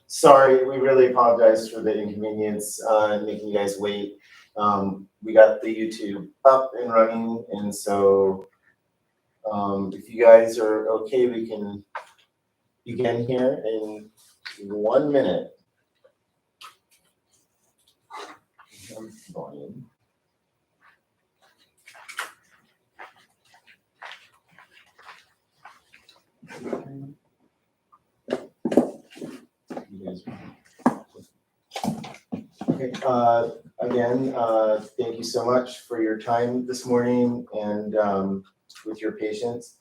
Sorry, we really apologize for the inconvenience, making you guys wait. We got the YouTube up and running, and so if you guys are okay, we can begin here in 1 minute. Volume. Okay, again, thank you so much for your time this morning and with your patience.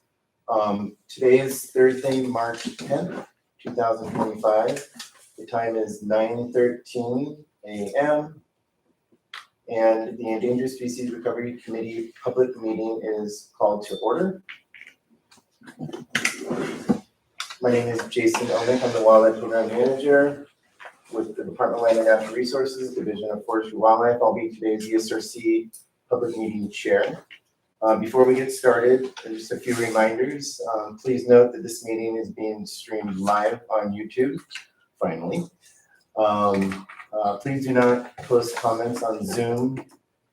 Today is Thursday, March 10th, 2025. The time is 9:13 a.m. and the Endangered Species Recovery Committee public meeting is called to order. My name is Jason Omick. I'm the Wildlife Program Manager with the Department of Land and Natural Resources, Division of Forestry and Wildlife. I'll be today's ESRC public meeting chair. Before we get started, just a few reminders. Please note that this meeting is being streamed live on YouTube, finally. Please do not post comments on Zoom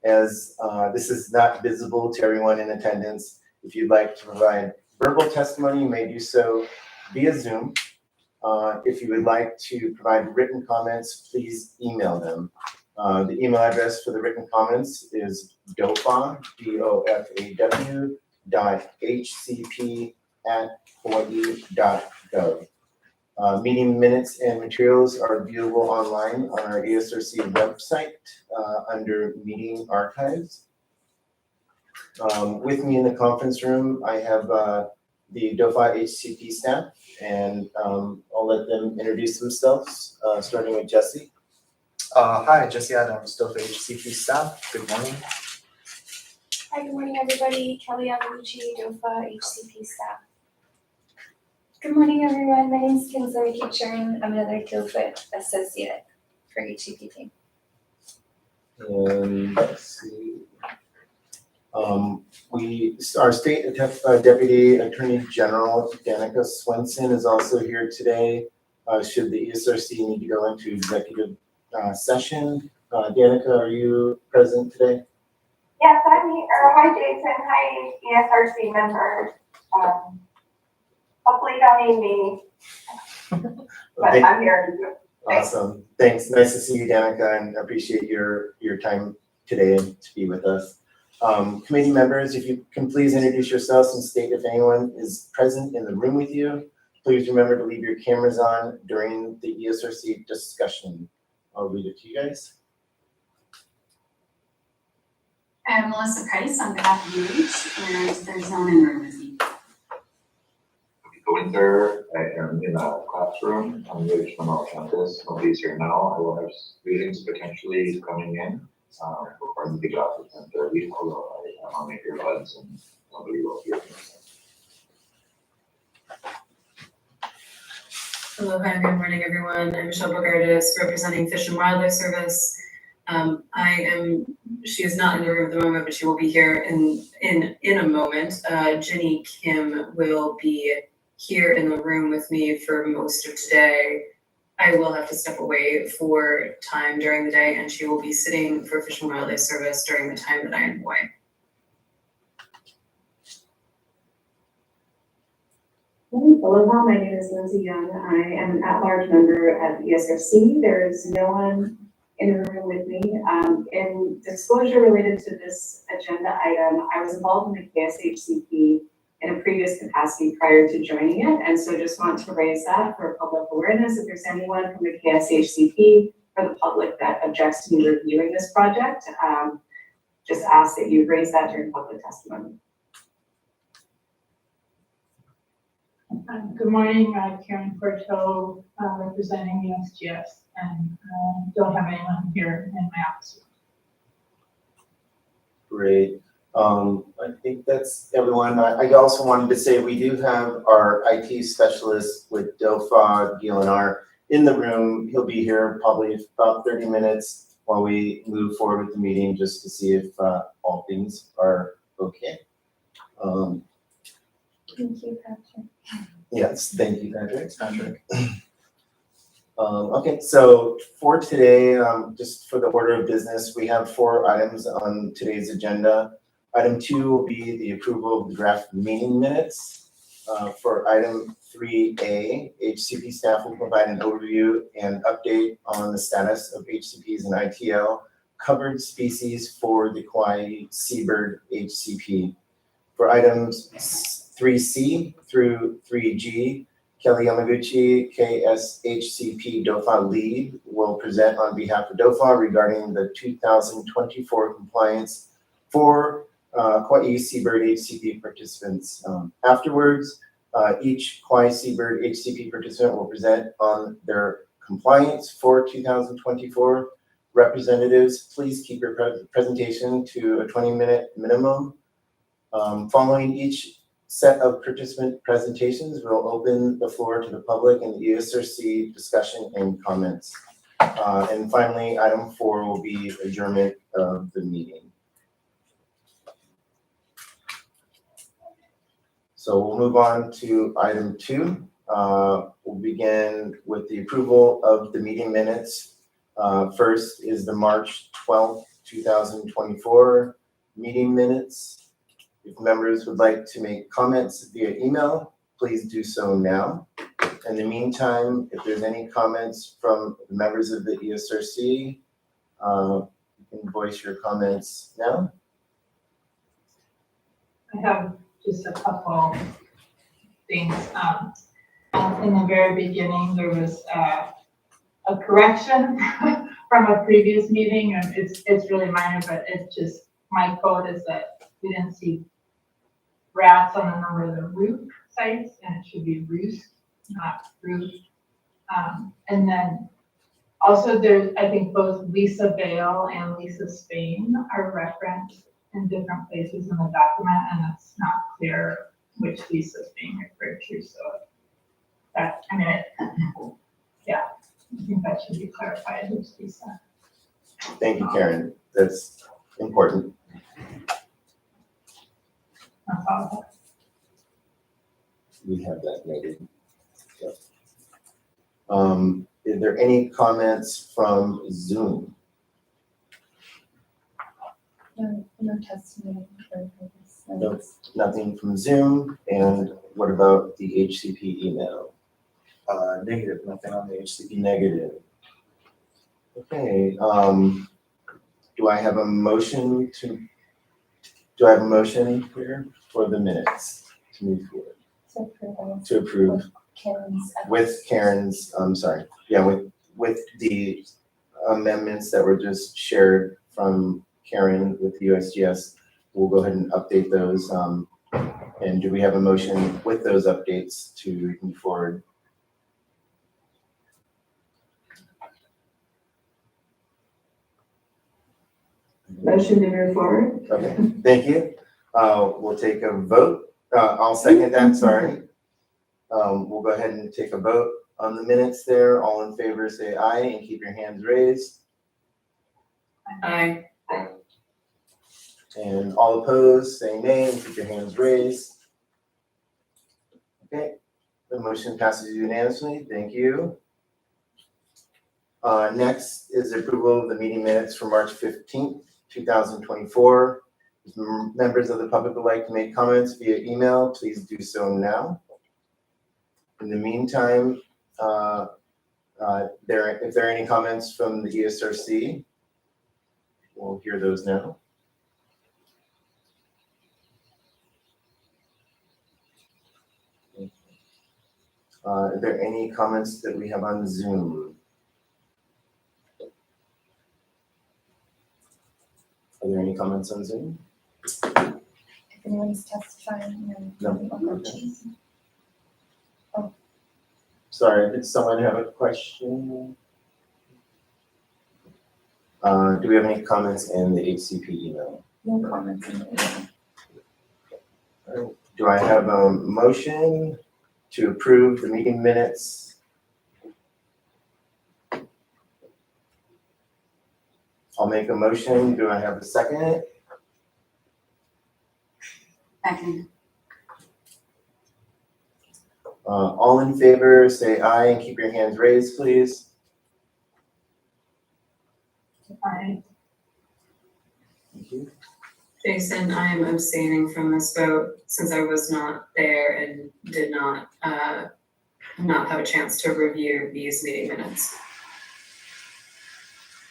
as this is not visible to everyone in attendance. If you'd like to provide verbal testimony, you may do so via Zoom. If you would like to provide written comments, please email them. The email address for the written comments is DOFAW, DOFAW, .hcp@hawaii.gov. Meeting minutes and materials are viewable online on our ESRC website under Meeting Archives. With me in the conference room, I have the DOFAW HCP staff, and I'll let them introduce themselves, starting with Jesse. Hi, Jesse Adams, DOFAW HCP staff. Good morning. Hi, good morning, everybody. Kelly Avalucci, DOFAW HCP staff. Good morning, everyone. My name is Kinsley Kitchen. I'm another DOFAW associate for HCP team. And let's see. Our state deputy attorney general Danica Swenson is also here today. Should the ESRC need to go into executive session, Danica, are you present today? Yes, I'm here. Hi, Jason. Hi, ESRC members. Hopefully you don't need me, but I'm here. Awesome. Thanks. Nice to see you, Danica, and appreciate your time today to be with us. Committee members, if you can please introduce yourselves and state if anyone is present in the room with you. Please remember to leave your cameras on during the ESRC discussion. I'll read it to you guys. I'm Melissa Price on behalf of UH, and there's no one in the room with me. Winter, I am in a classroom on UH Newell campus. Nobody's here now. I will have students potentially coming in before I need to get off at 10:30, although I'll make earbuds and nobody will hear me. Hello, hi, good morning, everyone. I'm Michelle Bogardis, representing Fish and Wildlife Service. She is not in the room at the moment, but she will be here in a moment. Jenny Kim will be here in the room with me for most of today. I will have to step away for time during the day, and she will be sitting for Fish and Wildlife Service during the time that I am away. Aloha, my name is Lindsay Young. I am an at-large member at ESRC. There is no one in the room with me. In disclosure related to this agenda item, I was involved in the KSHCP in a previous capacity prior to joining it, and so just want to raise that for public awareness. If there's anyone from the KSHCP or the public that objects to me reviewing this project, just ask that you raise that during public testimony. Good morning, Karen Porto, representing USGS, and don't have anyone here in my office. Great. I think that's everyone. I also wanted to say we do have our IT specialist with DOFAW DLNR in the room. He'll be here probably about 30 minutes while we move forward with the meeting, just to see if all things are okay. Thank you, Patrick. Yes, thank you, Patrick. Okay, so for today, just for the order of business, we have 4 items on today's agenda. Item 2 will be the approval of the draft meeting minutes. For item 3A, HCP staff will provide an overview and update on the status of HCPs and ITL covered species for the Kaua'i Seabird HCP. For items 3C through 3G, Kelly Yamaguchi, KSHCP DOFAW lead, will present on behalf of DOFAW regarding the 2024 compliance for Kaua'i Seabird HCP participants. Afterwards, each Kaua'i Seabird HCP participant will present on their compliance for 2024. Representatives, please keep your presentation to a 20-minute minimum. Following each set of participant presentations, we'll open the floor to the public and the ESRC discussion and comments. And finally, item 4 will be adjournment of the meeting. So we'll move on to item 2. We'll begin with the approval of the meeting minutes. First is the March 12th, 2024 meeting minutes. If members would like to make comments via email, please do so now. In the meantime, if there's any comments from the members of the ESRC, you can voice your comments now. I have just a couple things. In the very beginning, there was a correction from a previous meeting, and it's really minor, but it's just, my quote is that we didn't see rats on the number of the roof sites, and it should be roost, not roof. And then also there's, I think both Lisa Vale and Lisa Spain are referenced in different places in the document, and it's not clear which Lisa is being referred to, so that, I mean, yeah, I think that should be clarified, who's Lisa. Thank you, Karen. That's important. That's all. We have that noted. Yep. Is there any comments from Zoom? No testimony for this. No, nothing from Zoom. And what about the HCP email? Negative, nothing on the HCP. Negative. Okay, do I have a motion here for the minutes to move forward? To approve with Karen's, with the amendments that were just shared from Karen with the USGS. We'll go ahead and update those. And do we have a motion with those updates to move forward? Motion to move forward. Okay, thank you. We'll take a vote. I'll second that, sorry. We'll go ahead and take a vote on the minutes there. All in favor, say aye and keep your hands raised. Aye. And all opposed, say nay and keep your hands raised. Okay, the motion passes unanimously. Thank you. Next is approval of the meeting minutes for March 15th, 2024. If members of the public would like to make comments via email, please do so now. In the meantime, if there are any comments from the ESRC, we'll hear those now. Are there any comments that we have on Zoom? Are there any comments on Zoom? If anyone's testifying, No. Sorry, did someone have a question? Do we have any comments in the HCP email? no comments in the email. All right. Do I have a motion to approve the meeting minutes? I'll make a motion. Do I have a second? Second. All in favor, say aye and keep your hands raised, please. Aye. Thank you. Jason, I am abstaining from this vote since I was not there and did not have a chance to review these meeting minutes.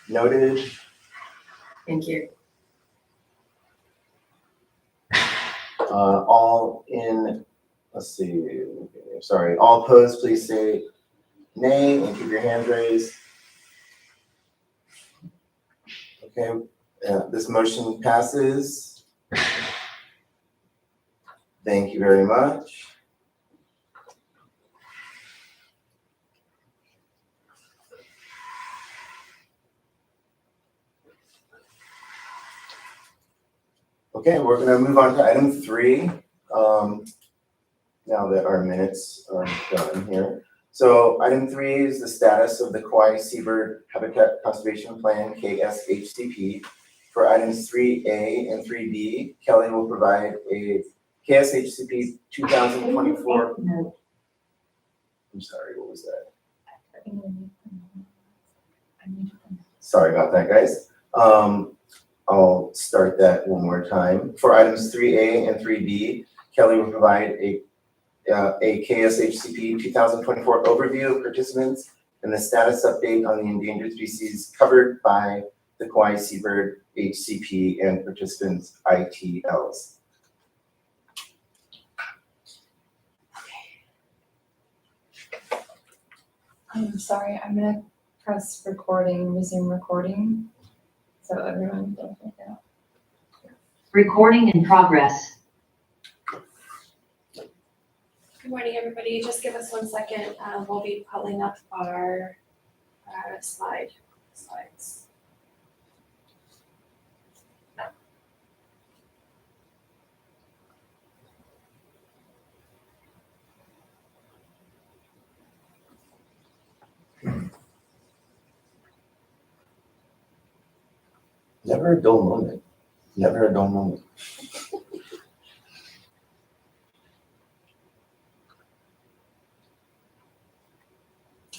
Noted. Thank you. All in, let's see, sorry, all opposed, please say nay and keep your hands raised. Okay, this motion passes. Thank you very much. Okay, we're gonna move on to item 3. Now that our minutes are done here. So item 3 is the status of the Kaua'i Seabird Habitat Conservation Plan, KSHCP. For items 3A and 3B, Kelly will provide a KSHCP 2024. I'm sorry, what was that? Sorry about that, guys. I'll start that one more time. For items 3A and 3B, Kelly will provide a KSHCP 2024 overview of participants and the status update on the endangered species covered by the Kaua'i Seabird HCP and participants ITLs. I'm sorry, I'm gonna press recording, resume recording, so everyone will look out. Recording in progress. Good morning, everybody. Just give us 1 second. We'll be pulling up our slides. Never a dull moment. Never a dull moment.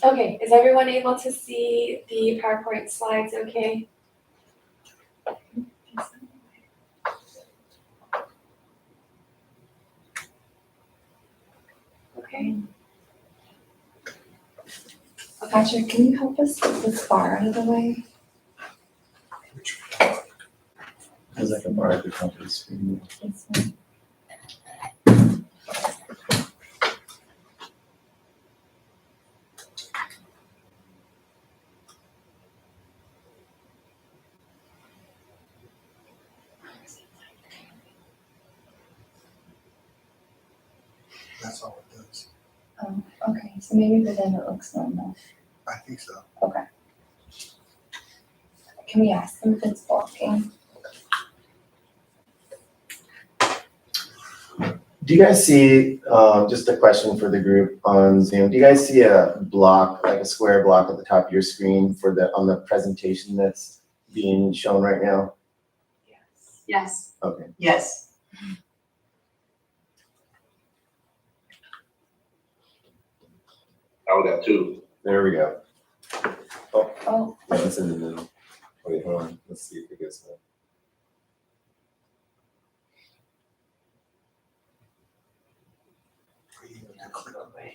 Okay, is everyone able to see the PowerPoint slides okay? Okay. Patrick, can you help us get this bar out of the way? There's like a bar at the top of the screen. This one. That's all it does. Oh, okay, so maybe for them it looks normal. I think so. Okay. Can we ask them if it's blocking? Do you guys see, just a question for the group on Zoom, do you guys see a block, like a square block at the top of your screen on the presentation that's being shown right now? Yes. Okay. Yes. I would have 2. There we go. Oh, Yeah, it's in the middle. Wait, hold on. Let's see if it gets there. You have to click on it.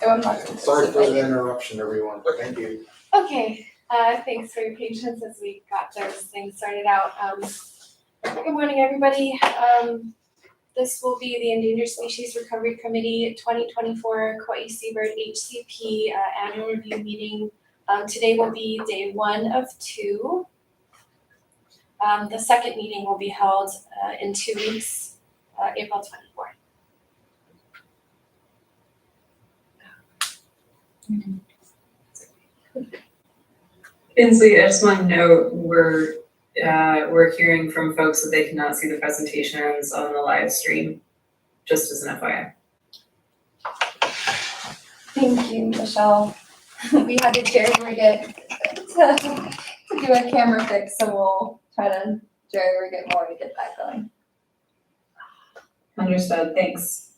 I'm not gonna Sorry fix for it. the interruption, everyone. Thank you. Okay, thanks for your patience as we got those things started out. Good morning, everybody. This will be the Endangered Species Recovery Committee 2024 Kaua'i Seabird HCP annual review meeting. Today will be day 1 of 2. The second meeting will be held in 2 weeks, April 24th. Kinsley, I just want to note we're hearing from folks that they cannot see the presentations on the live stream, just as an FYI. Thank you, Michelle. We had to jerry-rig it to do a camera fix, so we'll try to jerry-rig it more to get that going. Understood, thanks.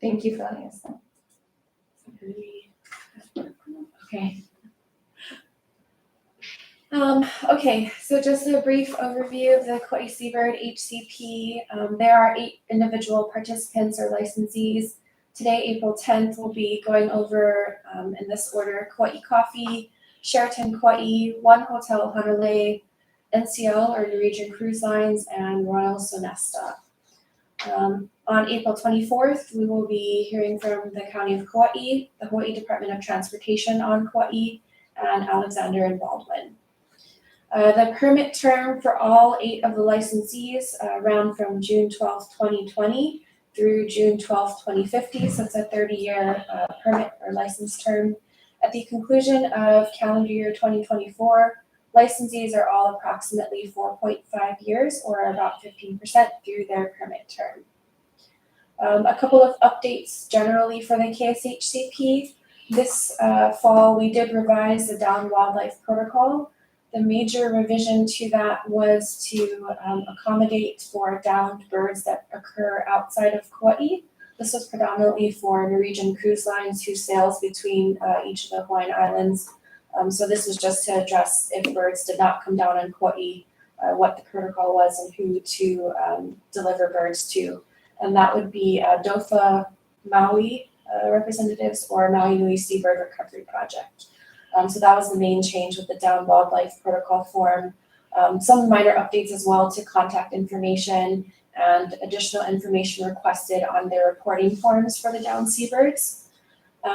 Thank you for letting us know. Okay. Okay, so just a brief overview of the Kaua'i Seabird HCP. There are 8 individual participants or licensees. Today, April 10th, we'll be going over, in this order, Kaua'i Coffee, Sheraton Kaua'i, 1 Hotel Hanalei, NCL or Norwegian Cruise Lines, and Royal Sonesta. On April 24th, we will be hearing from the County of Kaua'i, the Hawaii Department of Transportation on Kaua'i, and Alexander and Baldwin. The permit term for all 8 of the licensees ran from June 12th, 2020 through June 12th, 2050, so it's a 30-year permit or license term. At the conclusion of calendar year 2024, licensees are all approximately 4.5 years or about 15% through their permit term. A couple of updates generally for the KSHCP. This fall, we did revise the downed wildlife protocol. The major revision to that was to accommodate for downed birds that occur outside of Kaua'i. This was predominantly for Norwegian Cruise Lines who sails between each of the Hawaiian islands. So this was just to address if birds did not come down on Kaua'i, what the protocol was and who to deliver birds to. And that would be DOFAW Maui representatives or Maui Nui Seabird Recovery Project. So that was the main change with the downed wildlife protocol form. Some minor updates as well to contact information and additional information requested on their reporting forms for the downed seabirds.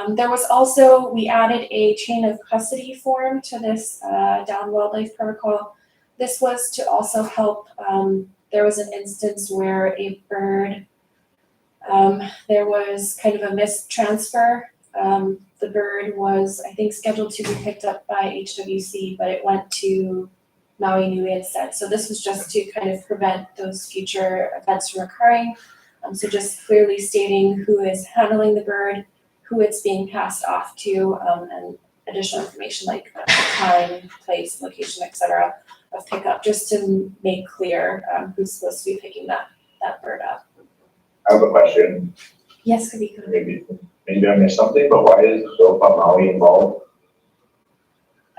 There was also, we added a chain of custody form to this downed wildlife protocol. This was to also help, there was an instance where a bird, there was kind of a mistransfer. The bird was, I think, scheduled to be picked up by HWC, but it went to Maui Nui instead. So this was just to kind of prevent those future events from occurring. So just clearly stating who is handling the bird, who it's being passed off to, and additional information like time, place, location, etc. of pickup, just to make clear who's supposed to be picking that bird up. I have a question. Yes, could be good. Maybe I missed something, but why is DOFAW Maui involved?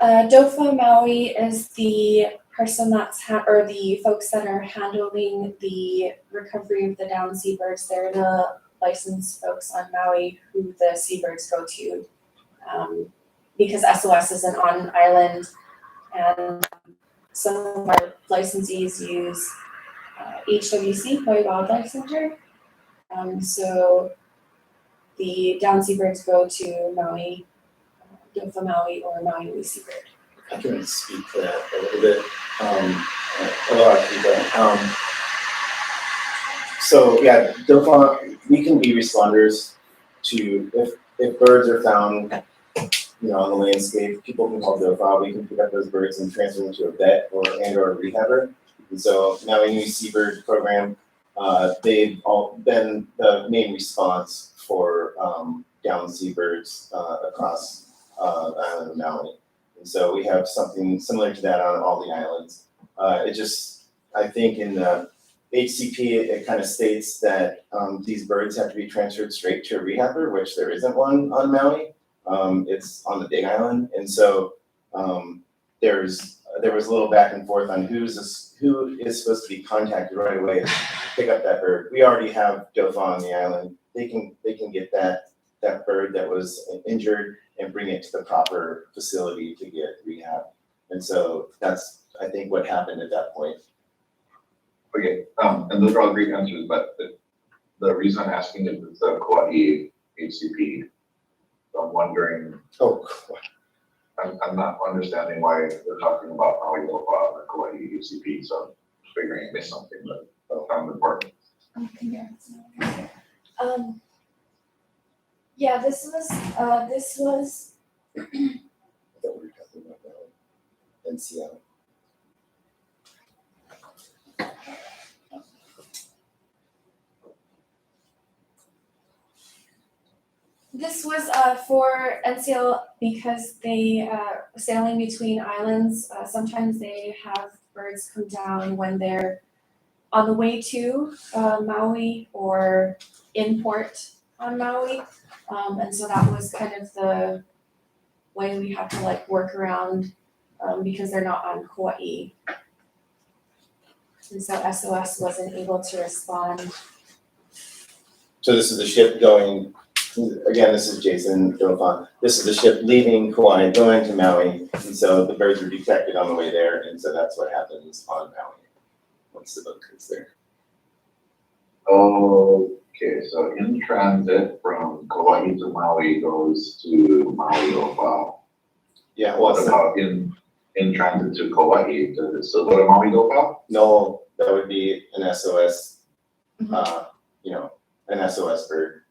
DOFAW Maui is the person that's, or the folks that are handling the recovery of the downed seabirds. They're the licensed folks on Maui who the seabirds go to, because SOS is an on-island, and some of our licensees use HWC, Hawaii Wildlife Center. So the downed seabirds go to Maui, DOFAW Maui or Maui Nui Seabird. I can speak to that a little bit. Aloha, Kika. So yeah, DOFAW, we can be responders to, if birds are found, on the landscape, people can call DOFAW, we can pick up those birds and transfer them to a vet or a rehabber. And so Maui Nui Seabird program, they've all been the main response for downed seabirds across the island of Maui. And so we have something similar to that on all the islands. I think in the HCP, it kind of states that these birds have to be transferred straight to a rehabber, which there isn't one on Maui. It's on the Big Island. And so there was a little back and forth on who is supposed to be contacted right away to pick up that bird. We already have DOFAW on the island. They can get that bird that was injured and bring it to the proper facility to get rehab. And so that's, I think, what happened at that point. Okay, and those are all great answers, but the reason I'm asking is it's the Kaua'i HCP. So I'm wondering. Oh, I'm not understanding why they're talking about Maui DOFAW or Kaua'i HCP, so I'm figuring I missed something, but I found it important. Yeah, this was I thought we were talking about NCL. This was for NCL because they sailing between islands. Sometimes they have birds come down when they're on the way to Maui or in port on Maui, and so that was kind of the way we have to like work around, because they're not on Kaua'i. And so SOS wasn't able to respond. So this is the ship going, again, this is Jason DOFAW. This is the ship leaving Kaua'i, going to Maui, and so the birds were detected on the way there, and so that's what happens on Maui once the boat gets there. Okay, so in transit from Kaua'i to Maui goes to Maui DOFAW. Yeah, well, What it's about in transit to Kaua'i? Does it still go to Maui DOFAW? no, that would be an SOS, an SOS bird.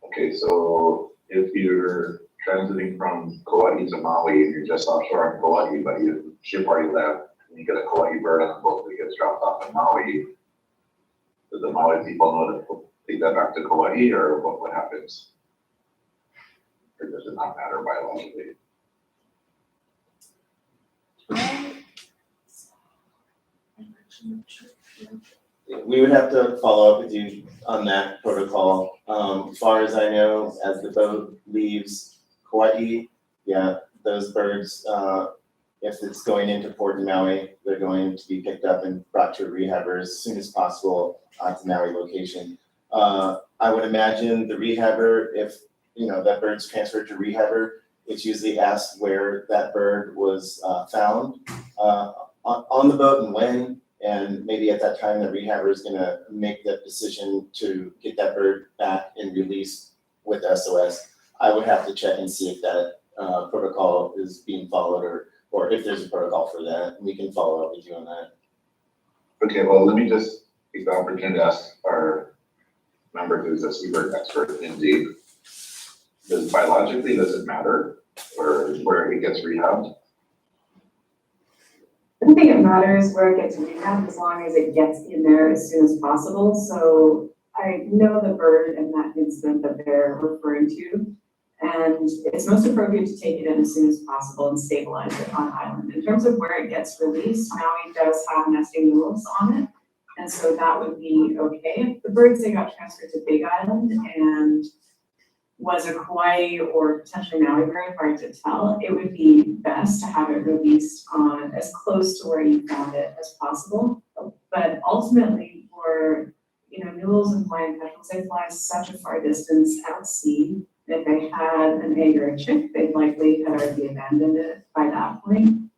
Okay, so if you're transiting from Kaua'i to Maui and you're just offshore in Kaua'i, but your ship already left, and you get a Kaua'i bird on the boat that gets dropped off in Maui, do the Maui people know to take that back to Kaua'i, or what happens? Or does it not matter biologically? We would have to follow up with you on that protocol. As far as I know, as the boat leaves Kaua'i, yeah, those birds, if it's going into port in Maui, they're going to be picked up and brought to a rehabber as soon as possible to Maui location. I would imagine the rehabber, if, that bird's transferred to rehabber, it's usually asked where that bird was found on the boat and when. And maybe at that time, the rehabber is gonna make that decision to get that bird back and released with SOS. I would have to check and see if that protocol is being followed or if there's a protocol for that. We can follow up with you on that. Okay, well, let me just take the opportunity to ask our member who's a Seabird expert indeed. Biologically, does it matter where he gets rehabbed? I don't think it matters where it gets rehabbed as long as it gets in there as soon as possible. So I know the bird in that incident that they're referring to, and it's most appropriate to take it in as soon as possible and stabilize it on island. In terms of where it gets released, Maui does have nesting rules on it, and so that would be okay. If the bird, say, got transferred to Big Island and was a Kaua'i or potentially Maui bird, hard to tell, it would be best to have it released on as close to where you found it as possible. But ultimately, for Newells and Hawaiian petrels, they fly such a far distance out sea. If they had an egg or a chick, they'd likely had already abandoned it by that point.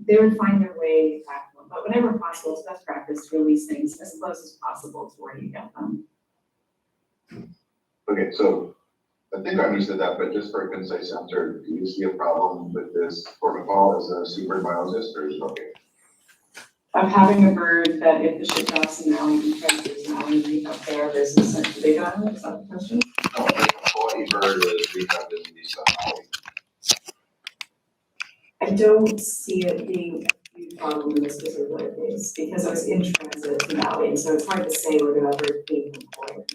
They would find their way back home. But whenever possible, it's best practice to release things as close as possible to where you get them. Okay, so I think I understood that, but just for a concise answer, do you see a problem with this protocol as a Seabird biologist, or is it okay? Of having a bird that if the ship docks in Maui, you try to use Maui, leave up there versus sent to Big Island, is that the question? No, like a Kaua'i bird was rehabbed in these Maui. I don't see it being a huge problem in this particular case because it was in transit to Maui, and so it's hard to say whether that bird came from Kaua'i or not.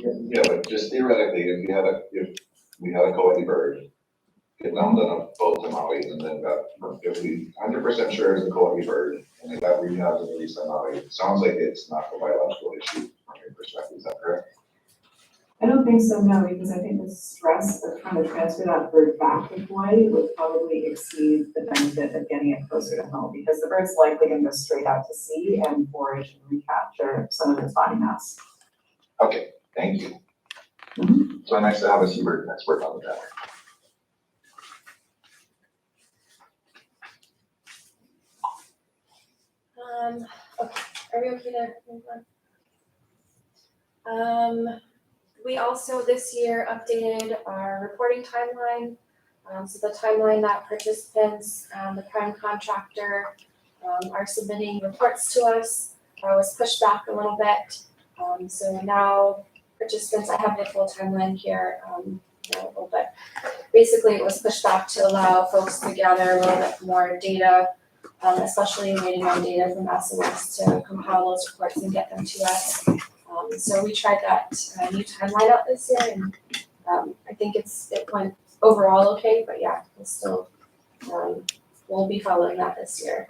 Yeah, but just theoretically, if we had a Kaua'i bird, get down on a boat to Maui, and then if we 100% sure it's a Kaua'i bird, and it got rehabbed and released on Maui, it sounds like it's not a biological issue from your perspective, is that correct? I don't think so, no, because I think the stress of trying to transfer that bird back to Kaua'i would probably exceed the benefit of getting it closer to home, because the bird's likely going to go straight out to sea and forage and recapture some of its body mass. Okay, thank you. So nice to have a Seabird expert on the matter. Okay, are we okay to move on? We also this year updated our reporting timeline. So the timeline that participants, the prime contractor, are submitting reports to us was pushed back a little bit. So now participants, I have the full timeline here, but basically it was pushed back to allow folks to gather a little bit more data, especially waiting on data from SOS to compile those reports and get them to us. So we tried that new timeline out this year, and I think it went overall okay, but yeah, we'll still, we'll be following that this year.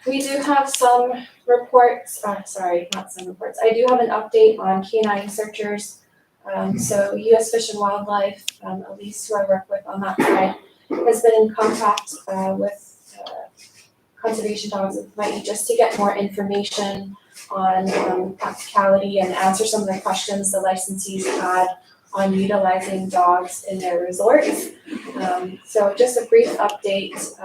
We do have some reports, sorry, not some reports. I do have an update on K9 searchers. So US Fish and Wildlife, Elise, who I work with on that side, has been in contact with conservation dogs of Kaua'i just to get more information on practicality and answer some of the questions the licensees had on utilizing dogs in their resorts. So just a brief update,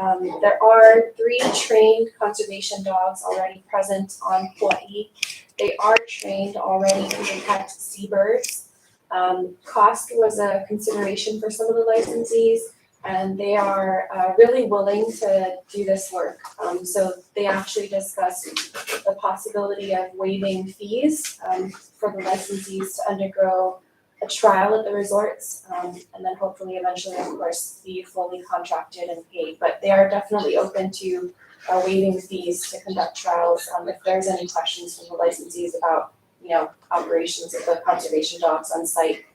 there are 3 trained conservation dogs already present on Kaua'i. They are trained already to detect seabirds. Cost was a consideration for some of the licensees, and they are really willing to do this work. So they actually discussed the possibility of waiving fees for the licensees to undergo a trial at the resorts, and then hopefully eventually, of course, be fully contracted and paid. But they are definitely open to waiving fees to conduct trials if there's any questions from the licensees about, operations of the conservation dogs on site.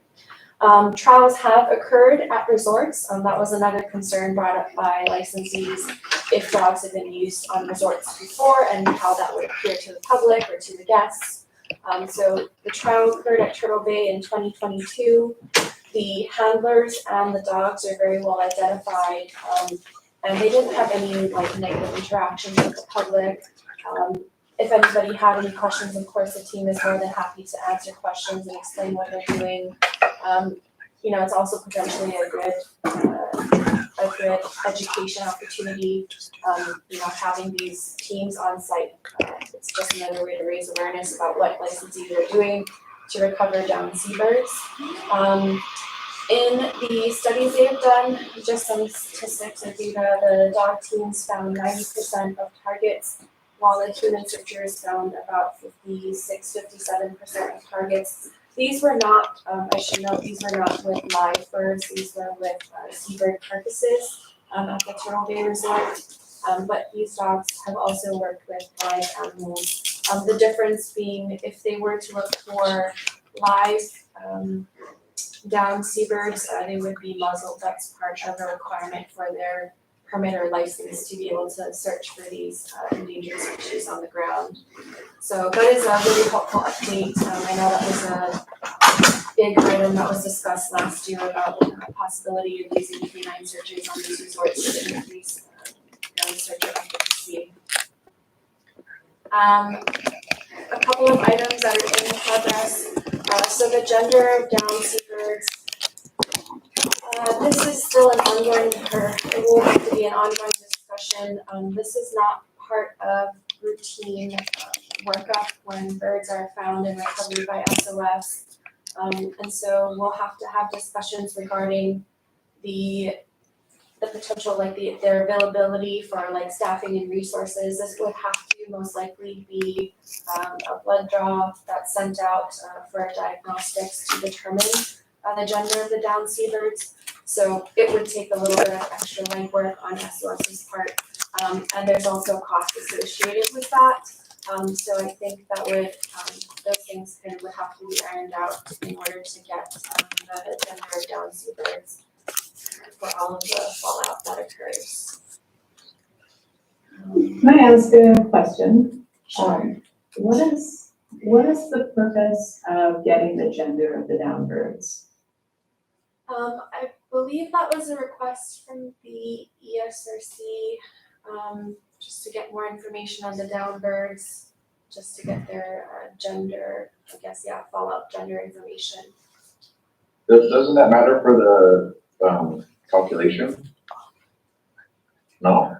Trials have occurred at resorts. That was another concern brought up by licensees, if dogs have been used on resorts before and how that would appear to the public or to the guests. So the trial occurred at Turtle Bay in 2022. The handlers and the dogs are very well identified, and they didn't have any negative interactions with the public. If anybody had any questions, of course, the team is more than happy to answer questions and explain what they're doing. It's also potentially a good education opportunity. Having these teams on site, it's just another way to raise awareness about what licensees are doing to recover down seabirds. In the studies they've done, just some statistics and data, the dog teams found 90% of targets, while the human searchers found about 56-57% of targets. These were not, I should note, these were not with live birds, these were with seabird carcasses at the Turtle Bay Resort. But these dogs have also worked with live animals. The difference being if they were to look for live down seabirds, they would be muzzled. That's part of a requirement for their permit or license to be able to search for these endangered species on the ground. So that is a really helpful update. I know that was a big item that was discussed last year about the possibility of using canine searches on these resorts to increase searcher efficacy. A couple of items that are in progress. So the gender of down seabirds. This is still an ongoing, or it will have to be an ongoing discussion. This is not part of routine workup when birds are found and recovered by SOS. And so we'll have to have discussions regarding the potential, their availability for staffing and resources. This would have to most likely be a blood draw that's sent out for diagnostics to determine the gender of the down seabirds. So it would take a little bit of extra legwork on SOS's part. And there's also cost associated with that. So I think that would, those things would have to be ironed out in order to get the gender of down seabirds for all of the fallout that occurs. Can I ask a question? What is the purpose of getting the gender of the down birds? I believe that was a request from the ESRC, just to get more information on the down birds, just to get their gender, fallout gender information. Doesn't that matter for the calculation? No?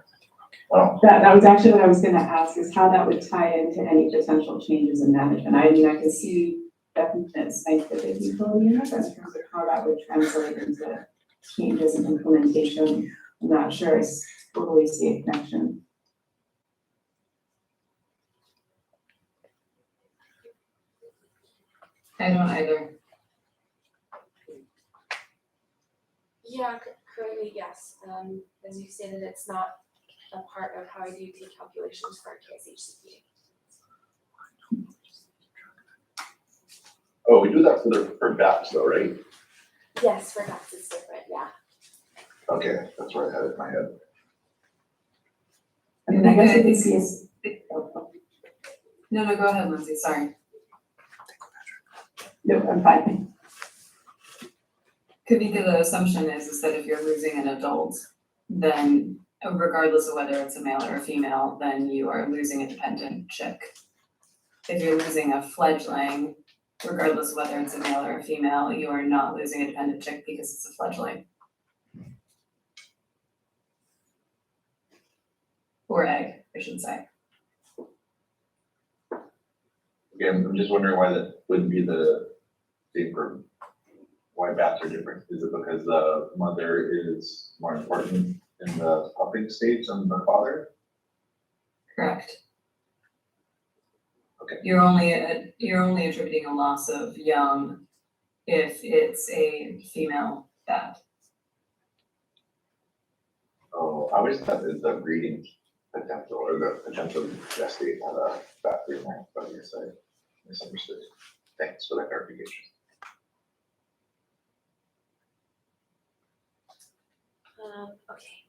Oh. That was actually what I was gonna ask, is how that would tie into any potential changes in management. I mean, I can see definite scientific utility in that, but in terms of how that would translate into changes in implementation, I'm not sure I totally see a connection. I don't either. Yeah, currently, yes. As you stated, it's not a part of how I do T calculations for KSHCP. Oh, we do that for bats though, right? Yes, for ducks it's different, yeah. Okay, that's what I had in my head. I mean, I guess if it's CS. No, go ahead, Lindsay, sorry. No, I'm fine. Kavika, the assumption is that if you're losing an adult, then regardless of whether it's a male or a female, then you are losing a dependent chick. If you're losing a fledgling, regardless of whether it's a male or a female, you are not losing a dependent chick because it's a fledgling. Or egg, I should say. Again, I'm just wondering why that wouldn't be the same for why bats are different. Is it because the mother is more important in the pupping stage than the father? Correct. Okay. You're only attributing a loss of young if it's a female bat. Oh, I always thought that the breeding potential or the potential to gestate had a bat breeding, but I guess I misunderstood. Thanks for that clarification. Okay.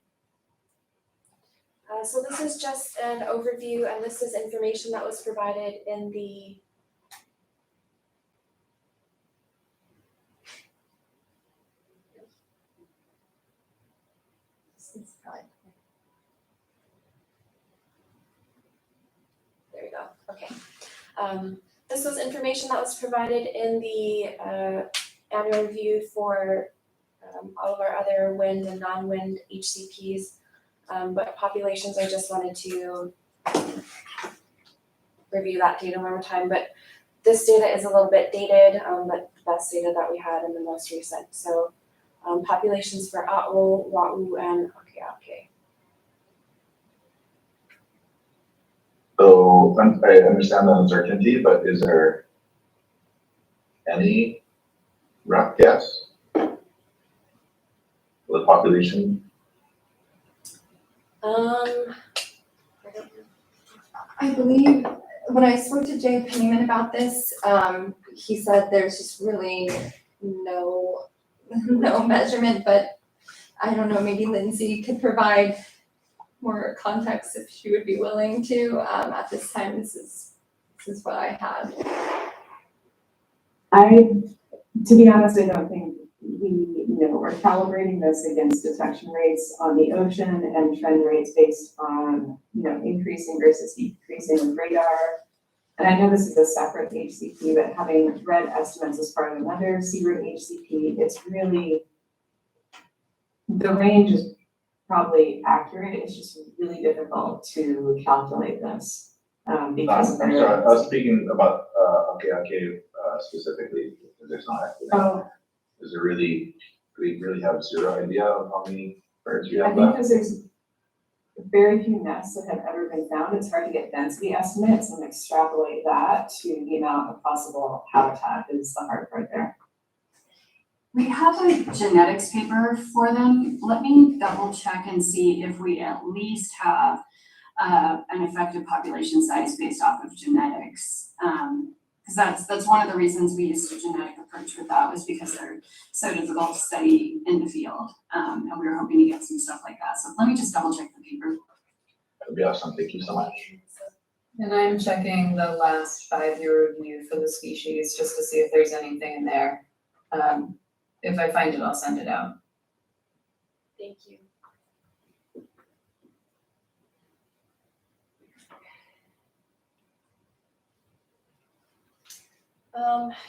So this is just an overview, and this is information that was provided in the there we go. Okay. This was information that was provided in the annual review for all of our other wind and non-wind HCPs. But populations, I just wanted to review that data one more time. But this data is a little bit dated, but the best data that we had in the most recent. So populations for ʻAʻo, Wa'u, and ʻakēʻakē. So I understand the uncertainty, but is there any rough guess for the population? I believe when I spoke to Jay Pennyman about this, he said there's just really no measurement, but I don't know, maybe Lindsay could provide more context if she would be willing to. At this time, this is what I had. To be honest, I don't think we're calibrating this against detection rates on the ocean and trend rates based on, increasing versus decreasing with radar. And I know this is a separate HCP, but having read estimates as part of another Seabird HCP, it's really, the range is probably accurate. It's just really difficult to calculate this. Because I'm sorry, I was speaking about ʻakēʻakē specifically, because there's not actually. Oh. Is it really, we really have zero idea of how many birds we I have think left? because there's very few nests that have ever been found, it's hard to get density estimates and extrapolate that to the amount of possible habitat is the hard part there. We have a genetics paper for them. Let me double check and see if we at least have an effective population size based off of genetics. Because that's one of the reasons we used a genetic approach with that, was because they're so difficult to study in the field. And we were hoping to get some stuff like that. So let me just double check the paper. That would be awesome, thank you so much. And I'm checking the last 5-year review for the species just to see if there's anything in there. If I find it, I'll send it out. Thank you.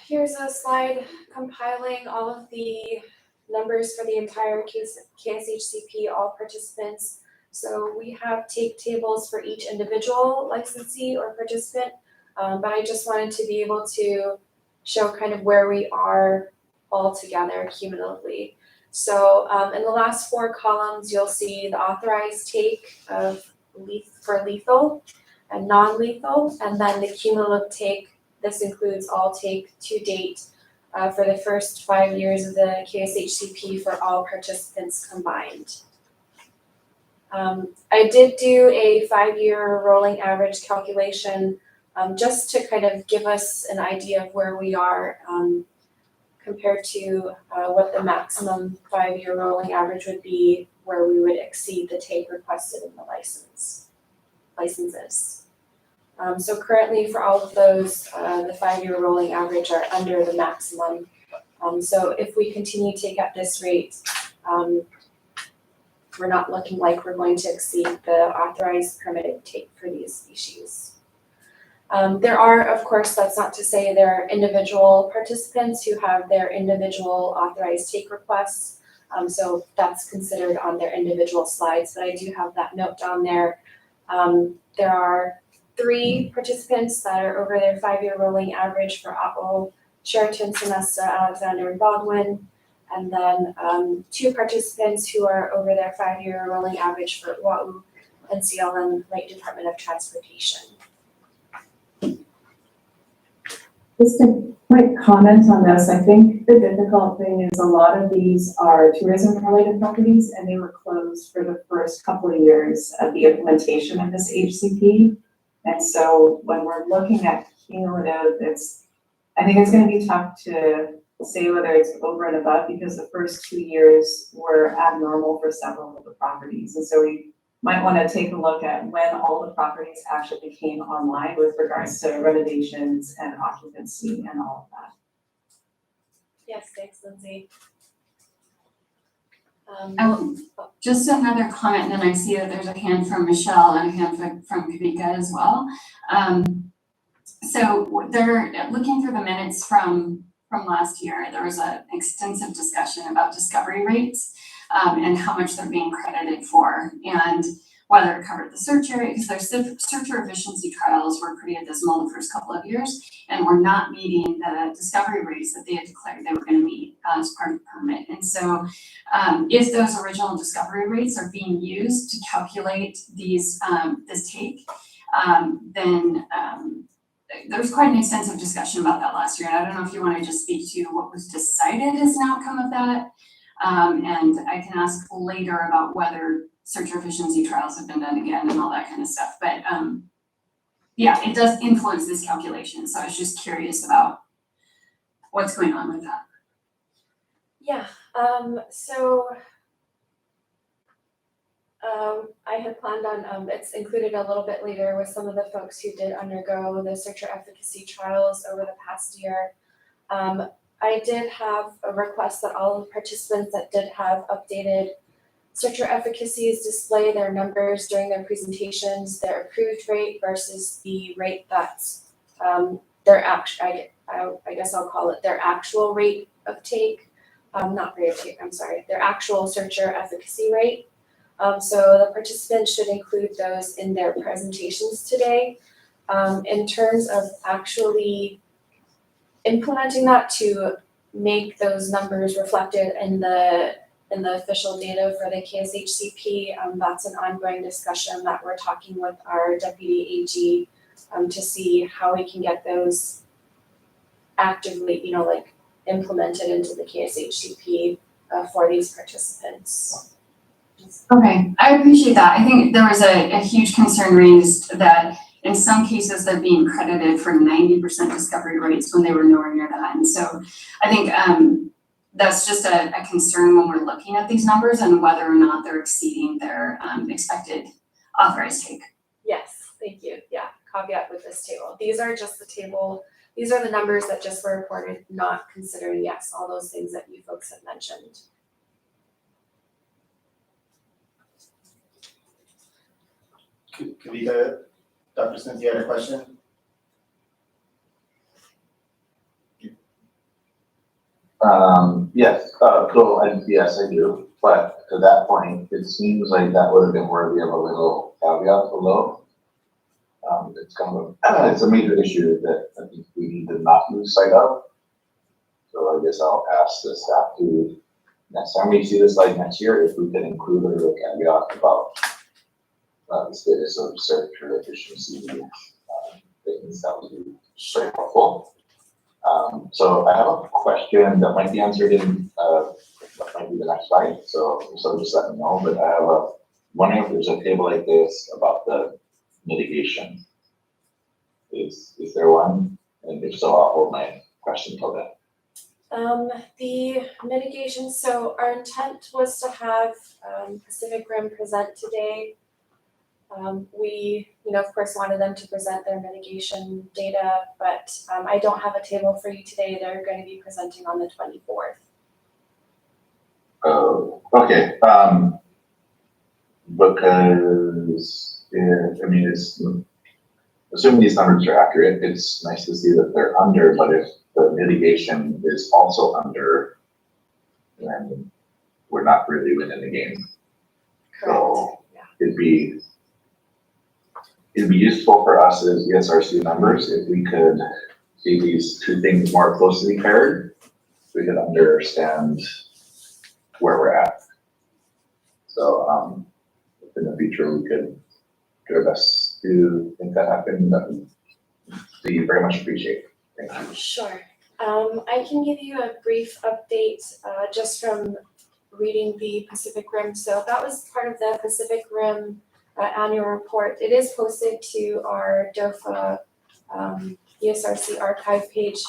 Here's a slide compiling all of the numbers for the entire KSHCP, all participants. So we have take tables for each individual licensee or participant, but I just wanted to be able to show kind of where we are all together cumulatively. So in the last 4 columns, you'll see the authorized take of for lethal and non-lethal, and then the cumulative take. This includes all take to date for the first 5 years of the KSHCP for all participants combined. I did do a 5-year rolling average calculation just to kind of give us an idea of where we are compared to what the maximum 5-year rolling average would be, where we would exceed the take requested in the licenses. So currently for all of those, the 5-year rolling average are under the maximum So if we continue to take at this rate, we're not looking like we're going to exceed the authorized permitted take for these species. There are, of course, that's not to say there are individual participants who have their individual authorized take requests. So that's considered on their individual slides, but I do have that note down there. There are 3 participants that are over their 5-year rolling average for A'o, Sheraton, Sonesta, Alexander, and Baldwin. And then 2 participants who are over their 5-year rolling average for Oahu and CLM Lake Department of Transportation. Just a quick comment on this. I think the difficult thing is a lot of these are tourism-related properties, and they were closed for the first couple of years of the implementation of this HCP. And so when we're looking at cumulative, I think it's going to be tough to say whether it's over and above, because the first 2 years were abnormal for several of the properties. And so we might want to take a look at when all the properties actually came online with regards to renovations and occupancy and all of that. Yes, thanks, Lindsay. Just another comment, and then I see that there's a hand from Michelle and a hand from Kavika as well. So they're looking through the minutes from last year. There was an extensive discussion about discovery rates and how much they're being credited for, and whether it covered the search area, because their searcher efficiency trials were pretty abysmal the first couple of years, and were not meeting the discovery rates that they had declared they were going to meet as part of the permit. And so if those original discovery rates are being used to calculate these this take, then there's quite an extensive discussion about that last year. And I don't know if you want to just speak to what was decided as an outcome of that. And I can ask later about whether searcher efficiency trials have been done again and all that kind of stuff. But yeah, it does influence this calculation. So I was just curious about what's going on with that. Yeah, so I had planned on, it's included a little bit later with some of the folks who did undergo the searcher efficacy trials over the past year. I did have a request that all of the participants that did have updated searcher efficacies display their numbers during their presentations, their approved rate versus the rate that's their I guess I'll call it their actual rate of take, not rate of take, I'm sorry, their actual searcher efficacy rate. So the participants should include those in their presentations today. In terms of actually implementing that to make those numbers reflected in the official data for the KSHCP, that's an ongoing discussion that we're talking with our deputy AG to see how we can get those actively, like implemented into the KSHCP for these participants. Okay, I appreciate that. I think there was a huge concern raised that in some cases they're being credited for 90% discovery rates when they were nowhere near that. And so I think that's just a concern when we're looking at these numbers and whether or not they're exceeding their expected authorized take. Yes, thank you. Yeah, caveat with this table. These are just the table. These are the numbers that just were reported, not considering, yes, all those things that you folks have mentioned. Kavika, Dr. Smith, you had a question? Yes, yes, I do. But to that point, it seems like that would have been worthy of a little caveat below. It's kind of it's a major issue that I think we need to not lose sight of. So I guess I'll ask the staff to, next time we see this slide next year, if we can include a little caveat about the status of search or efficiency things, that would be very helpful. So I have a question that might be answered in that might be the next slide. So just let me know. But I have wondering if there's a table like this about the mitigation. Is there one? And if so, I'll hold my question till then. The mitigation, so our intent was to have Pacific Rim present today. We, of course, wanted them to present their mitigation data, but I don't have a table for you today. They're going to be presenting on the 24th. Oh, okay, because, it's, assuming these numbers are accurate, it's nice to see that they're under, but if the mitigation is also under, then we're not really winning the game. So it'd be useful for us as ESRC members if we could see these two things more closely paired. We could understand where we're at. So in the future, we could do our best to make that happen. We very much appreciate it. Thank you. Sure. I can give you a brief update just from reading the Pacific Rim. So that was part of the Pacific Rim annual report. It is posted to our DOFA ESRC archive page,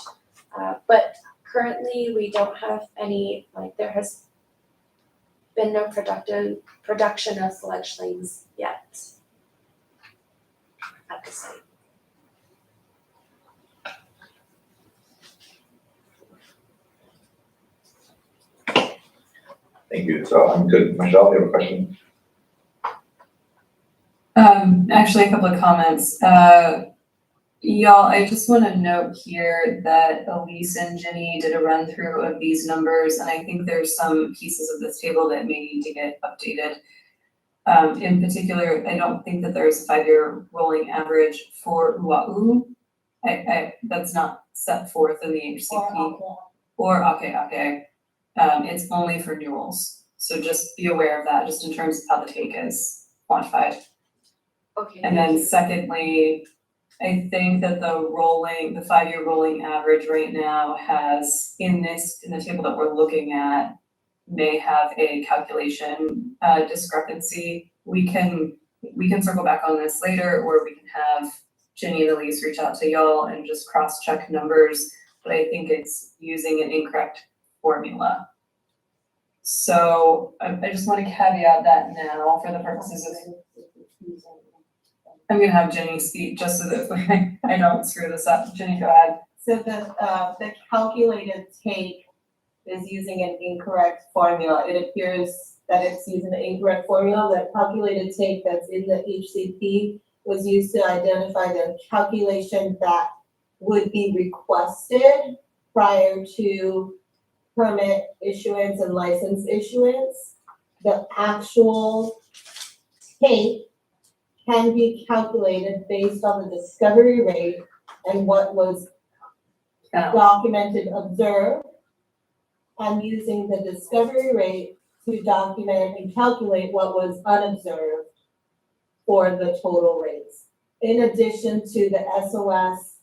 but currently we don't have any, there has been no production of fledglings yet at the site. Thank you. So I'm good. Michelle, you have a question? Actually, a couple of comments. Y'all, I just want to note here that Elise and Jenny did a run through of these numbers, and I think there's some pieces of this table that may need to get updated. In particular, I don't think that there's a 5-year rolling average for Oahu. That's not set forth in the HCP or ʻakēʻakē. It's only for Newells. So just be aware of that, just in terms of how the take is quantified. Okay. And then secondly, I think that the 5-year rolling average right now has, in the table that we're looking at, may have a calculation discrepancy. We can circle back on this later, or we can have Jenny and Elise reach out to y'all and just cross-check numbers, but I think it's using an incorrect formula. So I just want to caveat that now for the purposes of, I'm gonna have Jenny speak just so that I don't screw this up. Jenny, go ahead. So the calculated take is using an incorrect formula. It appears that it's using the incorrect formula. The calculated take that's in the HCP was used to identify the calculation that would be requested prior to permit issuance and license issuance. The actual take can be calculated based on the discovery rate and what was documented observed, and using the discovery rate to document and calculate what was unobserved for the total rates. In addition to the SOS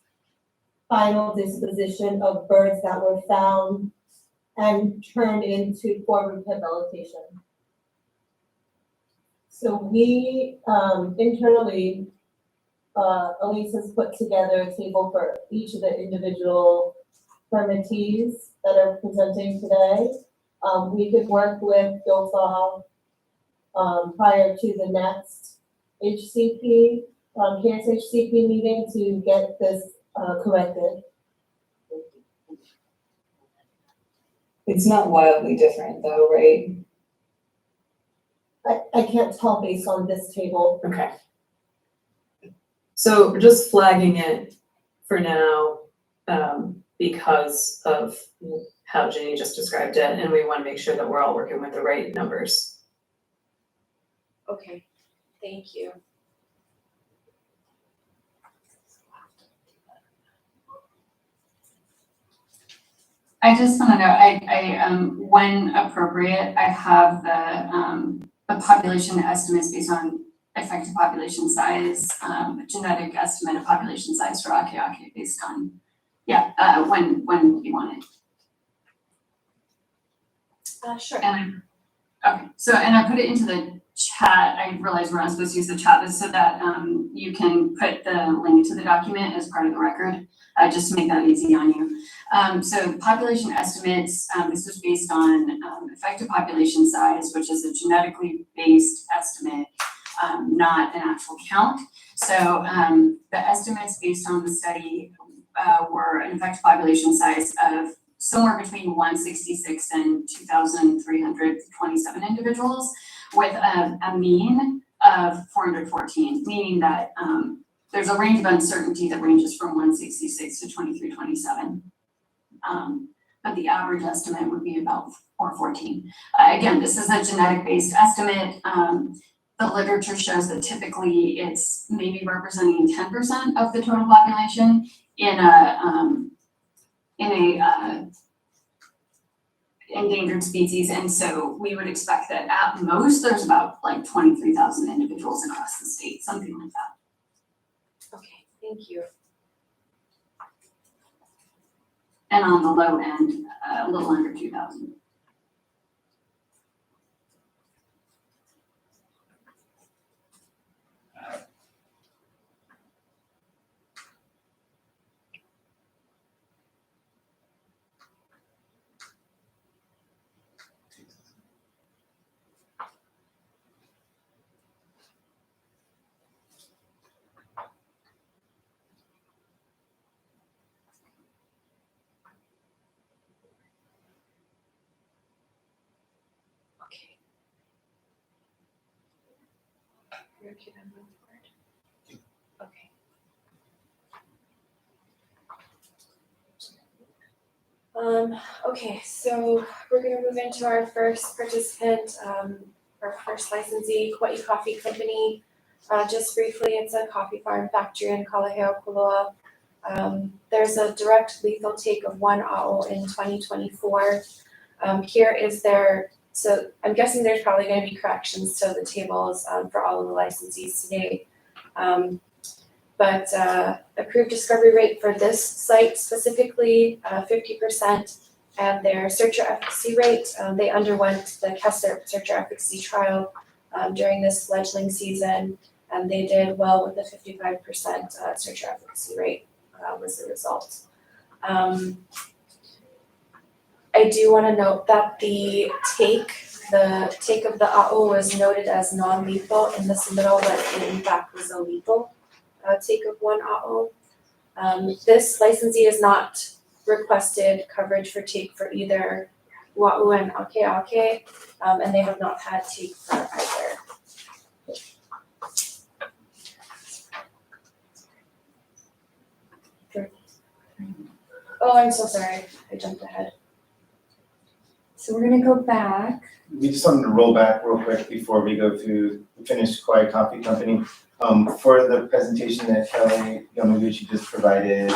final disposition of birds that were found and turned into for rehabilitation. So we internally, Elise has put together a table for each of the individual permittees that are presenting today. We could work with DOFAW prior to the next HCP, KSHCP meeting to get this corrected. It's not wildly different though, right? I can't tell based on this table. Okay. So we're just flagging it for now, because of how Jenny just described it, and we want to make sure that we're all working with the right numbers. Okay, thank you. I just want to know, I when appropriate, I have the population estimates based on effective population size, genetic estimate of population size for ʻakēʻakē based on, when you want it. Sure. And I put it into the chat. I realize we're not supposed to use the chat, but so that you can put the link to the document as part of the record, just to make that easy on you. So population estimates, this was based on effective population size, which is a genetically based estimate not an actual count. So the estimates based on the study were an effective population size of somewhere between 166 and 2,327 individuals, with a mean of 414, meaning that there's a range of uncertainty that ranges from 166 to 2327. But the average estimate would be about 414. Again, this is a genetic-based estimate. The literature shows that typically it's maybe representing 10% of the total population in a endangered species, and so we would expect that at most there's about like 23,000 individuals across the state, something like that. Okay, thank you. And on the low end, a little under 2,000. Okay. You're okay to move forward? Okay. Okay, so we're gonna move into our first participant, our first licensee, Kaua'i Coffee Company. Just briefly, it's a coffee farm factory in Kaua'i. There's a direct lethal take of 1 a'o in 2024. Here is their, so I'm guessing there's probably gonna be corrections to the tables for all of the licensees today. But approved discovery rate for this site specifically, 50%, and their searcher efficacy rate, they underwent the Kessler searcher efficacy trial during this fledgling season, and they did well with a 55% searcher efficacy rate was the result. I do want to note that the take of the a'o was noted as non-lethal in the submittal, but it in fact was a lethal take of 1 a'o. This licensee has not requested coverage for take for either wa'u and ʻakēʻakē, and they have not had take for either. Oh, I'm so sorry, I jumped ahead. So we're gonna go back. We just wanted to roll back real quick before we go to finish Kaua'i Coffee Company. For the presentation that Kelly Yamaguchi just provided,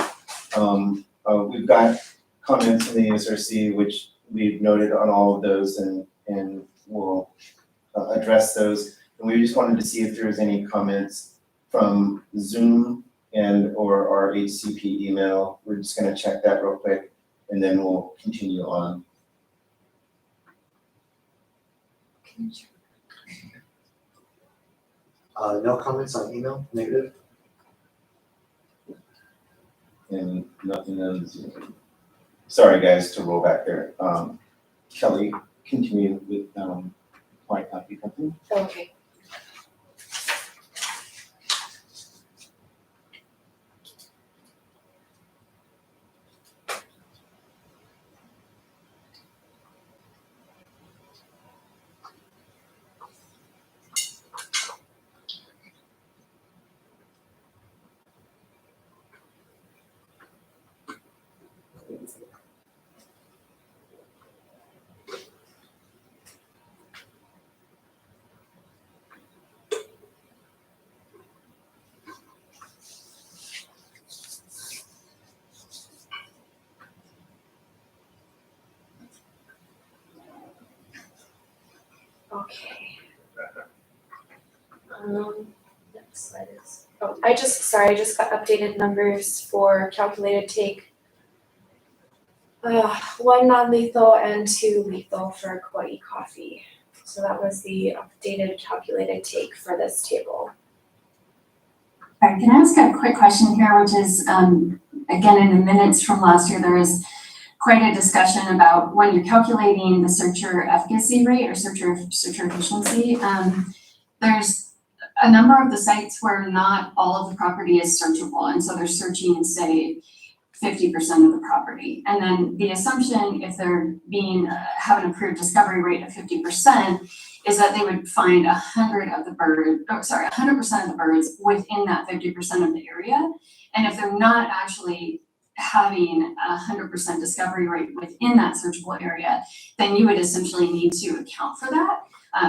we've got comments from the ESRC, which we've noted on all of those, and we'll address those. And we just wanted to see if there was any comments from Zoom and or our HCP email. We're just gonna check that real quick, and then we'll continue on. No comments on email, negative? And nothing on Zoom. Sorry, guys, to roll back there. Kelly, continue with Kaua'i Coffee Company. Okay. Okay. Next slide is, I just got updated numbers for calculated take. 1 non-lethal and 2 lethal for Kaua'i Coffee. So that was the updated calculated take for this table. All right, can I ask a quick question here, which is, again, in the minutes from last year, there was quite a discussion about when you're calculating the searcher efficacy rate or searcher efficiency, there's a number of the sites where not all of the property is searchable, and so they're searching, say, 50% of the property. And then the assumption, if they're have an approved discovery rate of 50%, is that they would find 100% of the birds within that 50% of the area. And if they're not actually having 100% discovery rate within that searchable area, then you would essentially need to account for that.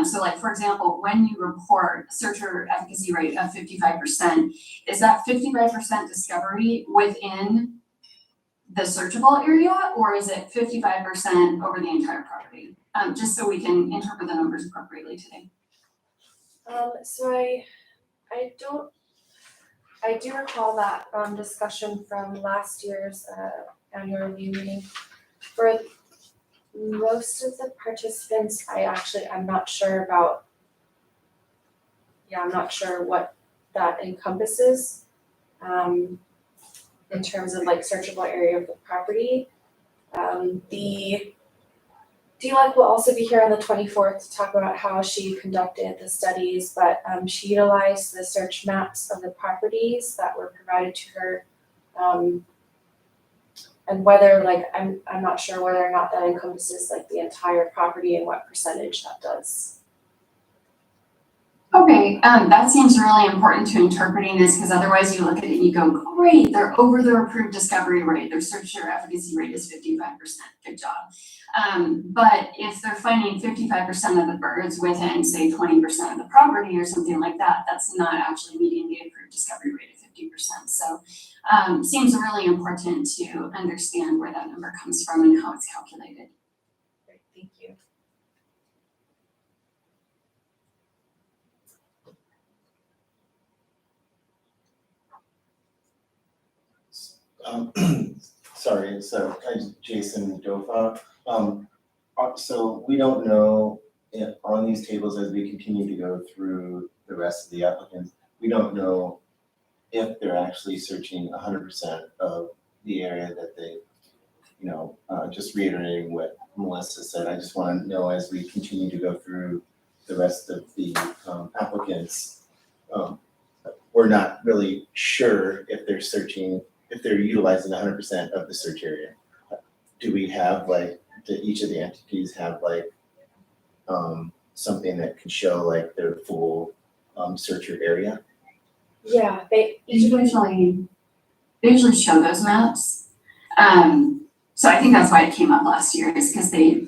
So like, for example, when you report a searcher efficacy rate of 55%, is that 55% discovery within the searchable area, or is it 55% over the entire property? Just so we can interpret the numbers appropriately today. So I do recall that discussion from last year's annual review meeting. For most of the participants, I'm not sure about, I'm not sure what that encompasses in terms of like searchable area of the property. The DLEC will also be here on the 24th to talk about how she conducted the studies, but she utilized the search maps of the properties that were provided to her. And whether I'm not sure whether or not that encompasses like the entire property and what percentage that does. Okay, that seems really important to interpreting this, because otherwise you look at it and you go, great, they're over their approved discovery rate, their searcher efficacy rate is 55%, good job. But if they're finding 55% of the birds within, say, 20% of the property or something like that, that's not actually meeting the approved discovery rate of 50%. So seems really important to understand where that number comes from and how it's calculated. Great, thank you. Sorry, so Jason DOFAW. So we don't know on these tables as we continue to go through the rest of the applicants, we don't know if they're actually searching 100% of the area that they, just reiterating what Melissa said, I just want to know as we continue to go through the rest of the applicants, we're not really sure if they're utilizing 100% of the search area. Do we have do each of the entities have something that can show their full searcher area? Yeah, they usually show those maps. So I think that's why it came up last year, is because they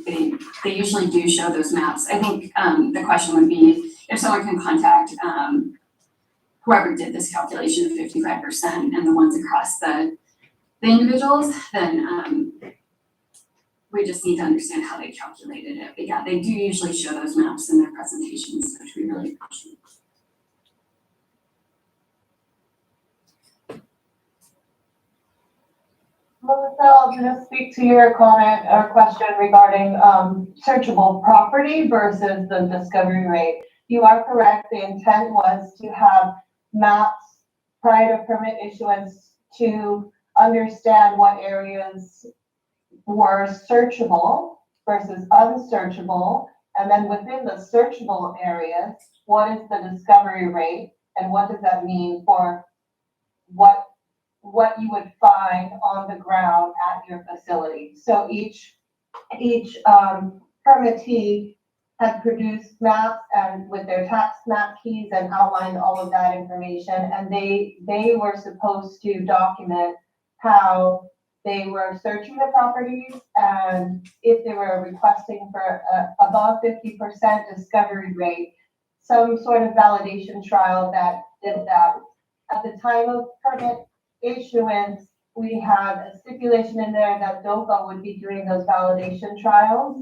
usually do show those maps. I think the question would be if someone can contact whoever did this calculation of 55% and the ones across the individuals, then we just need to understand how they calculated it. But yeah, they do usually show those maps in their presentations, which we really appreciate. Melissa, I'll just speak to your comment or question regarding searchable property versus the discovery rate. You are correct. The intent was to have maps prior to permit issuance to understand what areas were searchable versus unsearchable, and then within the searchable areas, what is the discovery rate and what does that mean for what you would find on the ground at your facility. So each permittee had produced maps and with their tax map keys and outlined all of that information, and they were supposed to document how they were searching the properties and if they were requesting for above 50% discovery rate, some sort of validation trial that did that. At the time of permit issuance, we had a stipulation in there that DOFA would be doing those validation trials,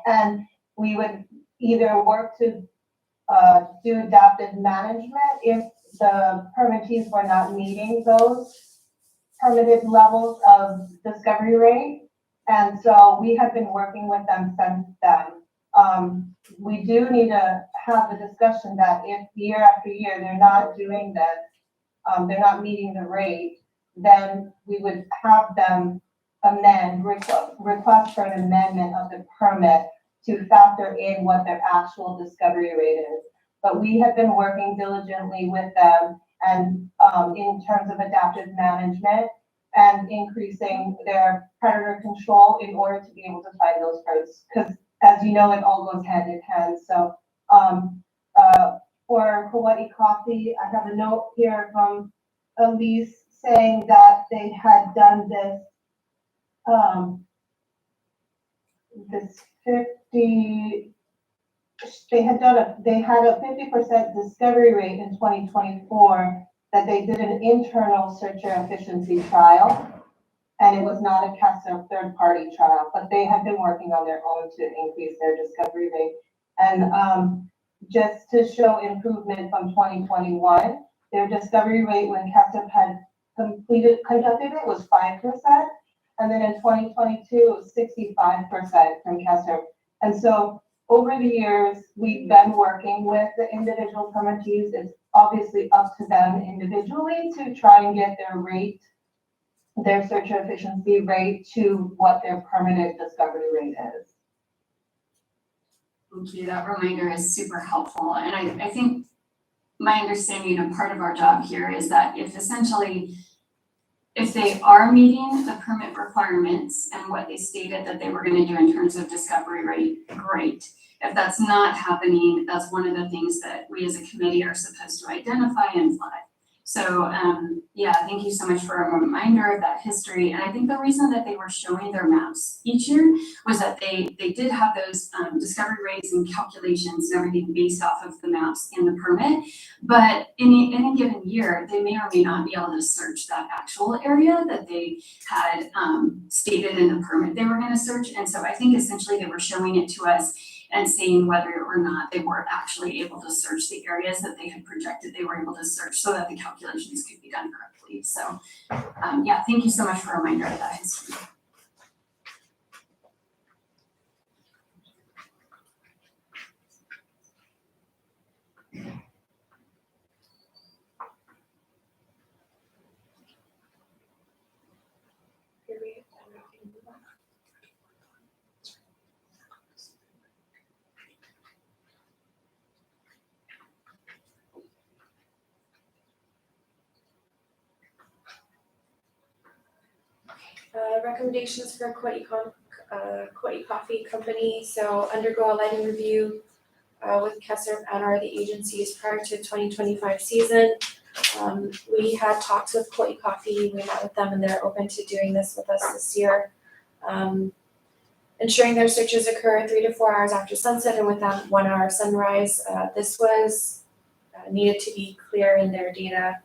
and we would either work to do adaptive management if the permittees were not meeting those permitted levels of discovery rate. And so we have been working with them since then. We do need to have the discussion that if year after year they're not doing this, they're not meeting the rate, then we would have them request for an amendment of the permit to factor in what their actual discovery rate is. but we have been working diligently with them and, in terms of adaptive management and increasing their predator control in order to be able to find those birds. Because as you know, it all goes hand in hand. So, for Kaua'i coffee, I have a note here from Elise saying that they had done this, they had a 50% discovery rate in 2024 that they did an internal searcher efficiency trial. And it was not a CASA third-party trial, but they have been working on their own to increase their discovery rate. And just to show improvement from 2021, their discovery rate when CASA had conducted it was 5%. And then in 2022, it was 65% from CASA. And so over the years, we've been working with the individual permittees. It's obviously up to them individually to try and get their rate, their search efficiency rate to what their permanent discovery rate is. Thank you. That reminder is super helpful. And I think my understanding of part of our job here is that if they are meeting the permit requirements and what they stated that they were going to do in terms of discovery rate, great. If that's not happening, that's one of the things that we as a committee are supposed to identify and flag. So yeah, thank you so much for a reminder of that history. And I think the reason that they were showing their maps each year was that they did have those discovery rates and calculations and everything based off of the maps in the permit. But in a given year, they may or may not be able to search that actual area that they had stated in the permit they were going to search. And so I think essentially they were showing it to us and seeing whether or not they were actually able to search the areas that they had projected they were able to search so that the calculations could be done correctly. So yeah, thank you so much for a reminder of that history. Recommendations for Kaua'i Coffee Company. So undergo a lighting review with Kessler and our the agencies prior to 2025 season. We had talks with Kaua'i Coffee. We met with them and they're open to doing this with us this year. Ensuring their searches occur 3 to 4 hours after sunset and within 1 hour sunrise. This was needed to be clear in their data.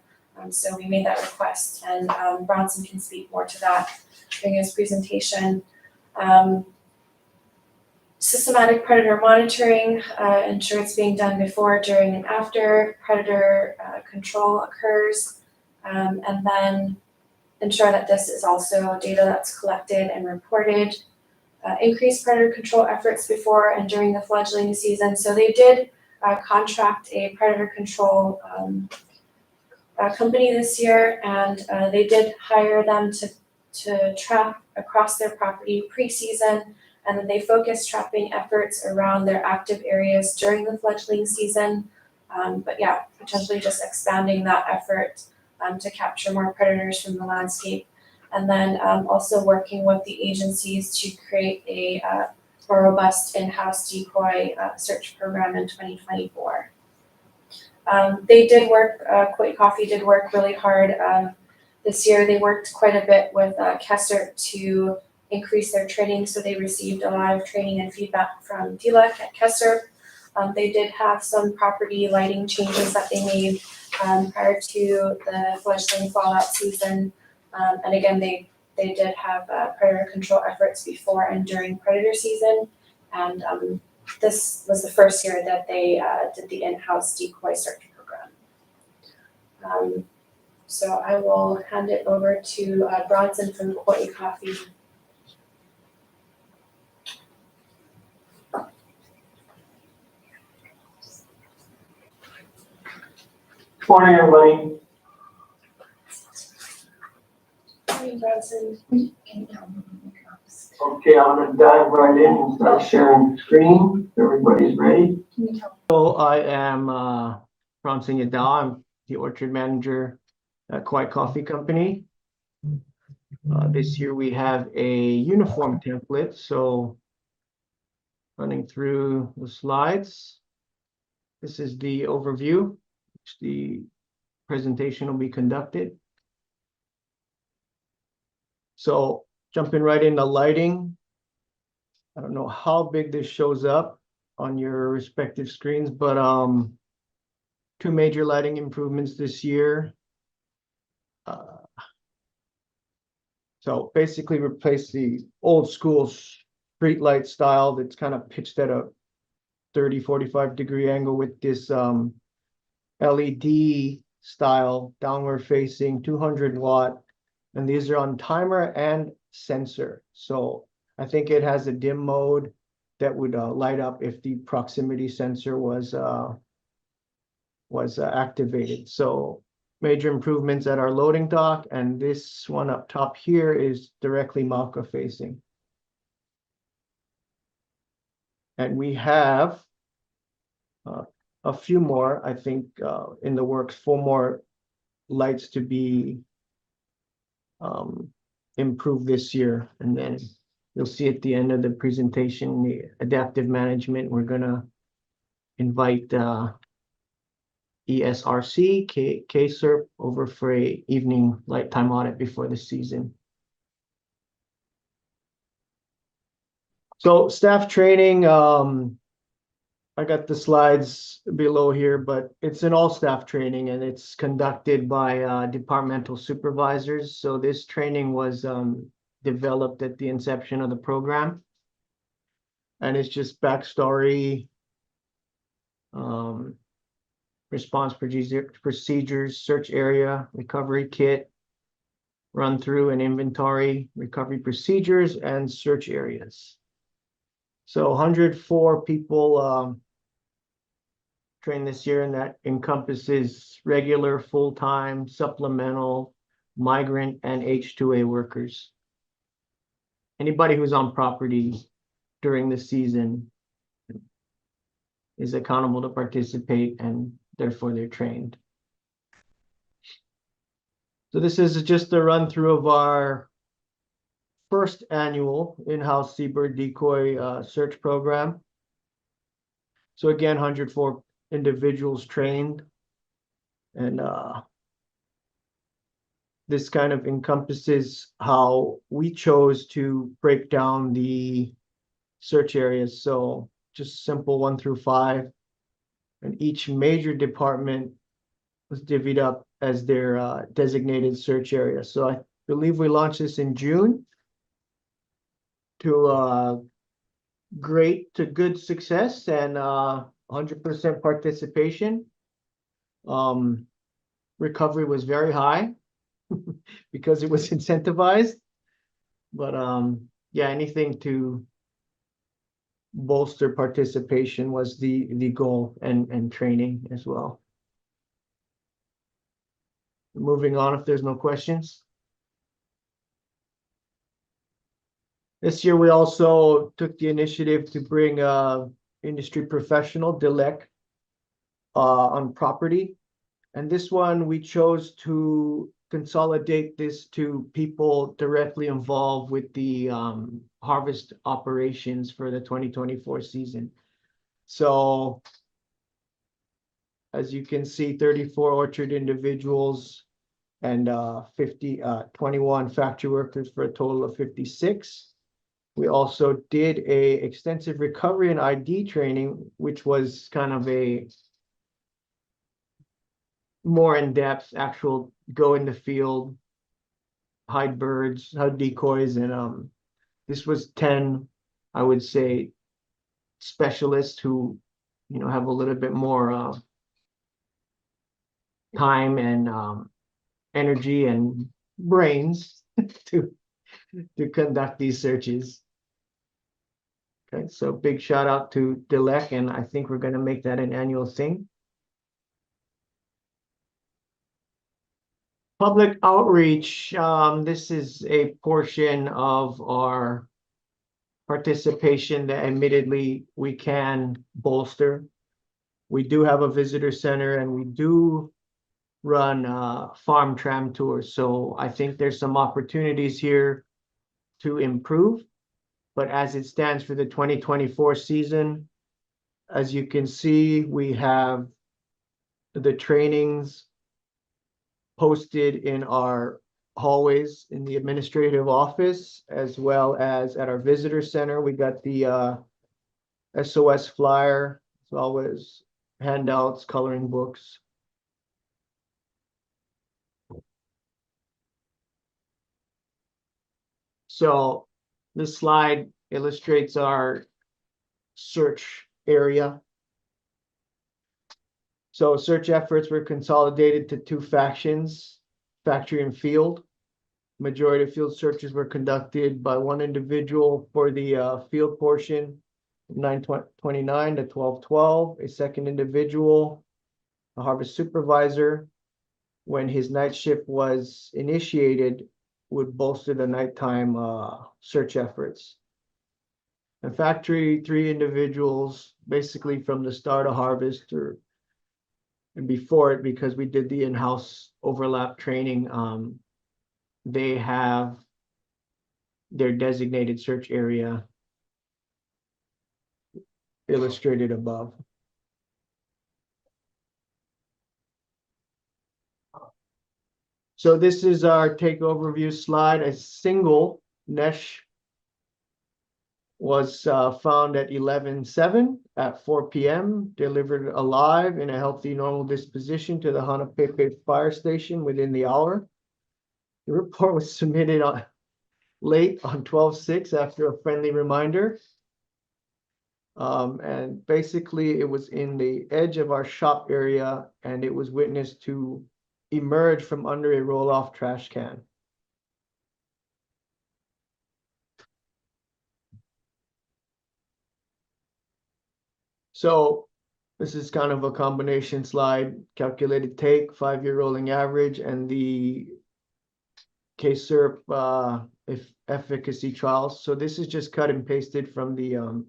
So we made that request and Bronson can speak more to that during his presentation. Systematic predator monitoring, ensure it's being done before, during, and after predator control occurs. And then ensure that this is also data that's collected and reported. Increase predator control efforts before and during the fledgling season. So they did contract a predator control company this year, and they did hire them to trap across their property pre-season, and then they focused trapping efforts around their active areas during the fledgling season. But yeah, potentially just expanding that effort to capture more predators from the landscape, and then also working with the agencies to create a more robust in-house decoy search program in 2024. They did work, Kaua'i Coffee did work really hard this year. They worked quite a bit with Kessler to increase their training, so they received a lot of training and feedback from DLEC at Kessler. They did have some property lighting changes that they made prior to the fledgling fallout season. And again, they did have predator control efforts before and during predator season. And this was the first year that they did the in-house decoy search program. So I will hand it over to Bronson from Kaua'i Coffee. Morning, everybody. Morning, Bronson. Okay, I'm gonna dive right in and start sharing screen. Everybody's ready? So I am Franson Yadal. I'm the orchard manager at Kaua'i Coffee Company. This year we have a uniform template, so running through the slides. This is the overview, which the presentation will be conducted. So jumping right into lighting. I don't know how big this shows up on your respective screens, but 2 major lighting improvements this year. So basically replace the old school street light style that's kind of pitched at a 30-45 degree angle with this LED style downward facing 200 watt, and these are on timer and sensor. So I think it has a dim mode that would light up if the proximity sensor was activated. So major improvements at our loading dock, and this one up top here is directly Mauka facing. And we have a few more, I think, in the works, 4 more lights to be improved this year. And then you'll see at the end of the presentation, the adaptive management, we're gonna invite ESRC, KSHCP over for a evening light time audit before the season. So staff training, I got the slides below here, but it's an all staff training and it's conducted by departmental supervisors. So this training was developed at the inception of the program. And it's just backstory, response procedures, search area, recovery kit, run through and inventory, recovery procedures, and search areas. So 104 people trained this year, and that encompasses regular, full-time, supplemental, migrant, and H-2A workers. Anybody who's on property during the season is accountable to participate, and therefore they're trained. So this is just a run through of our first annual in-house Seabird decoy search program. So again, 104 individuals trained, and this kind of encompasses how we chose to break down the search areas. So just simple 1 through 5, and each major department was divvied up as their designated search area. So I believe we launched this in June to great to good success and 100% participation. Recovery was very high because it was incentivized, but yeah, anything to bolster participation was the goal, and training as well. Moving on, if there's no questions. This year, we also took the initiative to bring industry professional, DILEC, on property. And this one, we chose to consolidate this to people directly involved with the harvest operations for the 2024 season. So as you can see, 34 orchard individuals and 21 factory workers for a total of 56. We also did a extensive recovery and ID training, which was kind of a more in-depth actual go in the field, hide birds, hide decoys, and this was 10, I would say, specialists who, you know, have a little bit more time and energy and brains to conduct these searches. Okay, so big shout out to DILEC, and I think we're going to make that an annual thing. Public outreach, this is a portion of our participation that admittedly we can bolster. We do have a visitor center and we do run farm tram tours. So I think there's some opportunities here to improve. But as it stands for the 2024 season, as you can see, we have the trainings posted in our hallways in the administrative office, as well as at our visitor center. We got the SOS flyer, as well as handouts, coloring books. So this slide illustrates our search area. So search efforts were consolidated to two factions, factory and field. Majority of field searches were conducted by one individual for the field portion, 9/29 to 12/12. A second individual, a harvest supervisor, when his night shift was initiated, would bolster the nighttime search efforts. And factory, 3 individuals, basically from the start of harvest and before it, because we did the in-house overlap training, they have their designated search area illustrated above. So this is our take overview slide. A single nesh was found at 11/7 at 4 p.m., delivered alive in a healthy, normal disposition to the Hanalei fire station within the hour. The report was submitted late on 12/6 after a friendly reminder. And basically it was in the edge of our shop area, and it was witnessed to emerge from under a roll-off trash can. So this is kind of a combination slide, calculated take, 5-year rolling average, and the KSHCP efficacy trials. So this is just cut and pasted from the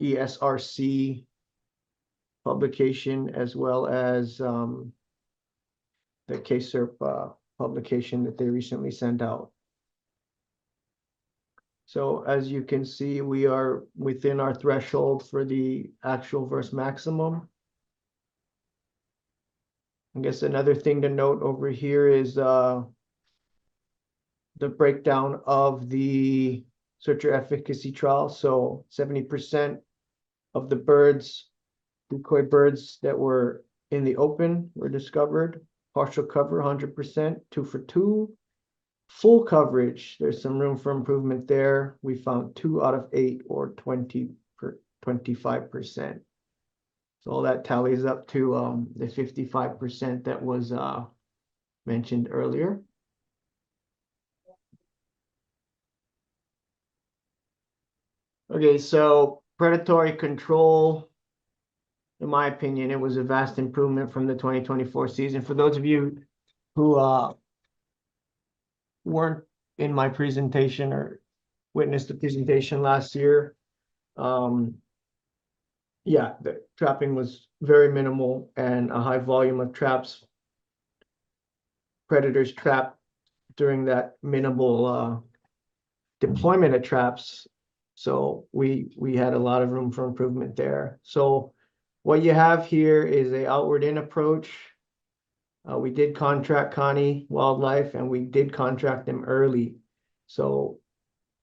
ESRC publication, as well as the KSHCP publication that they recently sent out. So as you can see, we are within our threshold for the actual versus maximum. I guess another thing to note over here is the breakdown of the searcher efficacy trial. So 70% of the birds, decoy birds that were in the open were discovered. Partial cover, 100%, 2 for 2. Full coverage, there's some room for improvement there. We found 2 out of 8, or 25%. So all that tallies up to the 55% that was mentioned earlier. Okay, so predatory control, in my opinion, it was a vast improvement from the 2024 season. For those of you who weren't in my presentation or witnessed the presentation last year, yeah, the trapping was very minimal and a high volume of traps. Predators trapped during that minimal deployment of traps. So we had a lot of room for improvement there. So what you have here is a outward in approach. We did contract Kaua'i Wildlife, and we did contract them early. So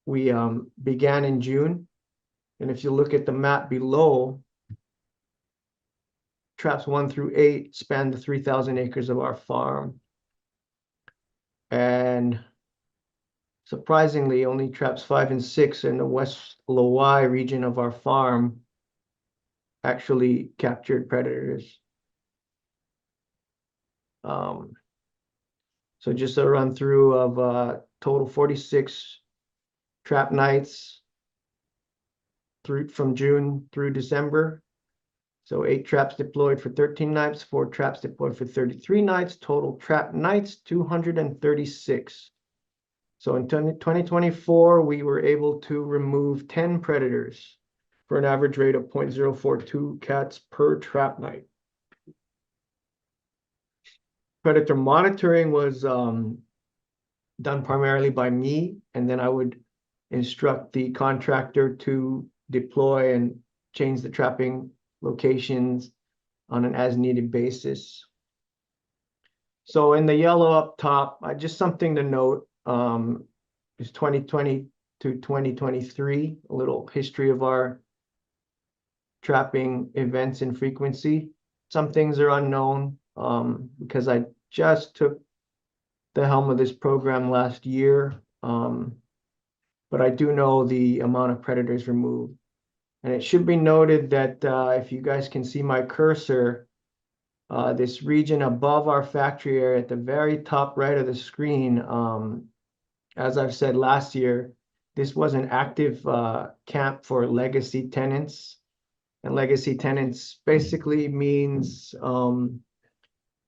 we began in June. And if you look at the map below, traps 1 through 8 span the 3,000 acres of our farm. And surprisingly, only traps 5 and 6 in the West Kaua'i region of our farm actually captured predators. So just a run through of total 46 trap nights from June through December. So 8 traps deployed for 13 nights, 4 traps deployed for 33 nights, total trap nights 236. So in 2024, we were able to remove 10 predators for an average rate of 0.042 cats per trap night. Predator monitoring was done primarily by me, and then I would instruct the contractor to deploy and change the trapping locations on an as-needed basis. So in the yellow up top, just something to note, is 2020 to 2023, a little history of our trapping events and frequency. Some things are unknown because I just took the helm of this program last year, but I do know the amount of predators removed. And it should be noted that if you guys can see my cursor, this region above our factory area at the very top right of the screen, as I've said last year, this was an active camp for legacy tenants. And legacy tenants basically means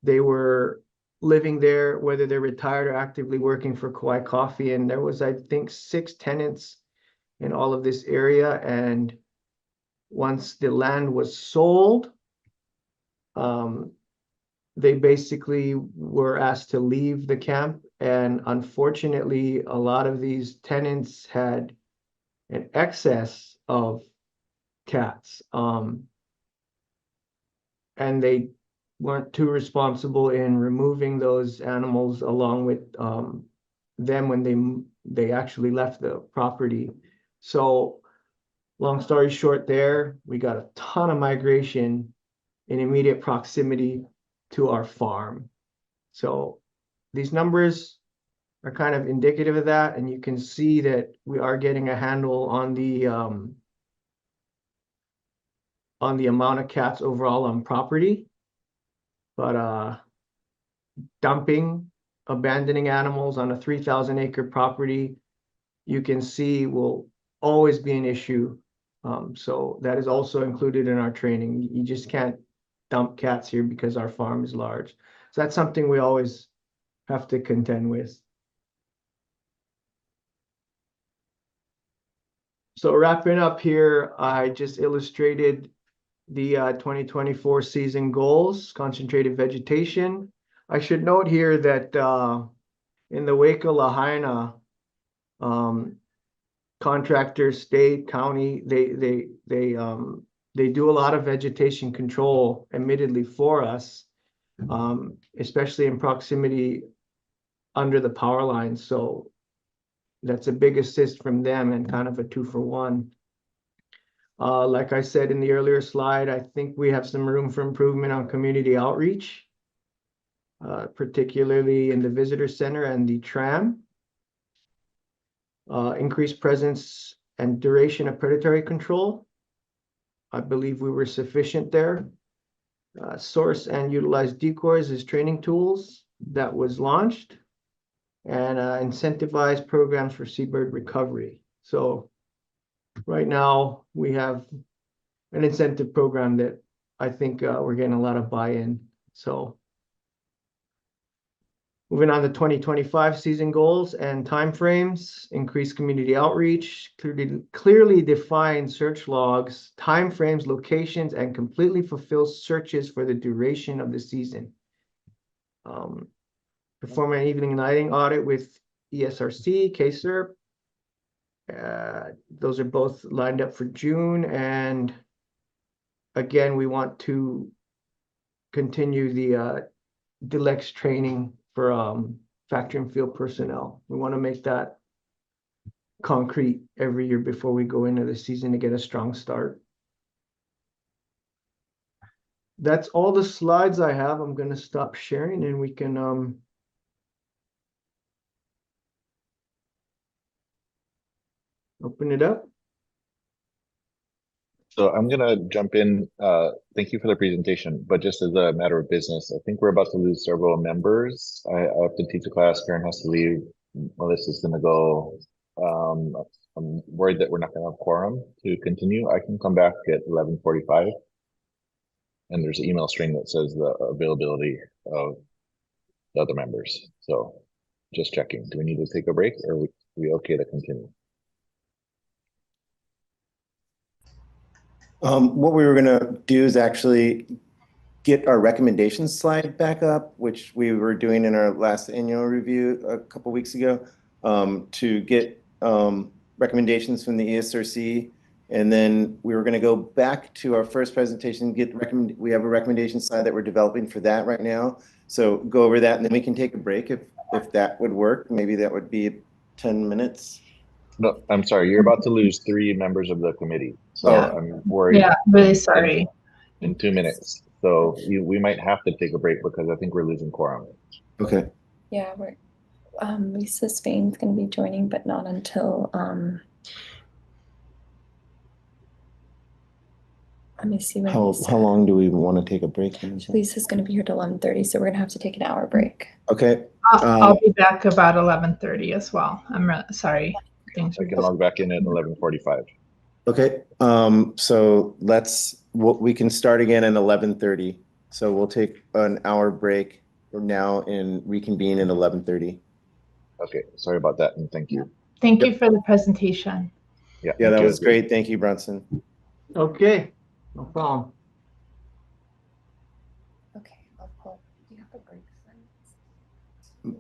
they were living there, whether they're retired or actively working for Kaua'i Coffee. And there was, I think, 6 tenants in all of this area. And once the land was sold, they basically were asked to leave the camp. And unfortunately, a lot of these tenants had an excess of cats. And they weren't too responsible in removing those animals along with them when they actually left the property. So long story short there, we got a ton of migration in immediate proximity to our farm. So these numbers are kind of indicative of that, and you can see that we are getting a handle on the amount of cats overall on property. But dumping, abandoning animals on a 3,000 acre property, you can see will always be an issue. So that is also included in our training. You just can't dump cats here because our farm is large. So that's something we always have to contend with. So wrapping up here, I just illustrated the 2024 season goals, concentrated vegetation. I should note here that in the wake of Lahaina, contractors, state, county, they do a lot of vegetation control, admittedly for us, especially in proximity under the power lines. So that's a big assist from them and kind of a 2-for-1. Like I said in the earlier slide, I think we have some room for improvement on community outreach, particularly in the visitor center and the tram. Increased presence and duration of predatory control. I believe we were sufficient there. Source and utilize decoys as training tools. That was launched. And incentivize programs for seabird recovery. So right now, we have an incentive program that I think we're getting a lot of buy-in. So moving on to 2025 season goals and timeframes, increase community outreach, clearly define search logs, timeframes, locations, and completely fulfill searches for the duration of the season. Perform an evening lighting audit with ESRC, KSHCP. Those are both lined up for June. And again, we want to continue the DLEX training for factory and field personnel. We want to make that concrete every year before we go into the season to get a strong start. That's all the slides I have. I'm going to stop sharing and we can open it up. So I'm gonna jump in. Thank you for the presentation, but just as a matter of business, I think we're about to lose several members. I have to teach a class, Karen has to leave, Melissa's gonna go. I'm worried that we're not gonna have quorum to continue. I can come back at 11:45. And there's an email string that says the availability of the other members. So Just checking. Do we need to take a break or are we okay to continue? What we were gonna do is actually get our recommendations slide back up, which we were doing in our last annual review a couple weeks ago, to get recommendations from the ESRC. And then we were gonna go back to our first presentation, we have a recommendation slide that we're developing for that right now. So go over that and then we can take a break if that would work. Maybe that would be 10 minutes. No, I'm sorry. You're about to lose 3 members of the committee. So Yeah. I'm worried. Yeah, really sorry. In 2 minutes. So we might have to take a break because I think we're losing quorum. Okay. Yeah, we're Lisa Spain's gonna be joining, but not until let me see when How long do we want to take a break? Lisa's gonna be here till 11:30, so we're gonna have to take an hour break. Okay. I'll be back about 11:30 as well. I'm sorry. Things I can log back in at 11:45. Okay, so we can start again at 11:30. So we'll take an hour break from now and reconvene at 11:30. Okay, sorry about that and thank you. Thank you for the presentation. Yeah, that was great. Thank you, Brunson. Okay, no problem. Okay, I'll pull. Do you have a break sign?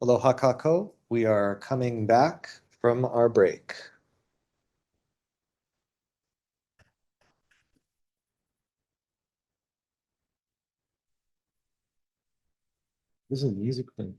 Aloha kako. We are coming back from our break. This is a music thing.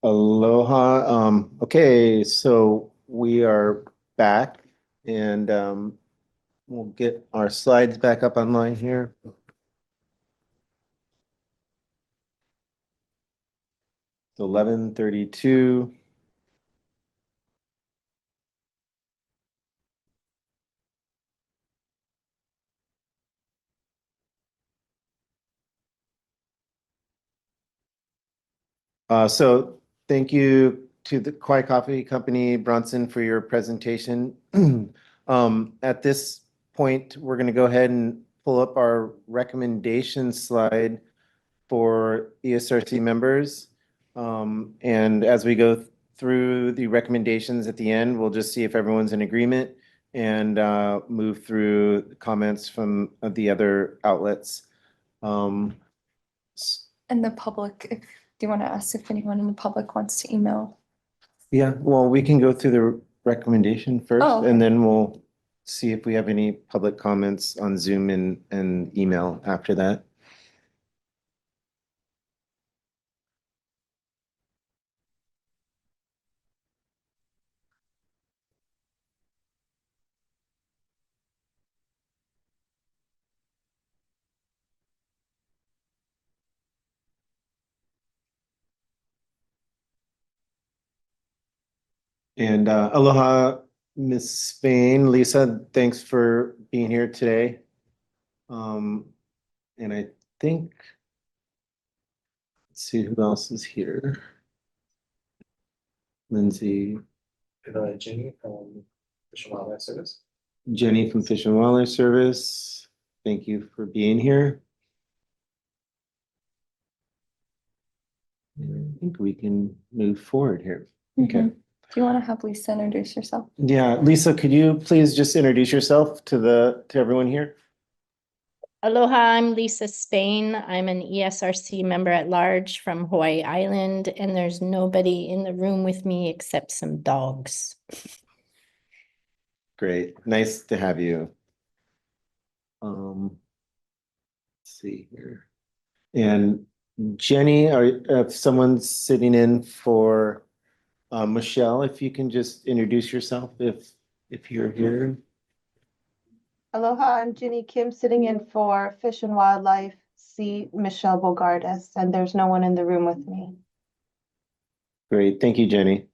Aloha. Okay, so we are back and we'll get our slides back up online here. It's 11:32. So thank you to the Kaua'i Coffee Company, Bronson, for your presentation. At this point, we're going to go ahead and pull up our recommendation slide for ESRC members. And as we go through the recommendations at the end, we'll just see if everyone's in agreement and move through comments from the other outlets. And the public, if do you want to ask if anyone in the public wants to email? Yeah, well, we can go through the recommendation first, Oh, okay. and then we'll see if we have any public comments on Zoom and email after that. And aloha, Miss Spain. Lisa, thanks for being here today. And I think, let's see who else is here. Lindsay. Jenny from Fish and Wildlife Service. Jenny from Fish and Wildlife Service. Thank you for being here. And I think we can move forward here. Okay. Do you want to have Lisa introduce yourself? Yeah, Lisa, could you please just introduce yourself to everyone here? Aloha, I'm Lisa Spain. I'm an ESRC member at large from Hawaii Island, and there's nobody in the room with me except some dogs. Great, nice to have you. Let's see here. And Jenny, or if someone's sitting in for Michelle, if you can just introduce yourself if you're here. Aloha, I'm Ginny Kim, sitting in for Fish and Wildlife, C. Michelle Bogardus, and there's no one in the room with me. Great, thank you, Jenny.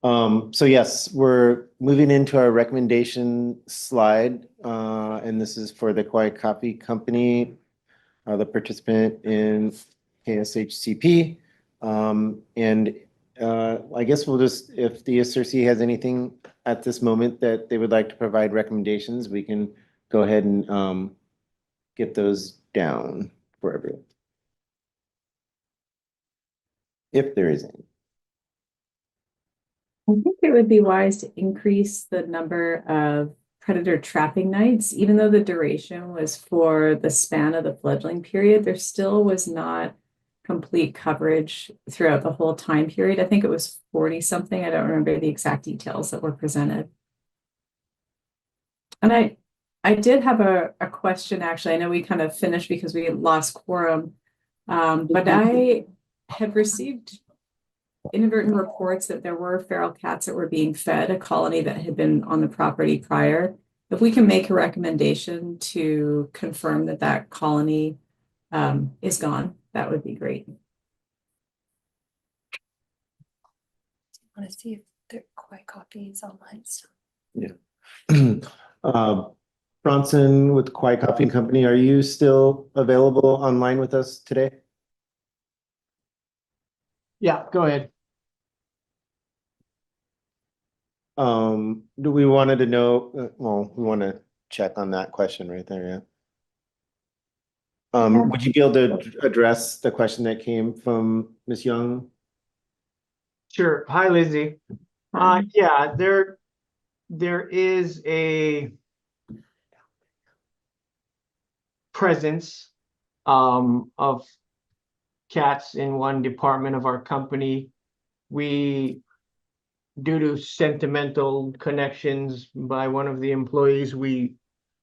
So yes, we're moving into our recommendation slide, and this is for the Kaua'i Coffee Company, the participant in KSHCP. And I guess we'll just, if the ESRC has anything at this moment that they would like to provide recommendations, we can go ahead and get those down for everyone. If there is any. I think it would be wise to increase the number of predator trapping nights, even though the duration was for the span of the fledgling period, there still was not complete coverage throughout the whole time period. I think it was 40 something. I don't remember the exact details that were presented. And I did have a question, actually. I know we kind of finished because we lost quorum, but I had received inadvertent reports that there were feral cats that were being fed a colony that had been on the property prior. If we can make a recommendation to confirm that that colony is gone, that would be great. I want to see if the Kaua'i coffee is online still. Yeah. Bronson with Kaua'i Coffee Company, are you still available online with us today? Yeah, go ahead. Do we wanted to know, well, we want to check on that question right there, yeah. Would you be able to address the question that came from Ms. Young? Sure. Hi, Lizzie. Yeah, there is a presence of cats in one department of our company. We, due to sentimental connections by one of the employees, we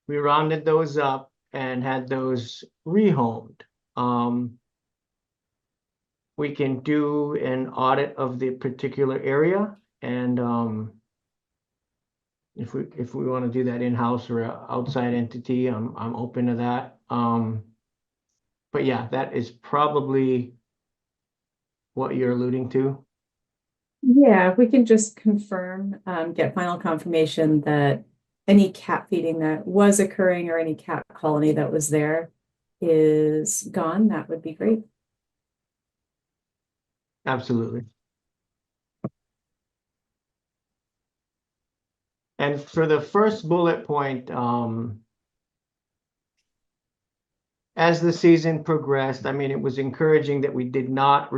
rounded those up and had those rehomed. We can do an audit of the particular area, and if we want to do that in-house or an outside entity, I'm open to that. But yeah, that is probably what you're alluding to. Yeah, if we can just confirm, get final confirmation that any cat feeding that was occurring or any cat colony that was there is gone, that would be great. Absolutely. And for the first bullet point, as the season progressed, I mean, it was encouraging that we did not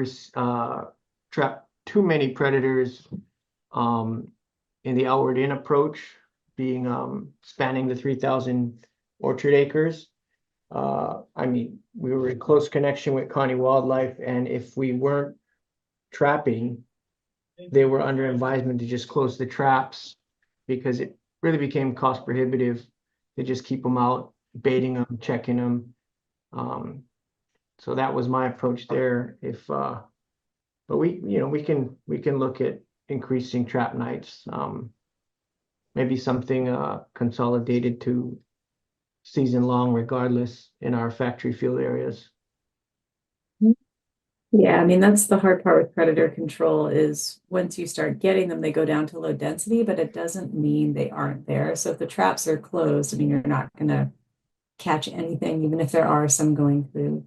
trap too many predators in the outward in approach, being spanning the 3,000 orchard acres. I mean, we were in close connection with County Wildlife, and if we weren't trapping, they were under advisement to just close the traps because it really became cost prohibitive to just keep them out, baiting them, checking them. So that was my approach there. But we can look at increasing trap nights. Maybe something consolidated to season long regardless in our factory field areas. Yeah, I mean, that's the hard part with predator control is once you start getting them, they go down to low density, but it doesn't mean they aren't there. So if the traps are closed, I mean, you're not going to catch anything, even if there are some going through.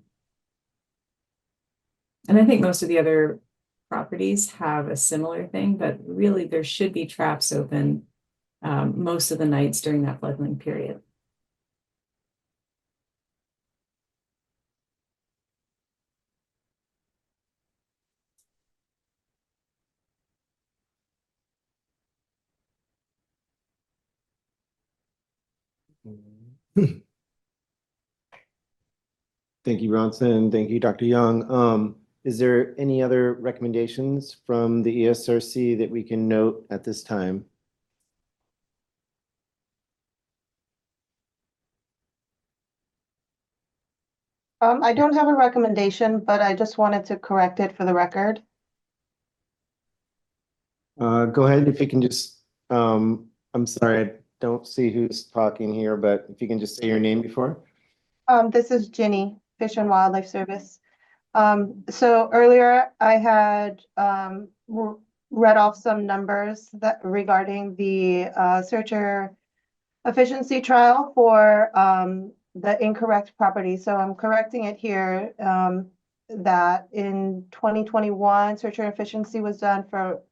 And I think most of the other properties have a similar thing, but really there should be traps open most of the nights during that fledgling period. Thank you, Bronson. Thank you, Dr. Young. Is there any other recommendations from the ESRC that we can note at this time? I don't have a recommendation, but I just wanted to correct it for the record. Go ahead, if you can just, I'm sorry, I don't see who's talking here, but if you can just say your name before. This is Ginny, Fish and Wildlife Service. So earlier I had read off some numbers that regarding the searcher efficiency trial for the incorrect property. So I'm correcting it here that in 2021, searcher efficiency was done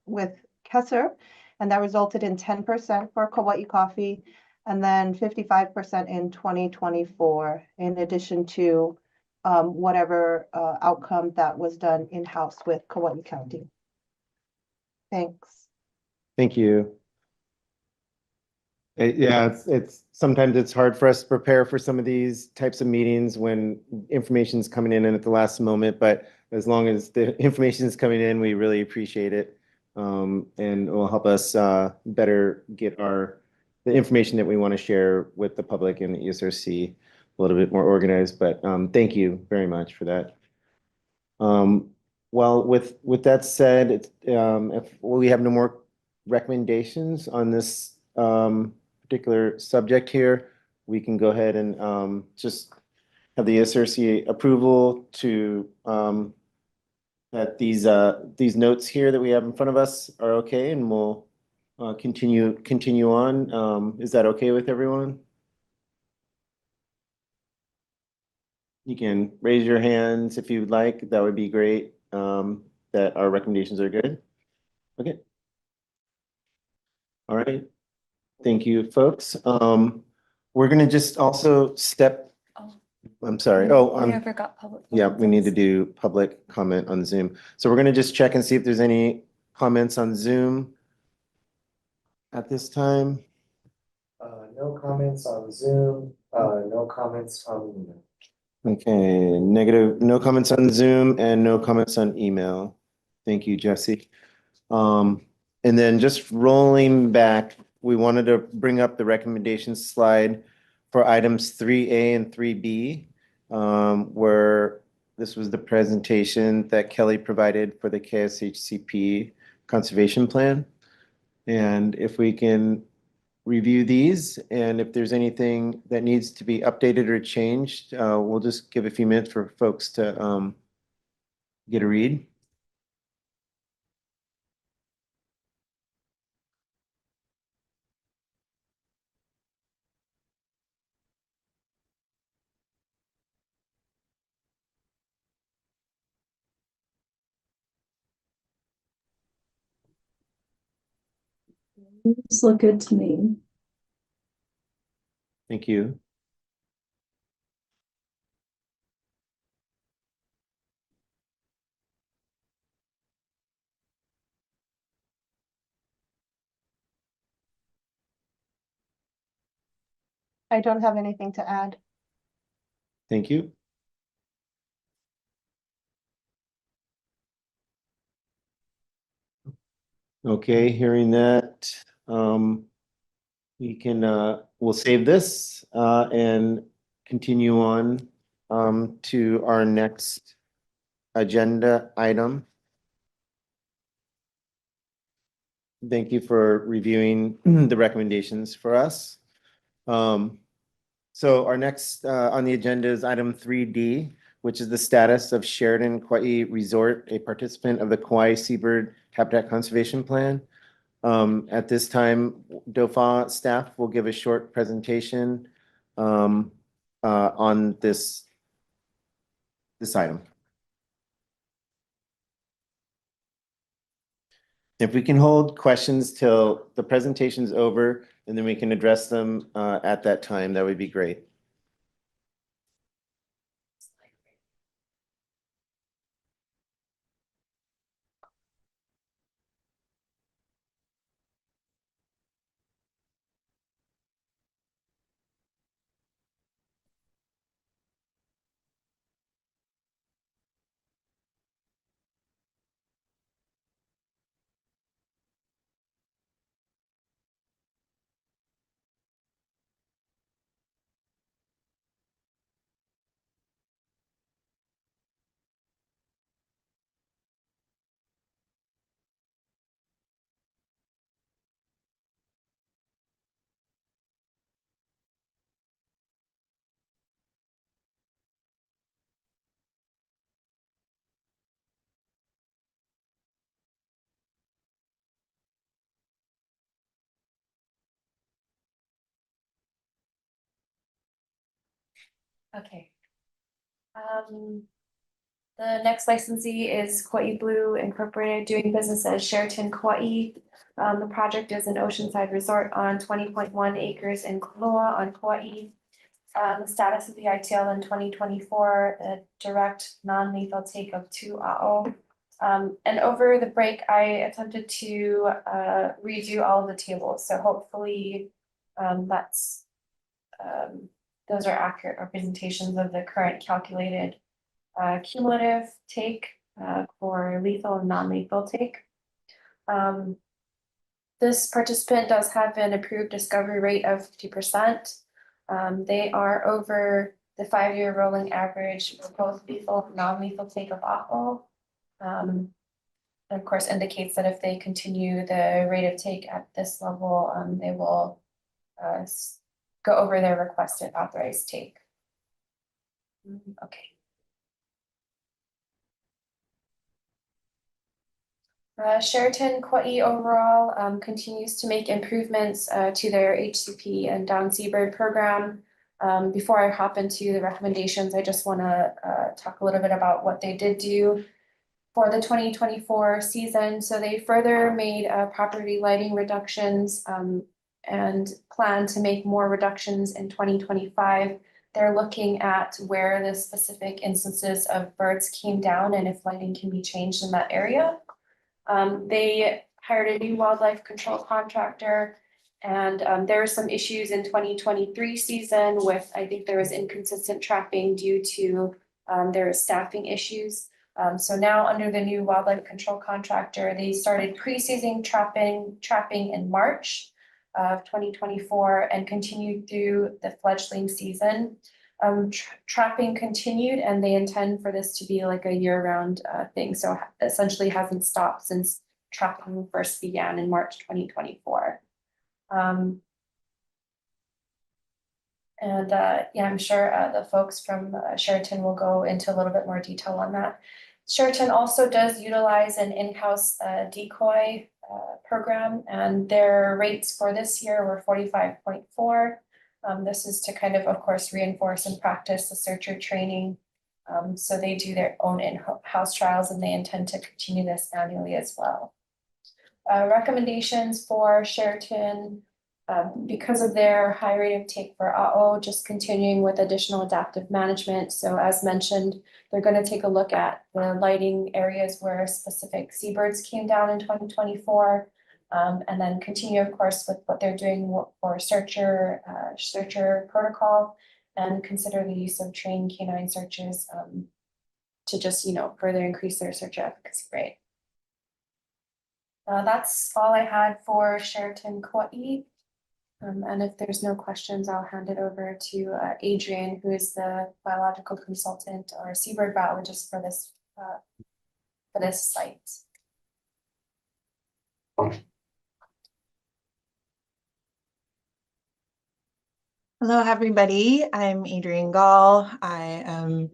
with Kesser, and that resulted in 10% for Kaua'i coffee, and then 55% in 2024, in addition to whatever outcome that was done in-house with Kaua'i County. Thanks. Thank you. Yeah, it's sometimes it's hard for us to prepare for some of these types of meetings when information's coming in and at the last moment, but as long as the information is coming in, we really appreciate it. And it will help us better get the information that we want to share with the public and the ESRC a little bit more organized, but thank you very much for that. Well, with that said, if we have no more recommendations on this particular subject here, we can go ahead and just have the ESRC approval to that these notes here that we have in front of us are okay, and we'll continue on. Is that okay with everyone? You can raise your hands if you'd like. That would be great. That our recommendations are good. Okay. All right. Thank you, folks. We're gonna just also I'm sorry. We never got public. Yeah, we need to do public comment on Zoom. So we're gonna just check and see if there's any comments on Zoom at this time. No comments on Zoom, no comments on email. Okay, negative, no comments on Zoom and no comments on email. Thank you, Jesse. And then just rolling back, we wanted to bring up the recommendation slide for items 3A and 3B, where this was the presentation that Kelly provided for the KSHCP conservation plan. And if we can review these, and if there's anything that needs to be updated or changed, we'll just give a few minutes for folks to get a read. These look good to me. Thank you. I don't have anything to add. Thank you. Okay, hearing that, we can we'll save this and continue on to our next agenda item. Thank you for reviewing the recommendations for us. So our next on the agenda is item 3D, which is the status of Sheraton Kaua'i Resort, a participant of the Kaua'i Seabird Habitat Conservation Plan. At this time, DOFAW staff will give a short presentation on this item. If we can hold questions till the presentation is over, and then we can address them at that time, that would be great. Okay. The next licensee is Kaua'i Blue Incorporated, doing business as Sheraton Kaua'i. The project is an oceanside resort on 20.1 acres in Koloa on Kaua'i. The status of the ITL in 2024, a direct non-lethal take of 2 a'o. And over the break, I attempted to redo all of the tables, so hopefully those are accurate representations of the current calculated cumulative take for lethal and non-lethal take. This participant does have an approved discovery rate of 50%. They are over the 5-year rolling average for both lethal and non-lethal take of a'o. And of course indicates that if they continue the rate of take at this level, they will go over their requested authorized take. Okay. Sheraton Kaua'i overall continues to make improvements to their HCP and down Seabird program. Before I hop into the recommendations, I just want to talk a little bit about what they did do for the 2024 season. So they further made property lighting reductions and plan to make more reductions in 2025. They're looking at where the specific instances of birds came down and if lighting can be changed in that area. They hired a new wildlife control contractor, and there were some issues in 2023 season with, I think there was inconsistent trapping due to their staffing issues. So now under the new wildlife control contractor, they started pre-season trapping in March of 2024 and continued through the fledgling season. Trapping continued, and they intend for this to be like a year-round thing. So essentially hasn't stopped since trapping first began in March 2024. Yeah, I'm sure the folks from Sheraton will go into a little bit more detail on that. Sheraton also does utilize an in-house decoy program, and their rates for this year were 45.4. This is to kind of course, reinforce and practice the searcher training. So they do their own in-house trials, and they intend to continue this annually as well. Recommendations for Sheraton, because of their high rate of take for a'o, just continuing with additional adaptive management. So as mentioned, they're going to take a look at the lighting areas where specific seabirds came down in 2024. And then continue, of course, with what they're doing for searcher protocol, and consider the use of trained canine searches to just, further increase their searcher efficacy rate. That's all I had for Sheraton Kaua'i. And if there's no questions, I'll hand it over to Adrian, who is the biological consultant or seabird biologist for this site. Hello, everybody. I'm Adrienne Gall. I am,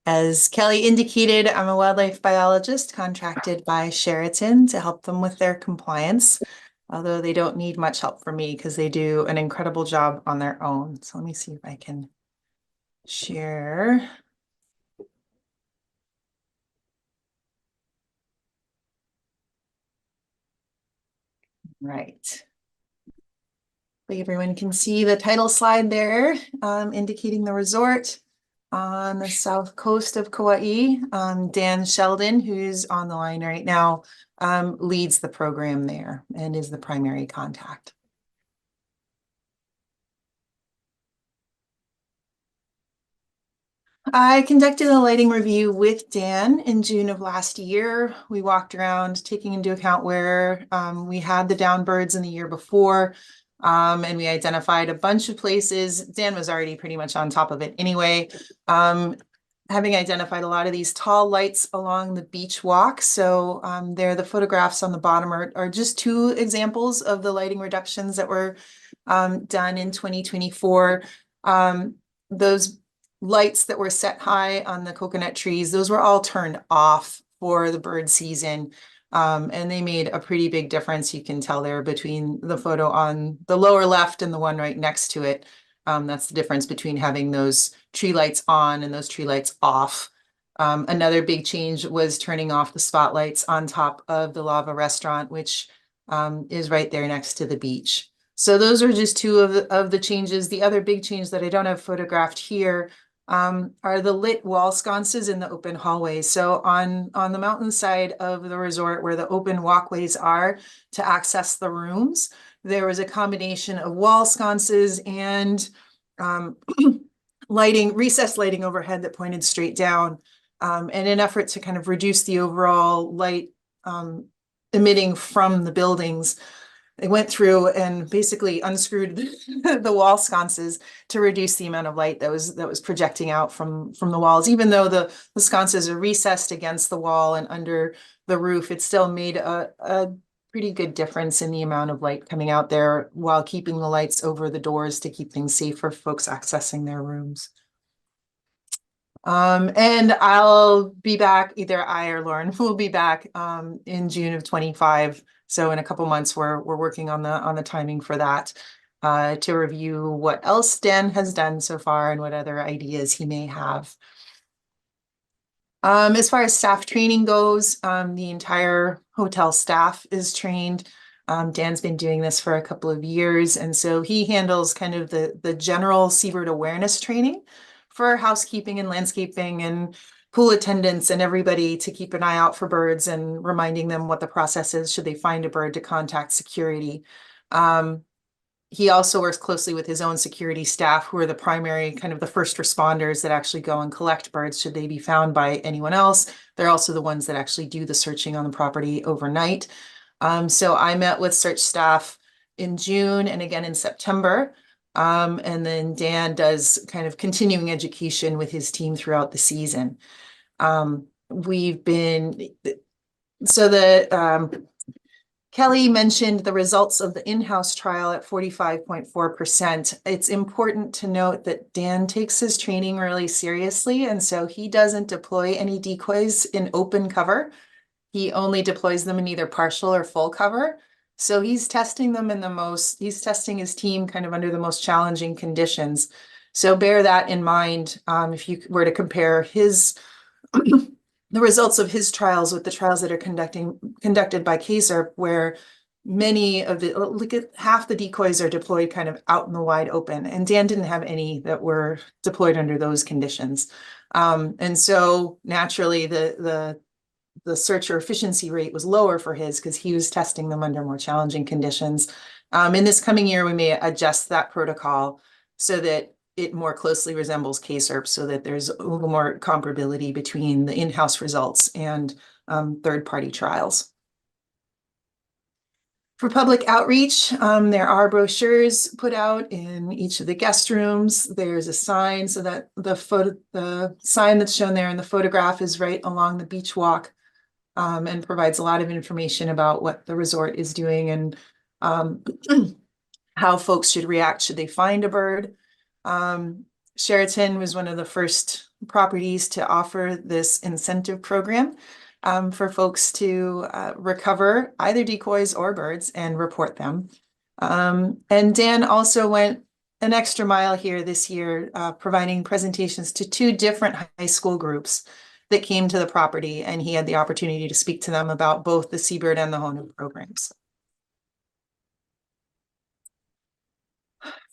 as Kelly indicated, I'm a wildlife biologist contracted by Sheraton to help them with their compliance, although they don't need much help from me because they do an incredible job on their own. So let me see if I can share. Right. Everyone can see the title slide there, indicating the resort on the south coast of Kaua'i. Dan Sheldon, who's on the line right now, leads the program there and is the primary contact. I conducted a lighting review with Dan in June of last year. We walked around taking into account where we had the down birds in the year before. And we identified a bunch of places. Dan was already pretty much on top of it anyway. Having identified a lot of these tall lights along the beach walk. So there, the photographs on the bottom are just 2 examples of the lighting reductions that were done in 2024. Those lights that were set high on the coconut trees, those were all turned off for the bird season. And they made a pretty big difference. You can tell there between the photo on the lower left and the one right next to it. That's the difference between having those tree lights on and those tree lights off. Another big change was turning off the spotlights on top of the Lava Restaurant, which is right there next to the beach. So those are just two of the changes. The other big change that I don't have photographed here are the lit wall sconces in the open hallways. So on the mountainside of the resort where the open walkways are to access the rooms, there was a combination of wall sconces and recessed lighting overhead that pointed straight down, in an effort to kind of reduce the overall light emitting from the buildings. They went through and basically unscrewed the wall sconces to reduce the amount of light that was projecting out from the walls. Even though the sconces are recessed against the wall and under the roof, it still made a pretty good difference in the amount of light coming out there while keeping the lights over the doors to keep things safe for folks accessing their rooms. And I'll be back, either I or Lauren will be back in June of 25. So in a couple months, we're working on the timing for that to review what else Dan has done so far and what other ideas he may have. As far as staff training goes, the entire hotel staff is trained. Dan's been doing this for a couple of years, and so he handles kind of the general Seabird awareness training for housekeeping and landscaping and pool attendants and everybody to keep an eye out for birds and reminding them what the process is should they find a bird to contact security. He also works closely with his own security staff, who are the primary kind of the first responders that actually go and collect birds should they be found by anyone else. They're also the ones that actually do the searching on the property overnight. So I met with search staff in June and again in September. And then Dan does kind of continuing education with his team throughout the season. Kelly mentioned the results of the in-house trial at 45.4%. It's important to note that Dan takes his training really seriously, and so he doesn't deploy any decoys in open cover. He only deploys them in either partial or full cover. So he's testing them he's testing his team kind of under the most challenging conditions. So bear that in mind if you were to compare the results of his trials with the trials that are conducted by KSHCP, where look at half the decoys are deployed kind of out in the wide open, and Dan didn't have any that were deployed under those conditions. And so naturally the searcher efficiency rate was lower for his because he was testing them under more challenging conditions. In this coming year, we may adjust that protocol so that it more closely resembles KSHCP, so that there's a little more comparability between the in-house results and third-party trials. For public outreach, there are brochures put out in each of the guest rooms. There's a sign so that the sign that's shown there in the photograph is right along the beach walk. And provides a lot of information about what the resort is doing and how folks should react should they find a bird. Sheraton was one of the first properties to offer this incentive program for folks to recover either decoys or birds and report them. And Dan also went an extra mile here this year, providing presentations to 2 different high school groups that came to the property, and he had the opportunity to speak to them about both the Seabird and the Honu programs.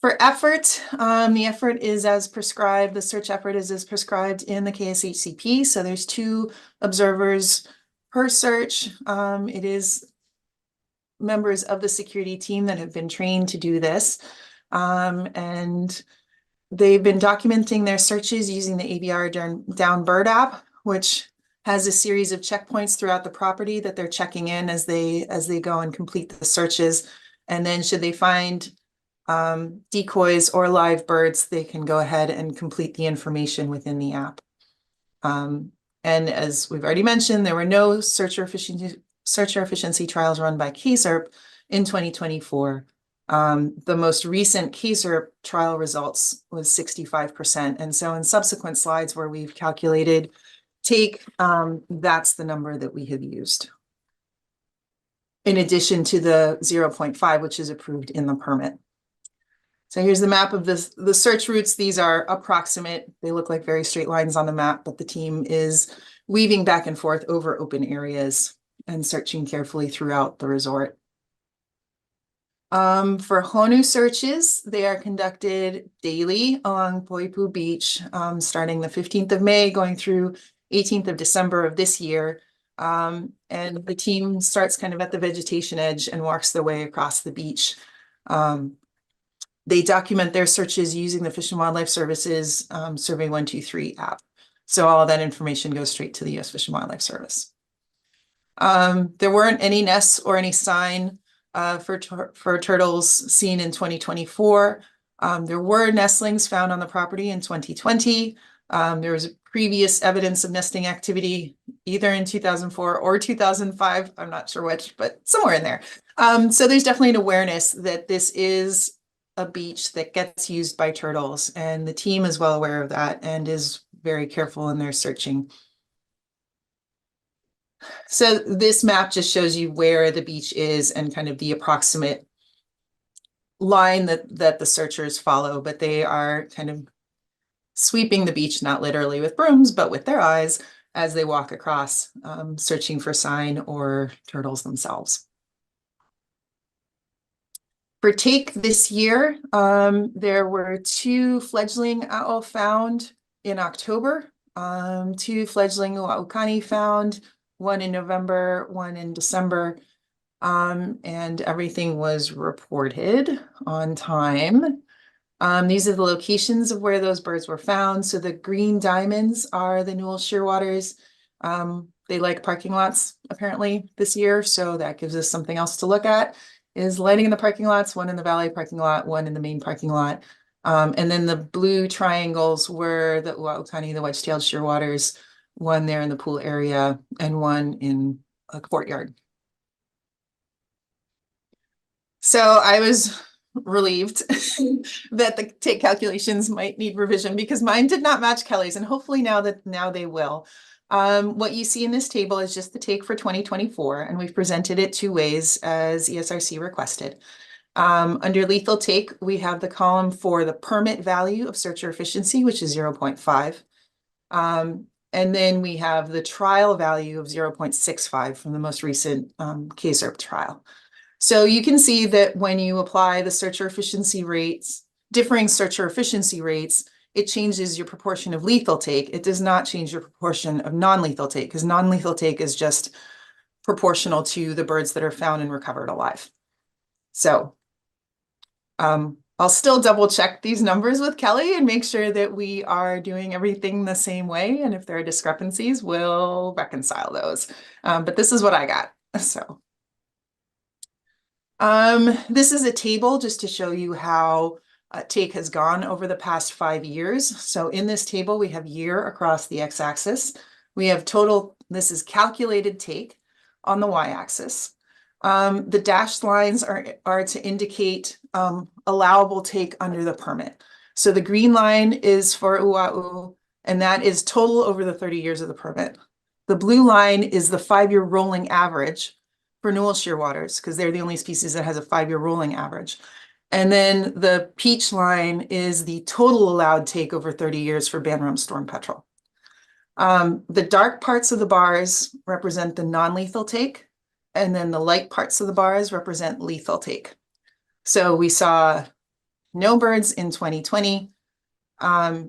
For effort, the effort is as prescribed, the search effort is as prescribed in the KSHCP. So there's 2 observers per search. It is members of the security team that have been trained to do this. And they've been documenting their searches using the ABR Down Bird app, which has a series of checkpoints throughout the property that they're checking in as they go and complete the searches. And then should they find decoys or live birds, they can go ahead and complete the information within the app. And as we've already mentioned, there were no searcher efficiency trials run by KSHCP in 2024. The most recent KSHCP trial results was 65%. And so in subsequent slides where we've calculated that's the number that we have used. In addition to the 0.5, which is approved in the permit. So here's the map of the search routes. These are approximate. They look like very straight lines on the map, but the team is weaving back and forth over open areas and searching carefully throughout the resort. For Honu searches, they are conducted daily along Poipu Beach, starting the 15th of May, going through 18th of December of this year. And the team starts kind of at the vegetation edge and walks their way across the beach. They document their searches using the Fish and Wildlife Service's Survey 123 app. So all of that information goes straight to the U.S. Fish and Wildlife Service. There weren't any nests or any sign for turtles seen in 2024. There were nestlings found on the property in 2020. There was previous evidence of nesting activity either in 2004 or 2005. I'm not sure which, but somewhere in there. So there's definitely an awareness that this is a beach that gets used by turtles, and the team is well aware of that and is very careful in their searching. So this map just shows you where the beach is and kind of the approximate line that the searchers follow, but they are kind of sweeping the beach, not literally with brooms, but with their eyes as they walk across, searching for sign or turtles themselves. For take this year, there were 2 fledgling a'o found in October, 2 fledgling ua'ukani found, 1 in November, 1 in December, and everything was reported on time. These are the locations of where those birds were found. So the green diamonds are the Newell shearwaters. They like parking lots apparently this year, so that gives us something else to look at. Is lighting in the parking lots, 1 in the valet parking lot, 1 in the main parking lot. And then the blue triangles were the ua'ukani, the wedge-tailed shearwaters, 1 there in the pool area and 1 in a courtyard. So I was relieved that the take calculations might need revision because mine did not match Kelly's, and hopefully now they will. What you see in this table is just the take for 2024, and we've presented it 2 ways as ESRC requested. Under lethal take, we have the column for the permit value of searcher efficiency, which is 0.5. And then we have the trial value of 0.65 from the most recent KSHCP trial. So you can see that when you apply the searcher efficiency rates, differing searcher efficiency rates, it changes your proportion of lethal take. It does not change your proportion of non-lethal take, because non-lethal take is just proportional to the birds that are found and recovered alive. So I'll still double check these numbers with Kelly and make sure that we are doing everything the same way. And if there are discrepancies, we'll reconcile those. But this is what I got. So this is a table just to show you how take has gone over the past 5 years. So in this table, we have year across the x-axis. We have total, this is calculated take on the y-axis. The dashed lines are to indicate allowable take under the permit. So the green line is for ua'u, and that is total over the 30 years of the permit. The blue line is the 5-year rolling average for Newell shearwaters, because they're the only species that has a 5-year rolling average. And then the peach line is the total allowed take over 30 years for band-rumped storm petrel. The dark parts of the bars represent the non-lethal take, and then the light parts of the bars represent lethal take. So we saw no birds in 2020. I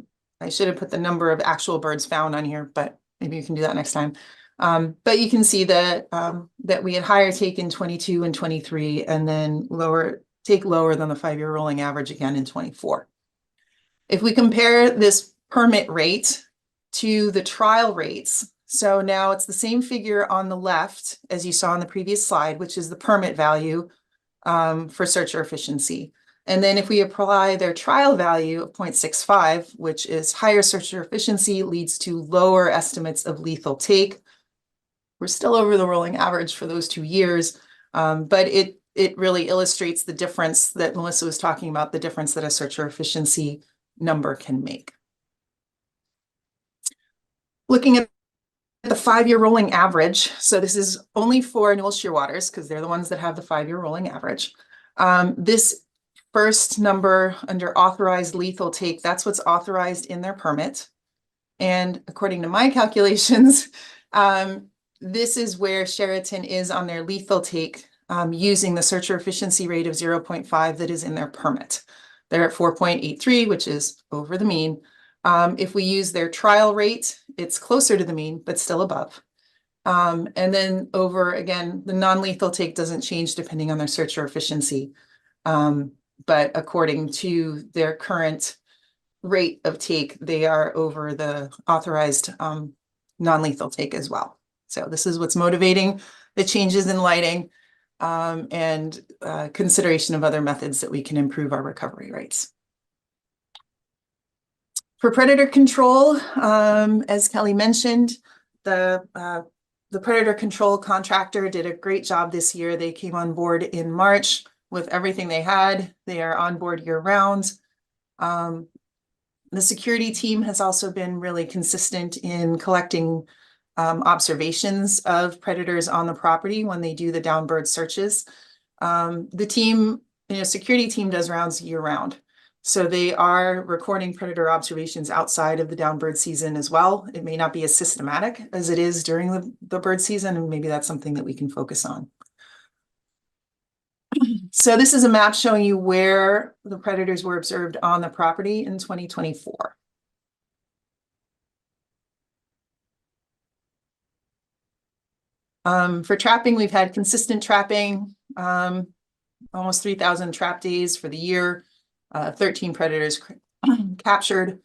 should have put the number of actual birds found on here, but maybe you can do that next time. But you can see that that we had higher take in 22 and 23, and then lower than the 5-year rolling average again in 24. If we compare this permit rate to the trial rates, so now it's the same figure on the left as you saw on the previous slide, which is the permit value for searcher efficiency. And then if we apply their trial value of 0.65, which is higher searcher efficiency leads to lower estimates of lethal take. We're still over the rolling average for those 2 years, but it really illustrates the difference that Melissa was talking about, the difference that a searcher efficiency number can make. Looking at the 5-year rolling average, so this is only for Newell shearwaters because they're the ones that have the 5-year rolling average. This first number under authorized lethal take, that's what's authorized in their permit. And according to my calculations, this is where Sheraton is on their lethal take, using the searcher efficiency rate of 0.5 that is in their permit. They're at 4.83, which is over the mean. If we use their trial rate, it's closer to the mean, but still above. And then over, again, the non-lethal take doesn't change depending on their searcher efficiency. But according to their current rate of take, they are over the authorized non-lethal take as well. So this is what's motivating the changes in lighting and consideration of other methods that we can improve our recovery rates. For predator control, as Kelly mentioned, the predator control contractor did a great job this year. They came on board in March with everything they had. They are on board year round. The security team has also been really consistent in collecting observations of predators on the property when they do the downbird searches. The team, security team does rounds year round. So they are recording predator observations outside of the downbird season as well. It may not be as systematic as it is during the bird season, and maybe that's something that we can focus on. So this is a map showing you where the predators were observed on the property in 2024. For trapping, we've had consistent trapping, almost 3,000 trap days for the year, 13 predators captured,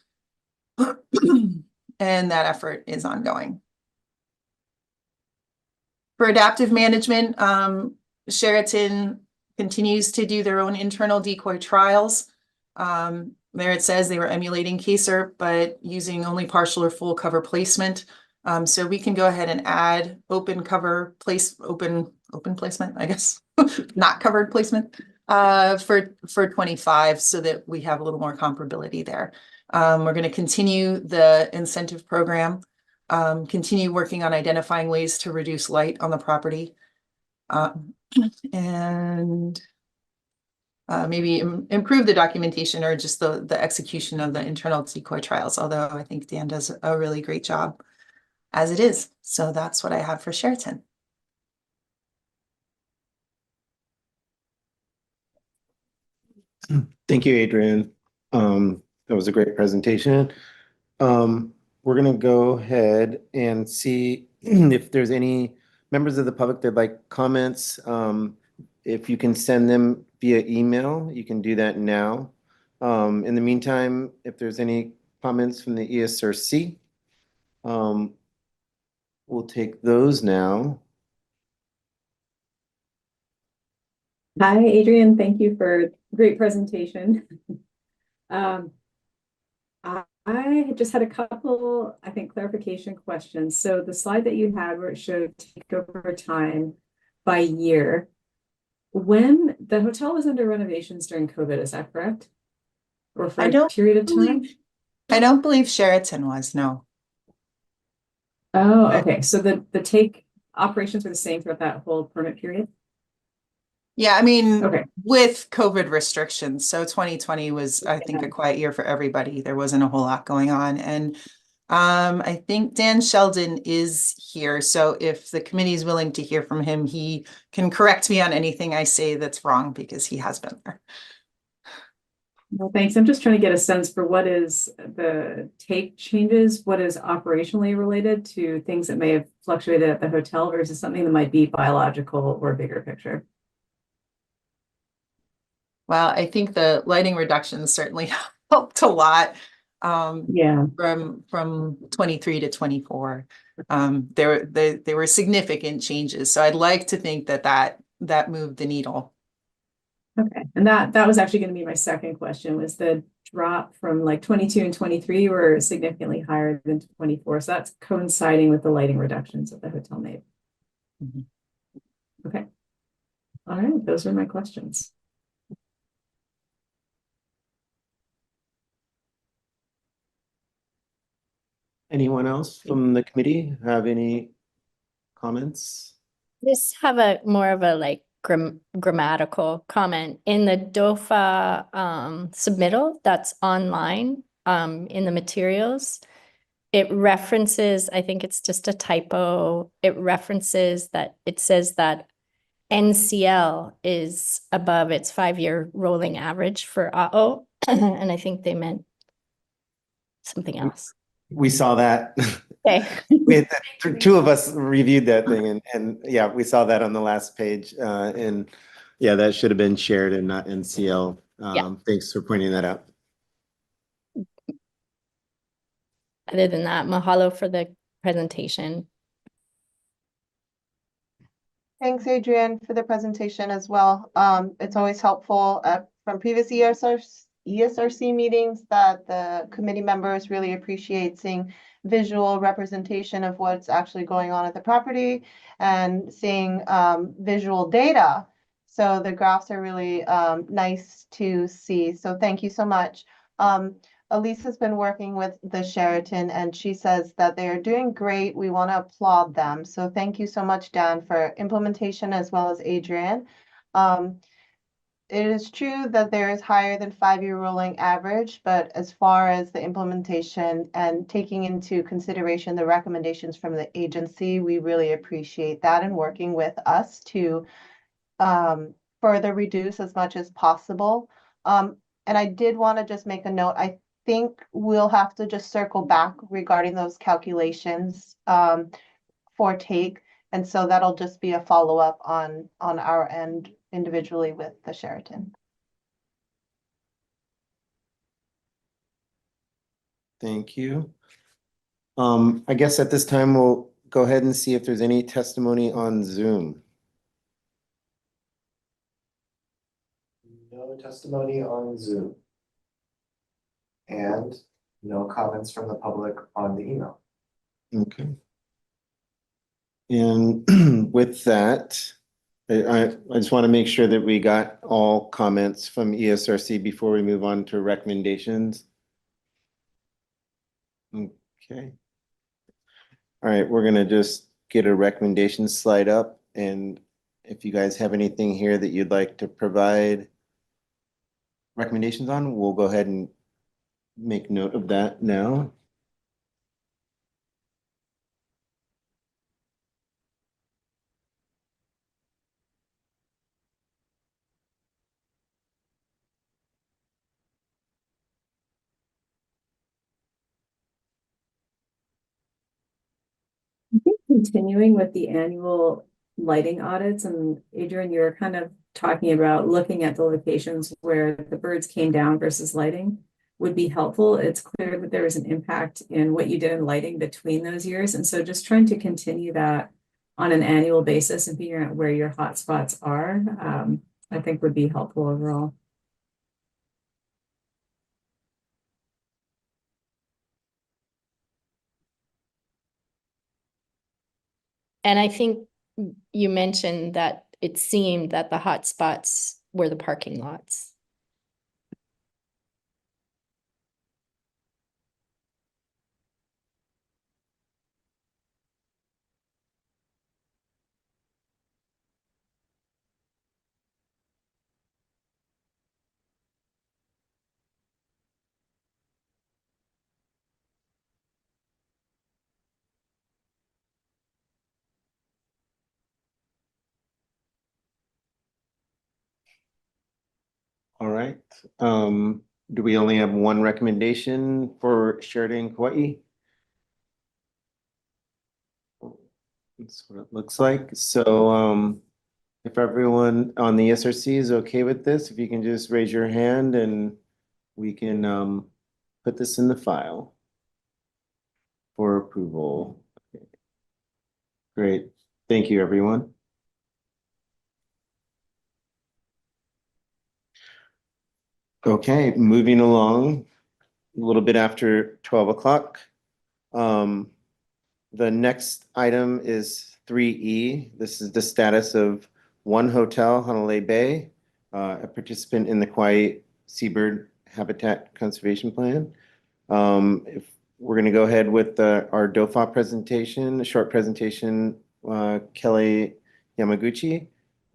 and that effort is ongoing. For adaptive management, Sheraton continues to do their own internal decoy trials. There it says they were emulating KSHCP, but using only partial or full cover placement. So we can go ahead and add open placement, I guess, not covered placement for 25 so that we have a little more comparability there. We're going to continue the incentive program, continue working on identifying ways to reduce light on the property, and maybe improve the documentation or just the execution of the internal decoy trials, although I think Dan does a really great job as it is. So that's what I have for Sheraton. Thank you, Adrian. That was a great presentation. We're gonna go ahead and see if there's any members of the public that like comments. If you can send them via email, you can do that now. In the meantime, if there's any comments from the ESRC, we'll take those now. Hi, Adrian. Thank you for great presentation. I just had a couple, I think, clarification questions. So the slide that you had where it showed take over time by year, when the hotel was under renovations during COVID, is that correct? Or for a period of time? I don't believe Sheraton was, no. Oh, okay. So the take operations were the same throughout that whole permit period? Yeah, I mean, okay. With COVID restrictions. So 2020 was, I think, a quiet year for everybody. There wasn't a whole lot going on. And I think Dan Sheldon is here. So if the committee is willing to hear from him, he can correct me on anything I say that's wrong because he has been there. Well, thanks. I'm just trying to get a sense for what is the take changes, what is operationally related to things that may have fluctuated at the hotel versus something that might be biological or bigger picture. Well, I think the lighting reductions certainly helped a lot. From 23 to 24. There were significant changes. So I'd like to think that moved the needle. Okay, and that was actually going to be my second question, was the drop from like 22 and 23 were significantly higher than 24. So that's coinciding with the lighting reductions that the hotel made. Okay. All right, those are my questions. Anyone else from the committee have any comments? Just have more of a like grammatical comment. In the DOFA submittal that's online in the materials, it references, I think it's just a typo, it references that it says that NCL is above its 5-year rolling average for AO, and I think they meant something else. We saw that. Okay. Two of us reviewed that thing and yeah, we saw that on the last page. And yeah, that should have been shared and not NCL. Thanks for pointing that out. Other than that, mahalo for the presentation. Thanks, Adrienne, for the presentation as well. It's always helpful from previous ESRC meetings that the committee members really appreciate seeing visual representation of what's actually going on at the property and seeing visual data. So the graphs are really nice to see. So thank you so much. Elise has been working with the Sheraton and she says that they are doing great. We want to applaud them. So thank you so much, Dan, for implementation as well as Adrienne. It is true that there is higher than 5-year rolling average, but as far as the implementation and taking into consideration the recommendations from the agency, we really appreciate that and working with us to further reduce as much as possible. And I did want to just make a note. I think we'll have to just circle back regarding those calculations for take. And so that'll just be a follow-up on our end individually with the Sheraton. Thank you. I guess at this time, we'll go ahead and see if there's any testimony on Zoom. No testimony on Zoom. And no comments from the public on the email. Okay. And with that, I just want to make sure that we got all comments from ESRC before we move on to recommendations. Okay. All right, we're going to just get a recommendation slide up. And if you guys have anything here that you'd like to provide recommendations on, we'll go ahead and make note of that now. I think continuing with the annual lighting audits, and Adrienne, you were kind of talking about looking at the locations where the birds came down versus lighting would be helpful. It's clear that there was an impact in what you did in lighting between those years. And so just trying to continue that on an annual basis and figuring out where your hotspots are, I think would be helpful overall. And I think you mentioned that it seemed that the hot spots were the parking lots. All right. Do we only have one recommendation for Sheraton Kaua'i? That's what it looks like. So if everyone on the ESRC is okay with this, if you can just raise your hand and we can put this in the file for approval. Okay. Great. Thank you, everyone. Okay, moving along a little bit after 12 o'clock. The next item is 3E. This is the status of one hotel, Hanalei Bay, a participant in the Kaua'i Seabird Habitat Conservation Plan. If we're going to go ahead with our DOFAW presentation, a short presentation, Kelly Yamaguchi.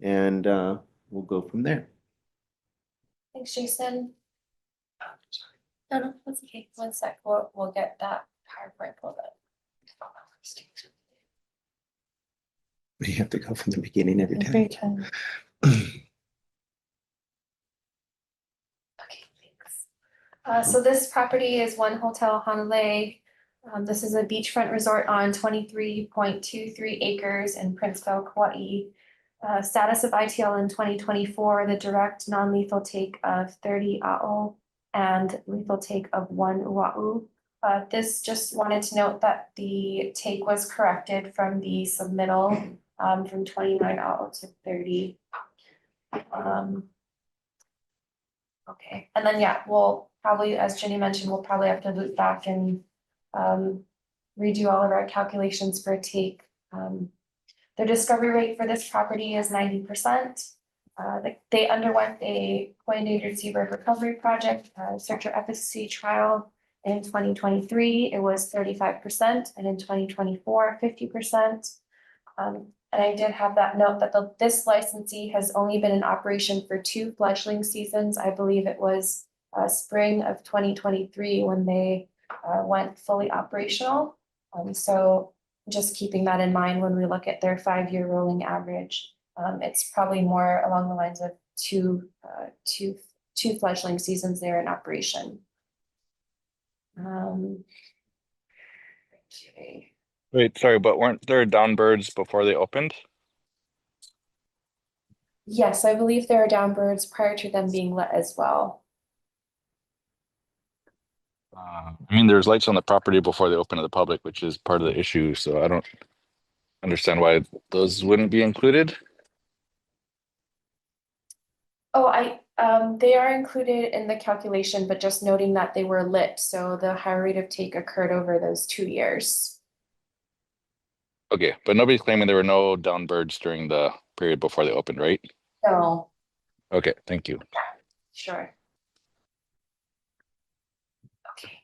and we'll go from there. Thanks, Jason. No, that's okay. 1 sec. We'll get that PowerPoint pulled up. We have to go from the beginning every time. Every time. Okay, thanks. So this property is One Hotel Hanalei. This is a beachfront resort on 23.23 acres in Princeville, Kaua'i. Status of ITL in 2024, the direct non-lethal take of 30 a'o and lethal take of 1 ua'u. This just wanted to note that the take was corrected from the submittal from 29 a'o to 30. Okay, and then yeah, we'll probably, as Jenny mentioned, we'll probably have to loop back and redo all of our calculations for take. The discovery rate for this property is 90%. They underwent a coordinated Seabird recovery project, searcher efficacy trial in 2023. It was 35%, and in 2024, 50%. And I did have that note that this licensee has only been in operation for 2 fledgling seasons. I believe it was spring of 2023 when they went fully operational. So just keeping that in mind when we look at their 5-year rolling average, it's probably more along the lines of two fledgling seasons there in operation. Okay. Wait, sorry, but weren't there downbirds before they opened? Yes, I believe there are downbirds prior to them being let as well. I mean, there's lights on the property before they open to the public, which is part of the issue. So I don't understand why those wouldn't be included. Oh, they are included in the calculation, but just noting that they were lit. So the high rate of take occurred over those 2 years. Okay, but nobody's claiming there were no downbirds during the period before they opened, right? No. Okay, thank you. Sure. Okay.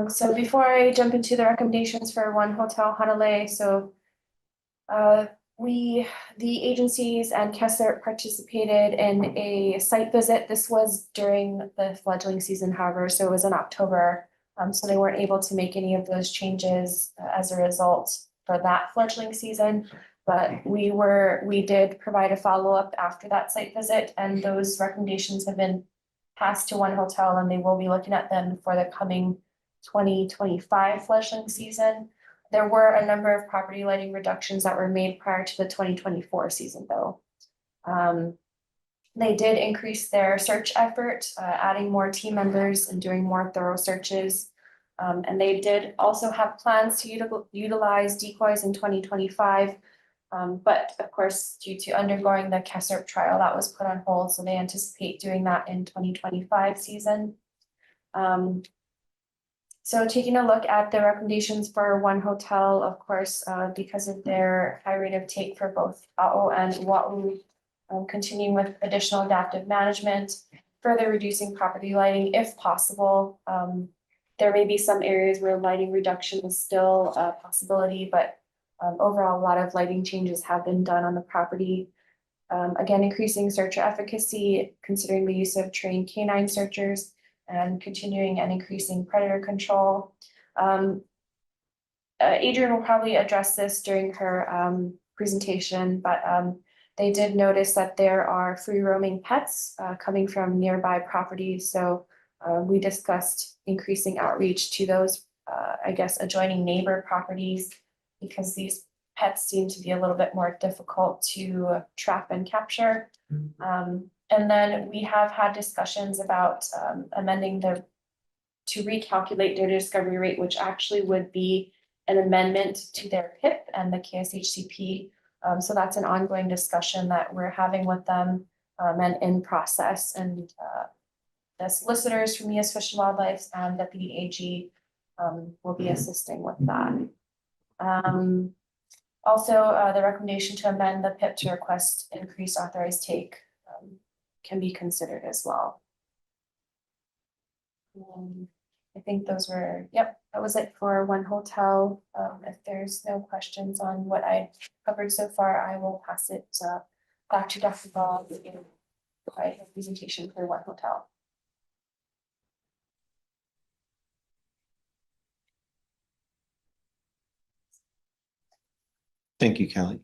So before I jump into the recommendations for One Hotel Hanalei, so the agencies and KSHCP participated in a site visit. This was during the fledgling season, however, so it was in October. So they weren't able to make any of those changes as a result for that fledgling season. But we did provide a follow-up after that site visit, and those recommendations have been passed to One Hotel, and they will be looking at them for the coming 2025 fledgling season. There were a number of property lighting reductions that were made prior to the 2024 season, though. They did increase their search effort, adding more team members and doing more thorough searches. And they did also have plans to utilize decoys in 2025. But of course, due to undergoing the KSHCP trial, that was put on hold. So they anticipate doing that in 2025 season. So taking a look at the recommendations for One Hotel, of course, because of their high rate of take for both a'o and ua'u, continuing with additional adaptive management, further reducing property lighting if possible. There may be some areas where lighting reduction is still a possibility, but overall, a lot of lighting changes have been done on the property. Again, increasing searcher efficacy, considering the use of trained canine searchers, and continuing and increasing predator control. Adrian will probably address this during her presentation, but they did notice that there are free roaming pets coming from nearby properties. So we discussed increasing outreach to those, I guess, adjoining neighbor properties, because these pets seem to be a little bit more difficult to trap and capture. And then we have had discussions about amending to recalculate their discovery rate, which actually would be an amendment to their PIP and the KSHCP. So that's an ongoing discussion that we're having with them and in process. And the solicitors from U.S. Fish and Wildlife and Deputy AG will be assisting with that. Also, the recommendation to amend the PIP to request increased authorized take can be considered as well. I think those were, yep, that was it for one hotel. If there's no questions on what I covered so far, I will pass it back to Dr. Ball to provide a presentation for one hotel. Thank you, Kelly.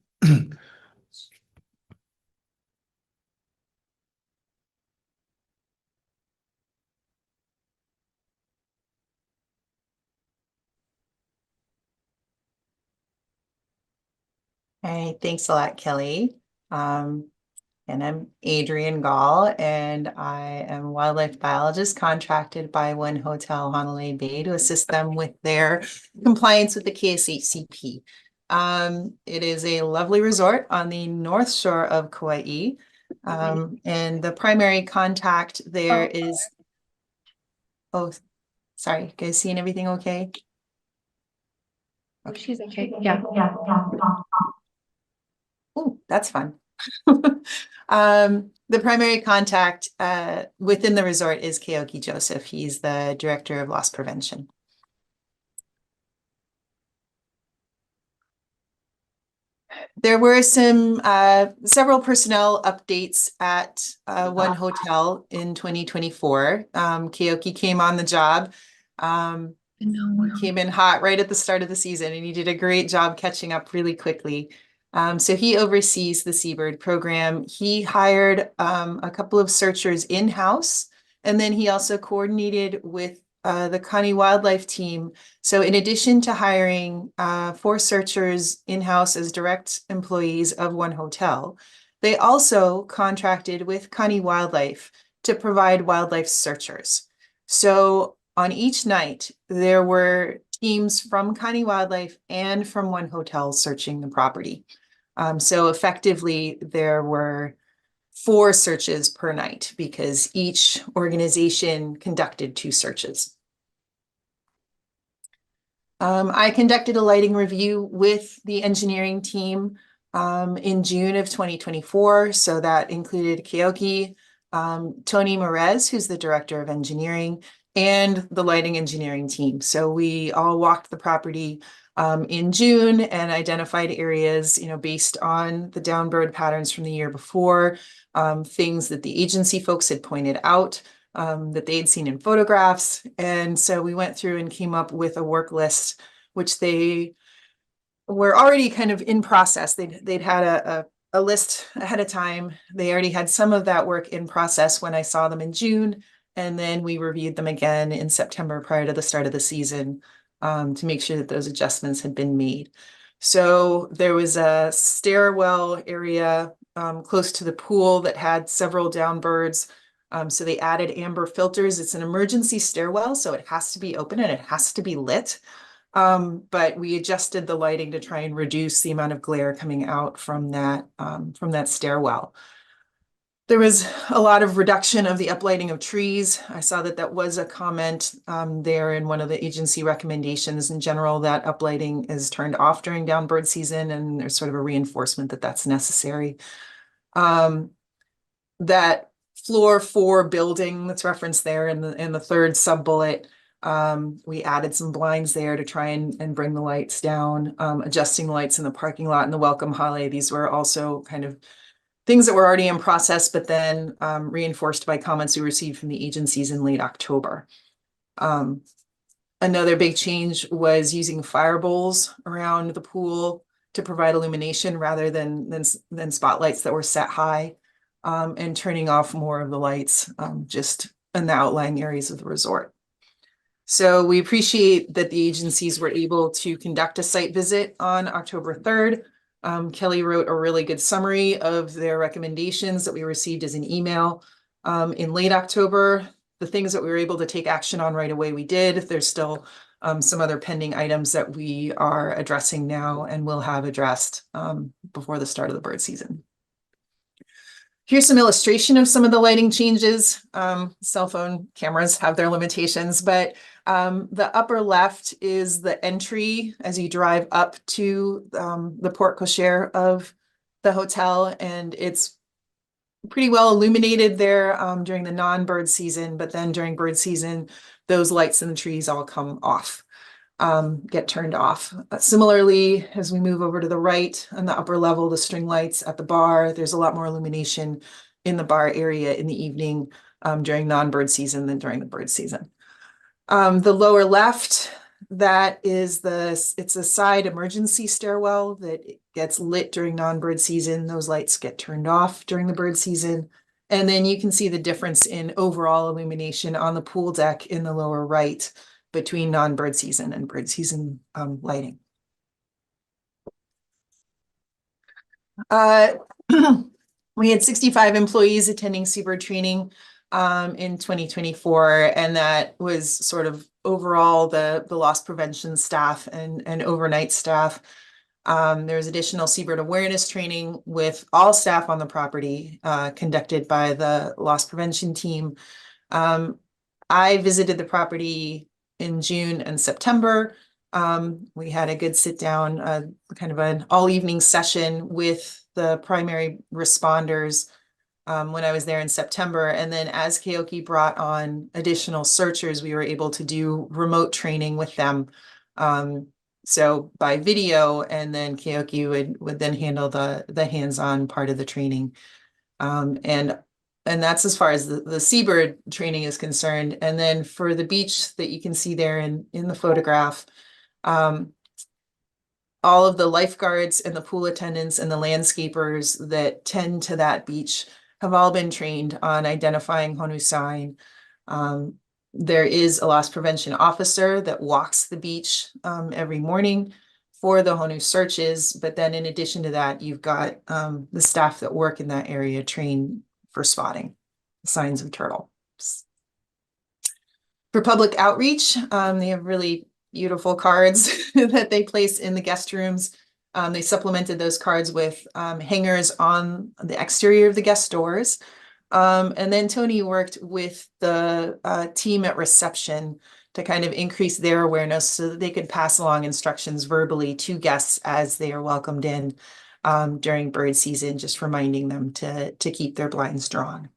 Hey, thanks a lot, Kelly. And I'm Adrienne Gall, and I am a wildlife biologist contracted by One Hotel Hanalei Bay to assist them with their compliance with the KSHCP. It is a lovely resort on the north shore of Kaua'i. And the primary contact there is, oh, sorry, guys seeing everything okay? Okay. She's okay. Yeah. Oh, that's fun. The primary contact within the resort is Keoki Joseph. He's the director of loss prevention. There were some several personnel updates at One Hotel in 2024. Keoki came on the job. Came in hot right at the start of the season, and he did a great job catching up really quickly. So he oversees the Seabird program. He hired a couple of searchers in-house, and then he also coordinated with the Kaua'i wildlife team. So in addition to hiring 4 searchers in-house as direct employees of One Hotel, they also contracted with Kaua'i Wildlife to provide wildlife searchers. So on each night, there were teams from Kaua'i Wildlife and from One Hotel searching the property. So effectively, there were 4 searches per night because each organization conducted 2 searches. I conducted a lighting review with the engineering team in June of 2024. So that included Keoki, Tony Morez, who's the director of engineering, and the lighting engineering team. So we all walked the property in June and identified areas, based on the downbird patterns from the year before, things that the agency folks had pointed out, that they had seen in photographs. And so we went through and came up with a work list, which they were already kind of in process. They'd had a list ahead of time. They already had some of that work in process when I saw them in June. And then we reviewed them again in September prior to the start of the season to make sure that those adjustments had been made. So there was a stairwell area close to the pool that had several downbirds. So they added amber filters. It's an emergency stairwell, so it has to be open and it has to be lit. But we adjusted the lighting to try and reduce the amount of glare coming out from that stairwell. There was a lot of reduction of the uplighting of trees. I saw that that was a comment there in one of the agency recommendations. In general, that uplighting is turned off during downbird season, and there's sort of a reinforcement that that's necessary. That floor 4 building that's referenced there in the 3rd sub-bullet, we added some blinds there to try and bring the lights down, adjusting the lights in the parking lot and the welcome hallway. These were also kind of things that were already in process, but then reinforced by comments we received from the agencies in late October. Another big change was using fire bowls around the pool to provide illumination rather than spotlights that were set high, and turning off more of the lights just in the outlying areas of the resort. So we appreciate that the agencies were able to conduct a site visit on October 3rd. Kelly wrote a really good summary of their recommendations that we received as an email in late October. The things that we were able to take action on right away, we did. There's still some other pending items that we are addressing now and will have addressed before the start of the bird season. Here's some illustration of some of the lighting changes. Cell phone cameras have their limitations, but the upper left is the entry as you drive up to the porte cochere of the hotel, and it's pretty well illuminated there during the non-bird season, but then during bird season, those lights in the trees all come off, get turned off. Similarly, as we move over to the right on the upper level, the string lights at the bar, there's a lot more illumination in the bar area in the evening during non-bird season than during the bird season. The lower left, that is it's a side emergency stairwell that gets lit during non-bird season. Those lights get turned off during the bird season. And then you can see the difference in overall illumination on the pool deck in the lower right between non-bird season and bird season lighting. We had 65 employees attending Seabird training in 2024, and that was sort of overall the loss prevention staff and overnight staff. There was additional Seabird awareness training with all staff on the property conducted by the loss prevention team. I visited the property in June and September. We had a good sit down, kind of an all evening session with the primary responders when I was there in September. And then as Kaua'i brought on additional searchers, we were able to do remote training with them. So by video, and then Kaua'i would then handle the hands-on part of the training. And that's as far as the Seabird training is concerned. And then for the beach that you can see there in the photograph, all of the lifeguards and the pool attendants and the landscapers that tend to that beach have all been trained on identifying honu sign. There is a loss prevention officer that walks the beach every morning for the honu searches. But then in addition to that, you've got the staff that work in that area trained for spotting signs of turtle. For public outreach, they have really beautiful cards that they place in the guest rooms. They supplemented those cards with hangers on the exterior of the guest doors. And then Tony worked with the team at reception to kind of increase their awareness so that they could pass along instructions verbally to guests as they are welcomed in during bird season, just reminding them to keep their blinds drawn.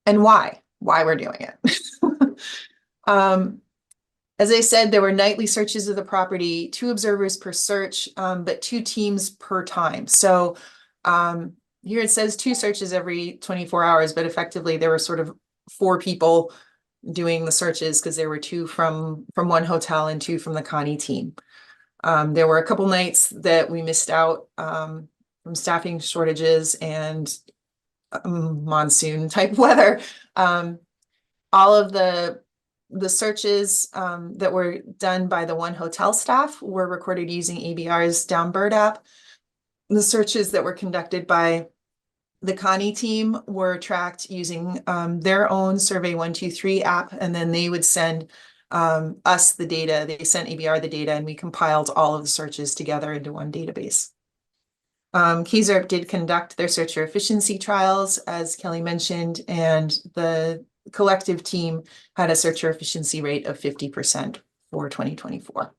And why we're doing it. As I said, there were nightly searches of the property, 2 observers per search, but 2 teams per time. So here it says 2 searches every 24 hours, but effectively there were sort of 4 people doing the searches because there were 2 from one hotel and 2 from the Kaua'i team. There were a couple nights that we missed out from staffing shortages and monsoon type weather. All of the searches that were done by the one hotel staff were recorded using ABR's Downbird app. The searches that were conducted by the Kaua'i team were tracked using their own Survey 123 app, and then they would send us the data. They sent ABR the data, and we compiled all of the searches together into one database. KSHCP did conduct their searcher efficiency trials, as Kelly mentioned, and the collective team had a searcher efficiency rate of 50% for 2024.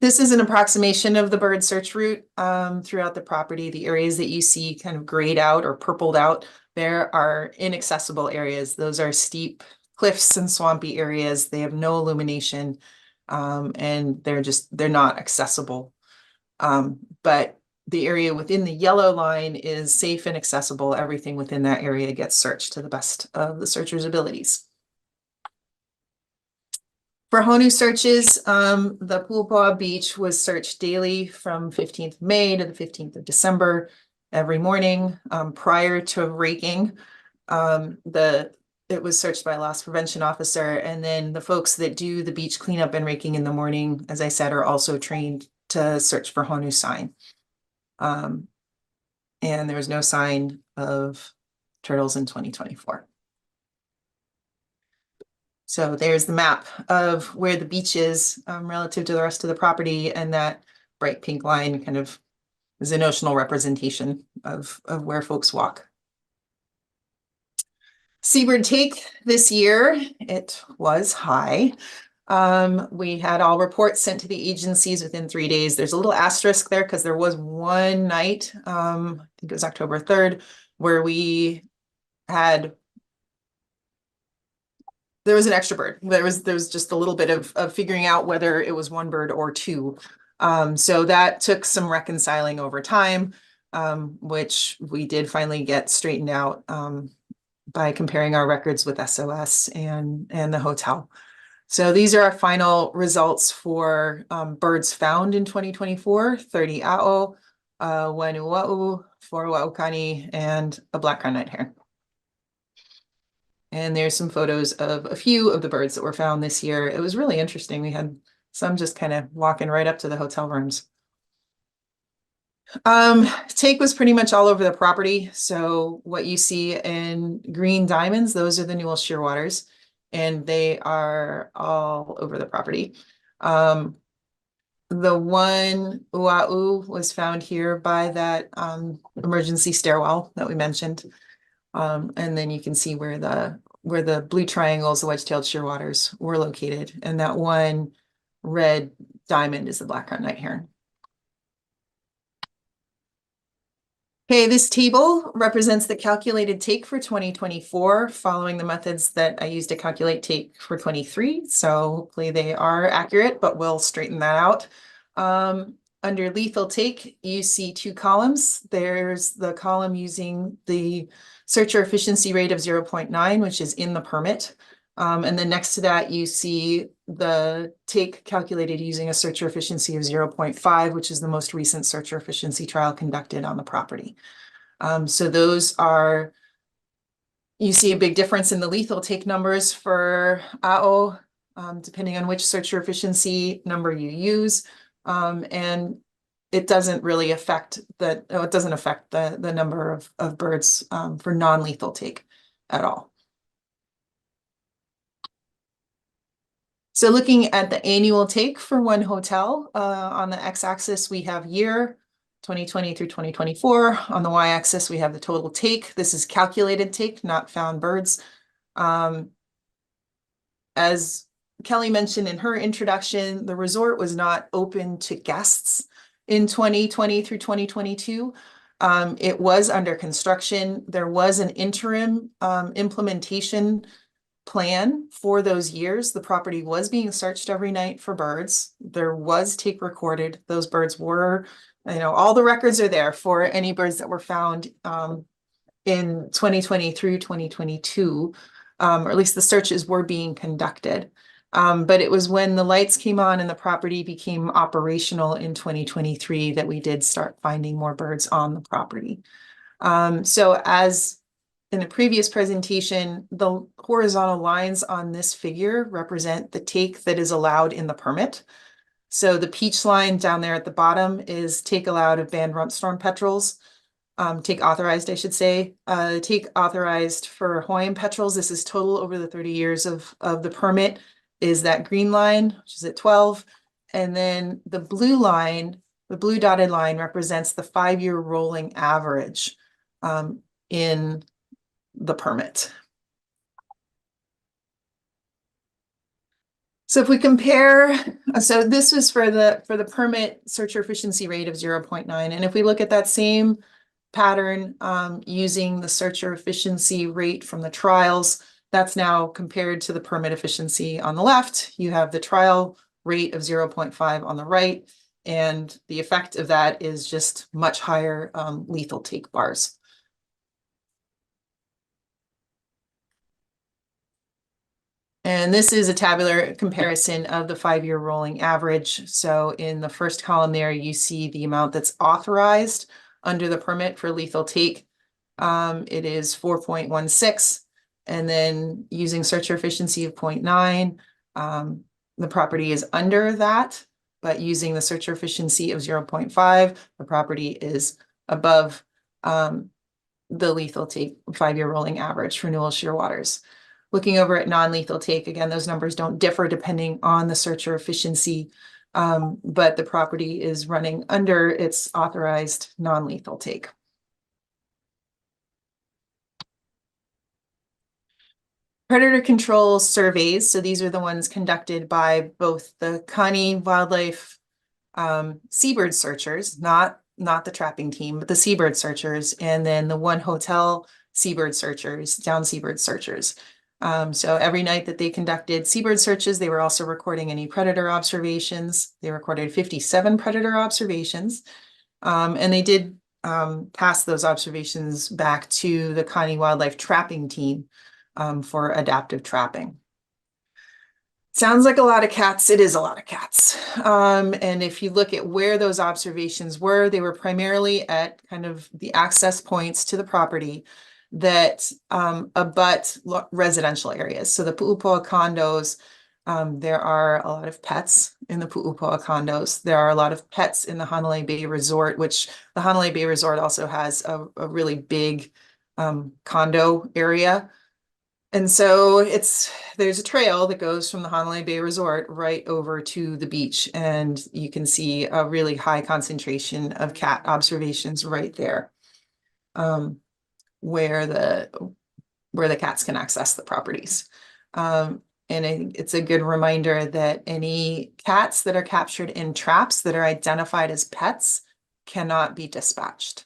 This is an approximation of the bird search route throughout the property. The areas that you see kind of grayed out or purpled out, there are inaccessible areas. Those are steep cliffs and swampy areas. They have no illumination and they're not accessible. But the area within the yellow line is safe and accessible. Everything within that area gets searched to the best of the searcher's abilities. For honu searches, the Pulpoa Beach was searched daily from 15th May to the 15th of December every morning. Prior to raking, it was searched by a loss prevention officer, and then the folks that do the beach cleanup and raking in the morning, as I said, are also trained to search for honu sign. And there was no sign of turtles in 2024. So there's the map of where the beach is relative to the rest of the property, and that bright pink line kind of is a notional representation of where folks walk. Seabird take this year, it was high. We had all reports sent to the agencies within 3 days. There's a little asterisk there because there was one night, I think it was October 3rd, where we had there was an extra bird. There was just a little bit of figuring out whether it was one bird or two. So that took some reconciling over time, which we did finally get straightened out by comparing our records with SOS and the hotel. So these are our final results for birds found in 2024, 30 a'o, 1 ua'u, 4 wa'ukani, and a black-crowned night heron. And there's some photos of a few of the birds that were found this year. It was really interesting. We had some just kind of walking right up to the hotel rooms. Take was pretty much all over the property. So what you see in green diamonds, those are the Newell shearwaters, and they are all over the property. The one ua'u was found here by that emergency stairwell that we mentioned. And then you can see where the blue triangles, the wedge-tailed shearwaters, were located. And that one red diamond is the black-crowned night heron. Okay, this table represents the calculated take for 2024 following the methods that I used to calculate take for 23. So hopefully they are accurate, but we'll straighten that out. Under lethal take, you see two columns. There's the column using the searcher efficiency rate of 0.9, which is in the permit. And then next to that, you see the take calculated using a searcher efficiency of 0.5, which is the most recent searcher efficiency trial conducted on the property. So those are, you see a big difference in the lethal take numbers for a'o, depending on which searcher efficiency number you use. And it doesn't really affect the, it doesn't affect the number of birds for non-lethal take at all. So looking at the annual take for one hotel, on the x-axis, we have year 2020 through 2024. On the y-axis, we have the total take. This is calculated take, not found birds. As Kelly mentioned in her introduction, the resort was not open to guests in 2020 through 2022. It was under construction. There was an interim implementation plan for those years. The property was being searched every night for birds. There was take recorded. Those birds were, all the records are there for any birds that were found in 2020 through 2022, or at least the searches were being conducted. But it was when the lights came on and the property became operational in 2023 that we did start finding more birds on the property. So as in the previous presentation, the horizontal lines on this figure represent the take that is allowed in the permit. So the peach line down there at the bottom is take allowed of band-rumped storm petrels. Take authorized, I should say. Take authorized for Hawaiian petrels. This is total over the 30 years of the permit, is that green line, which is at 12. And then the blue line, the blue dotted line, represents the 5-year rolling average in the permit. So if we compare, so this was for the permit searcher efficiency rate of 0.9. And if we look at that same pattern using the searcher efficiency rate from the trials, that's now compared to the permit efficiency on the left. You have the trial rate of 0.5 on the right, and the effect of that is just much higher lethal take bars. And this is a tabular comparison of the 5-year rolling average. So in the first column there, you see the amount that's authorized under the permit for lethal take. It is 4.16. And then using searcher efficiency of 0.9, the property is under that, but using the searcher efficiency of 0.5, the property is above the lethal take 5-year rolling average for Newell shearwaters. Looking over at non-lethal take, again, those numbers don't differ depending on the searcher efficiency, but the property is running under its authorized non-lethal take. predator control surveys. So these are the ones conducted by both the Kaua'i wildlife seabird searchers, not the trapping team, but the seabird searchers, and then the one hotel seabird searchers, down seabird searchers. So every night that they conducted seabird searches, they were also recording any predator observations. They recorded 57 predator observations, and they did pass those observations back to the Kaua'i wildlife trapping team for adaptive trapping. Sounds like a lot of cats. It is a lot of cats. And if you look at where those observations were, they were primarily at kind of the access points to the property that abut residential areas. So the pu'upoa condos, there are a lot of pets in the pu'upoa condos. There are a lot of pets in the Hanalei Bay Resort, which the Hanalei Bay Resort also has a really big condo area. And so there's a trail that goes from the Hanalei Bay Resort right over to the beach, and you can see a really high concentration of cat observations right there, where the cats can access the properties. And it's a good reminder that any cats that are captured in traps that are identified as pets cannot be dispatched.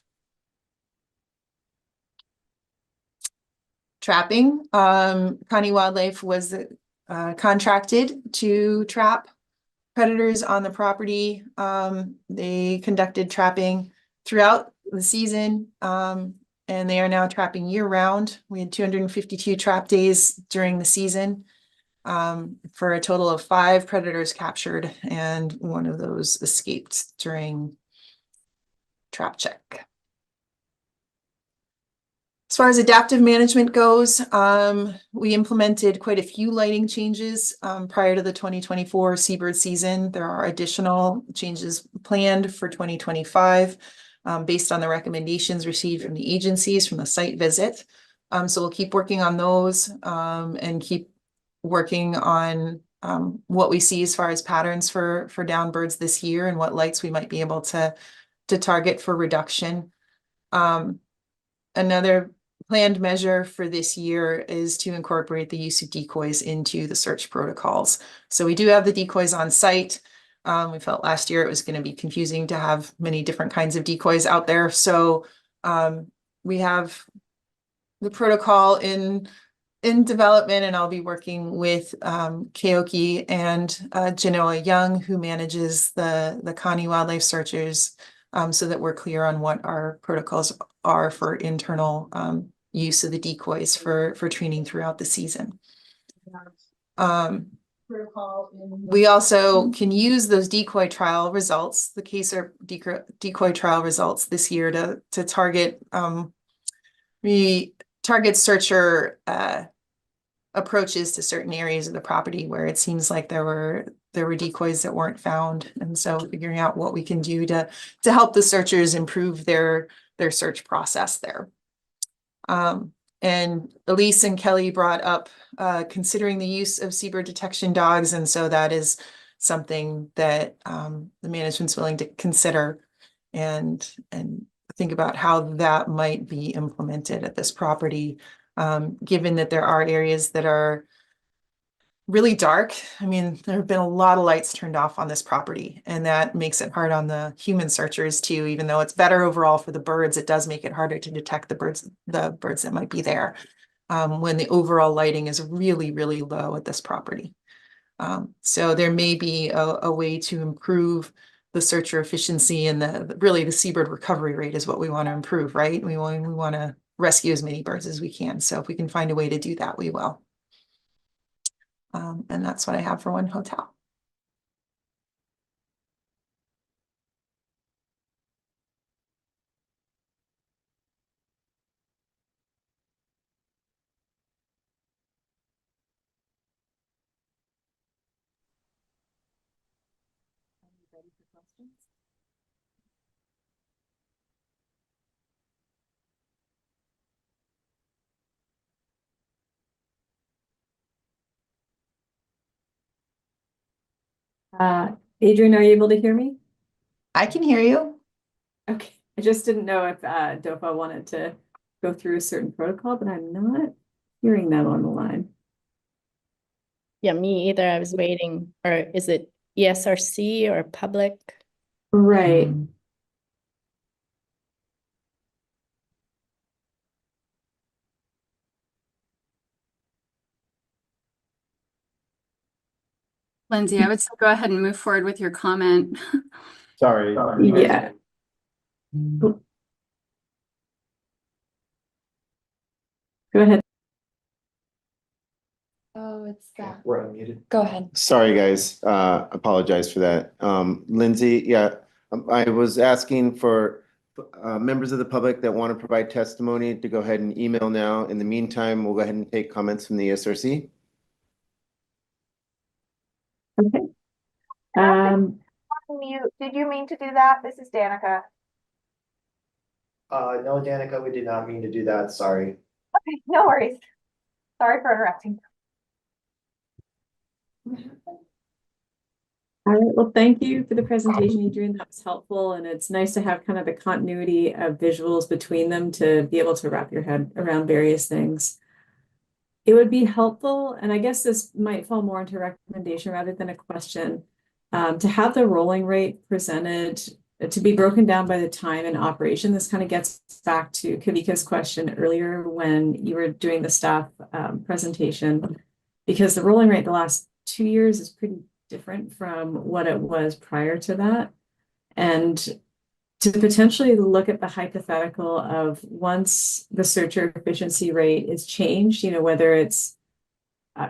Trapping, Kaua'i Wildlife was contracted to trap predators on the property. They conducted trapping throughout the season, and they are now trapping year round. We had 252 trap days during the season, for a total of 5 predators captured, and one of those escaped during trap check. As far as adaptive management goes, we implemented quite a few lighting changes prior to the 2024 seabird season. There are additional changes planned for 2025 based on the recommendations received from the agencies from the site visit. So we'll keep working on those and keep working on what we see as far as patterns for downbirds this year and what lights we might be able to target for reduction. Another planned measure for this year is to incorporate the use of decoys into the search protocols. So we do have the decoys on site. We felt last year it was going to be confusing to have many different kinds of decoys out there. So we have the protocol in development, and I'll be working with Kaua'i and Genoa Young, who manages the Kaua'i wildlife searchers, so that we're clear on what our protocols are for internal use of the decoys for training throughout the season. We also can use those decoy trial results, the KSHCP decoy trial results this year to target target searcher approaches to certain areas of the property where it seems like there were decoys that weren't found, and so figuring out what we can do to help the searchers improve their search process there. And Elise and Kelly brought up considering the use of seabird detection dogs, and so that is something that the management's willing to consider and think about how that might be implemented at this property, given that there are areas that are really dark. I mean, there have been a lot of lights turned off on this property, and that makes it hard on the human searchers too. Even though it's better overall for the birds, it does make it harder to detect the birds that might be there when the overall lighting is really, really low at this property. So there may be a way to improve the searcher efficiency, and really the seabird recovery rate is what we want to improve, right? We want to rescue as many birds as we can. So if we can find a way to do that, we will. And that's what I have for one hotel. Ready for questions? Adrian, are you able to hear me? I can hear you. Okay, I just didn't know if DOFA wanted to go through a certain protocol, but I'm not hearing that on the line. Yeah, me either. I was waiting, or is it ESRC or public? Right. Lindsay, I would say go ahead and move forward with your comment. Sorry. Yeah. Go ahead. Oh, it's that. We're unmuted. Go ahead. Sorry, guys. Apologize for that. Lindsay, yeah, I was asking for members of the public that want to provide testimony to go ahead and email now. In the meantime, we'll go ahead and take comments from the ESRC. Okay. Mute. Did you mean to do that? This is Danica. No, Danica, we did not mean to do that. Sorry. Okay, no worries. Sorry for interrupting. All right, well, thank you for the presentation, Adrian. That was helpful, and it's nice to have kind of the continuity of visuals between them to be able to wrap your head around various things. It would be helpful, and I guess this might fall more into a recommendation rather than a question, to have the rolling rate presented to be broken down by the time in operation. This kind of gets back to Kavika's question earlier when you were doing the staff presentation, because the rolling rate the last 2 years is pretty different from what it was prior to that. And to potentially look at the hypothetical of once the searcher efficiency rate is changed, you know, whether it's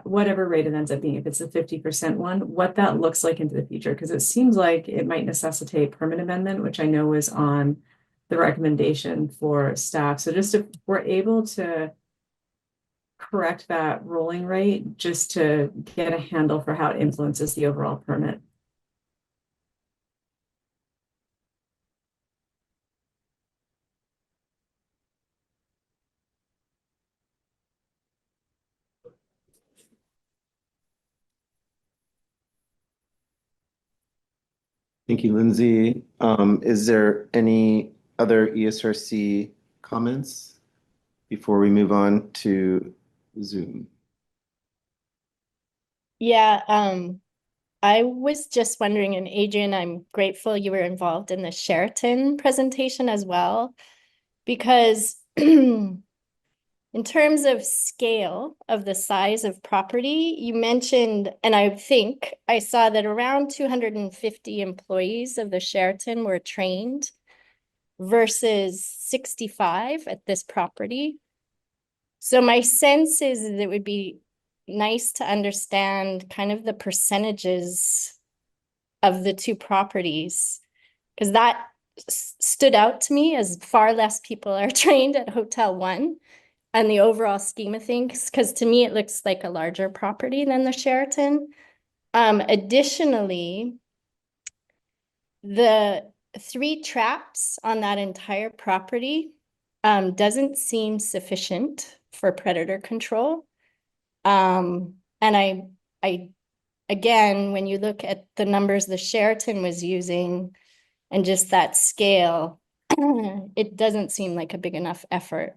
whatever rate it ends up being, if it's a 50% one, what that looks like into the future, because it seems like it might necessitate permit amendment, which I know was on the recommendation for staff. So just if we're able to correct that rolling rate, just to get a handle for how it influences the overall permit. Thank you, Lindsay. Is there any other ESRC comments before we move on to Zoom? Yeah, I was just wondering, and Adrian, I'm grateful you were involved in the Sheraton presentation as well, because in terms of scale of the size of property, you mentioned, and I think I saw that around 250 employees of the Sheraton were trained versus 65 at this property. So my sense is that it would be nice to understand kind of the percentages of the two properties, because that stood out to me as far less people are trained at Hotel One and the overall scheme of things, because to me it looks like a larger property than the Sheraton. Additionally, the 3 traps on that entire property doesn't seem sufficient for predator control. And I again, when you look at the numbers the Sheraton was using and just that scale, it doesn't seem like a big enough effort.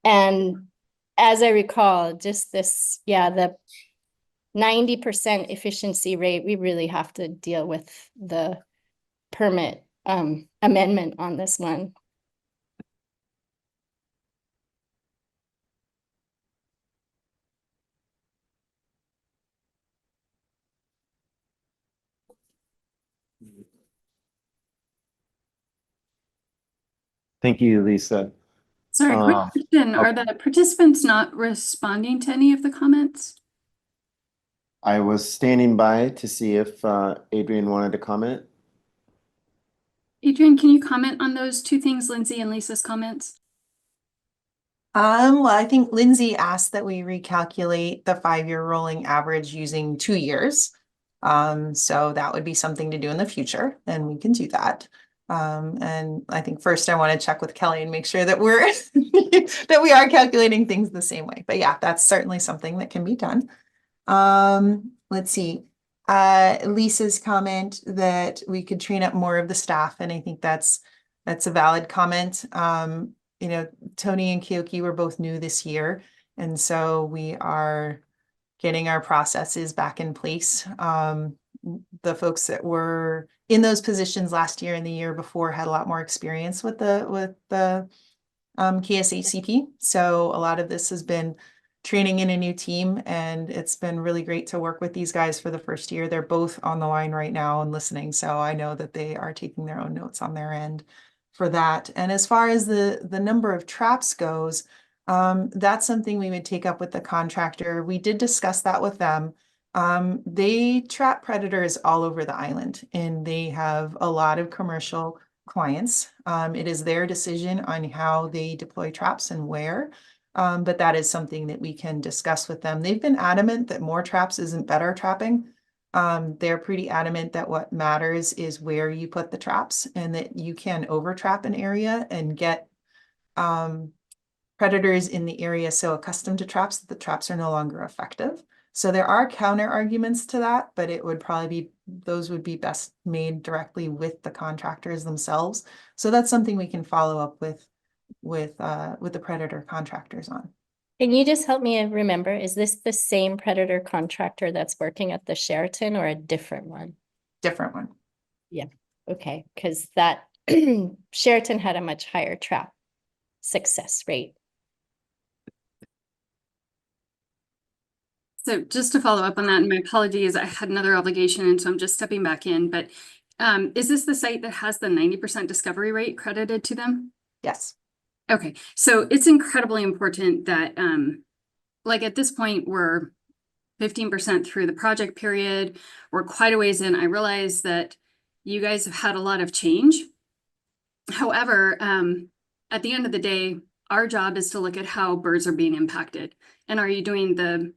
And as I recall, just this, yeah, the 90% efficiency rate, we really have to deal with the permit amendment on this one. Thank you, Lisa. Sorry, quick question. Are the participants not responding to any of the comments? I was standing by to see if Adrian wanted to comment. Adrian, can you comment on those 2 things, Lindsay and Lisa's comments? Well, I think Lindsay asked that we recalculate the 5-year rolling average using 2 years. So that would be something to do in the future, and we can do that. And I think first I want to check with Kelly and make sure that we're that we are calculating things the same way. But yeah, that's certainly something that can be done. Let's see. Lisa's comment that we could train up more of the staff, and I think that's a valid comment. You know, Tony and Kyoki were both new this year, and so we are getting our processes back in place. The folks that were in those positions last year and the year before had a lot more experience with the KSHCP. So a lot of this has been training in a new team, and it's been really great to work with these guys for the first year. They're both on the line right now and listening, so I know that they are taking their own notes on their end for that. And as far as the number of traps goes, that's something we would take up with the contractor. We did discuss that with them. They trap predators all over the island, and they have a lot of commercial clients. It is their decision on how they deploy traps and where, but that is something that we can discuss with them. They've been adamant that more traps isn't better trapping. They're pretty adamant that what matters is where you put the traps, and that you can over-trap an area and get predators in the area so accustomed to traps that the traps are no longer effective. So there are counter arguments to that, but it would probably be, those would be best made directly with the contractors themselves. So that's something we can follow up with the predator contractors on. Can you just help me remember, is this the same predator contractor that's working at the Sheraton or a different one? Different one. Yeah, okay, because that Sheraton had a much higher trap success rate. So just to follow up on that, and my apologies, I had another obligation, and so I'm just stepping back in, but is this the site that has the 90% discovery rate credited to them? Yes. Okay, so it's incredibly important that, like at this point, we're 15% through the project period. We're quite a ways in. I realize that you guys have had a lot of change. However, at the end of the day, our job is to look at how birds are being impacted. And are you doing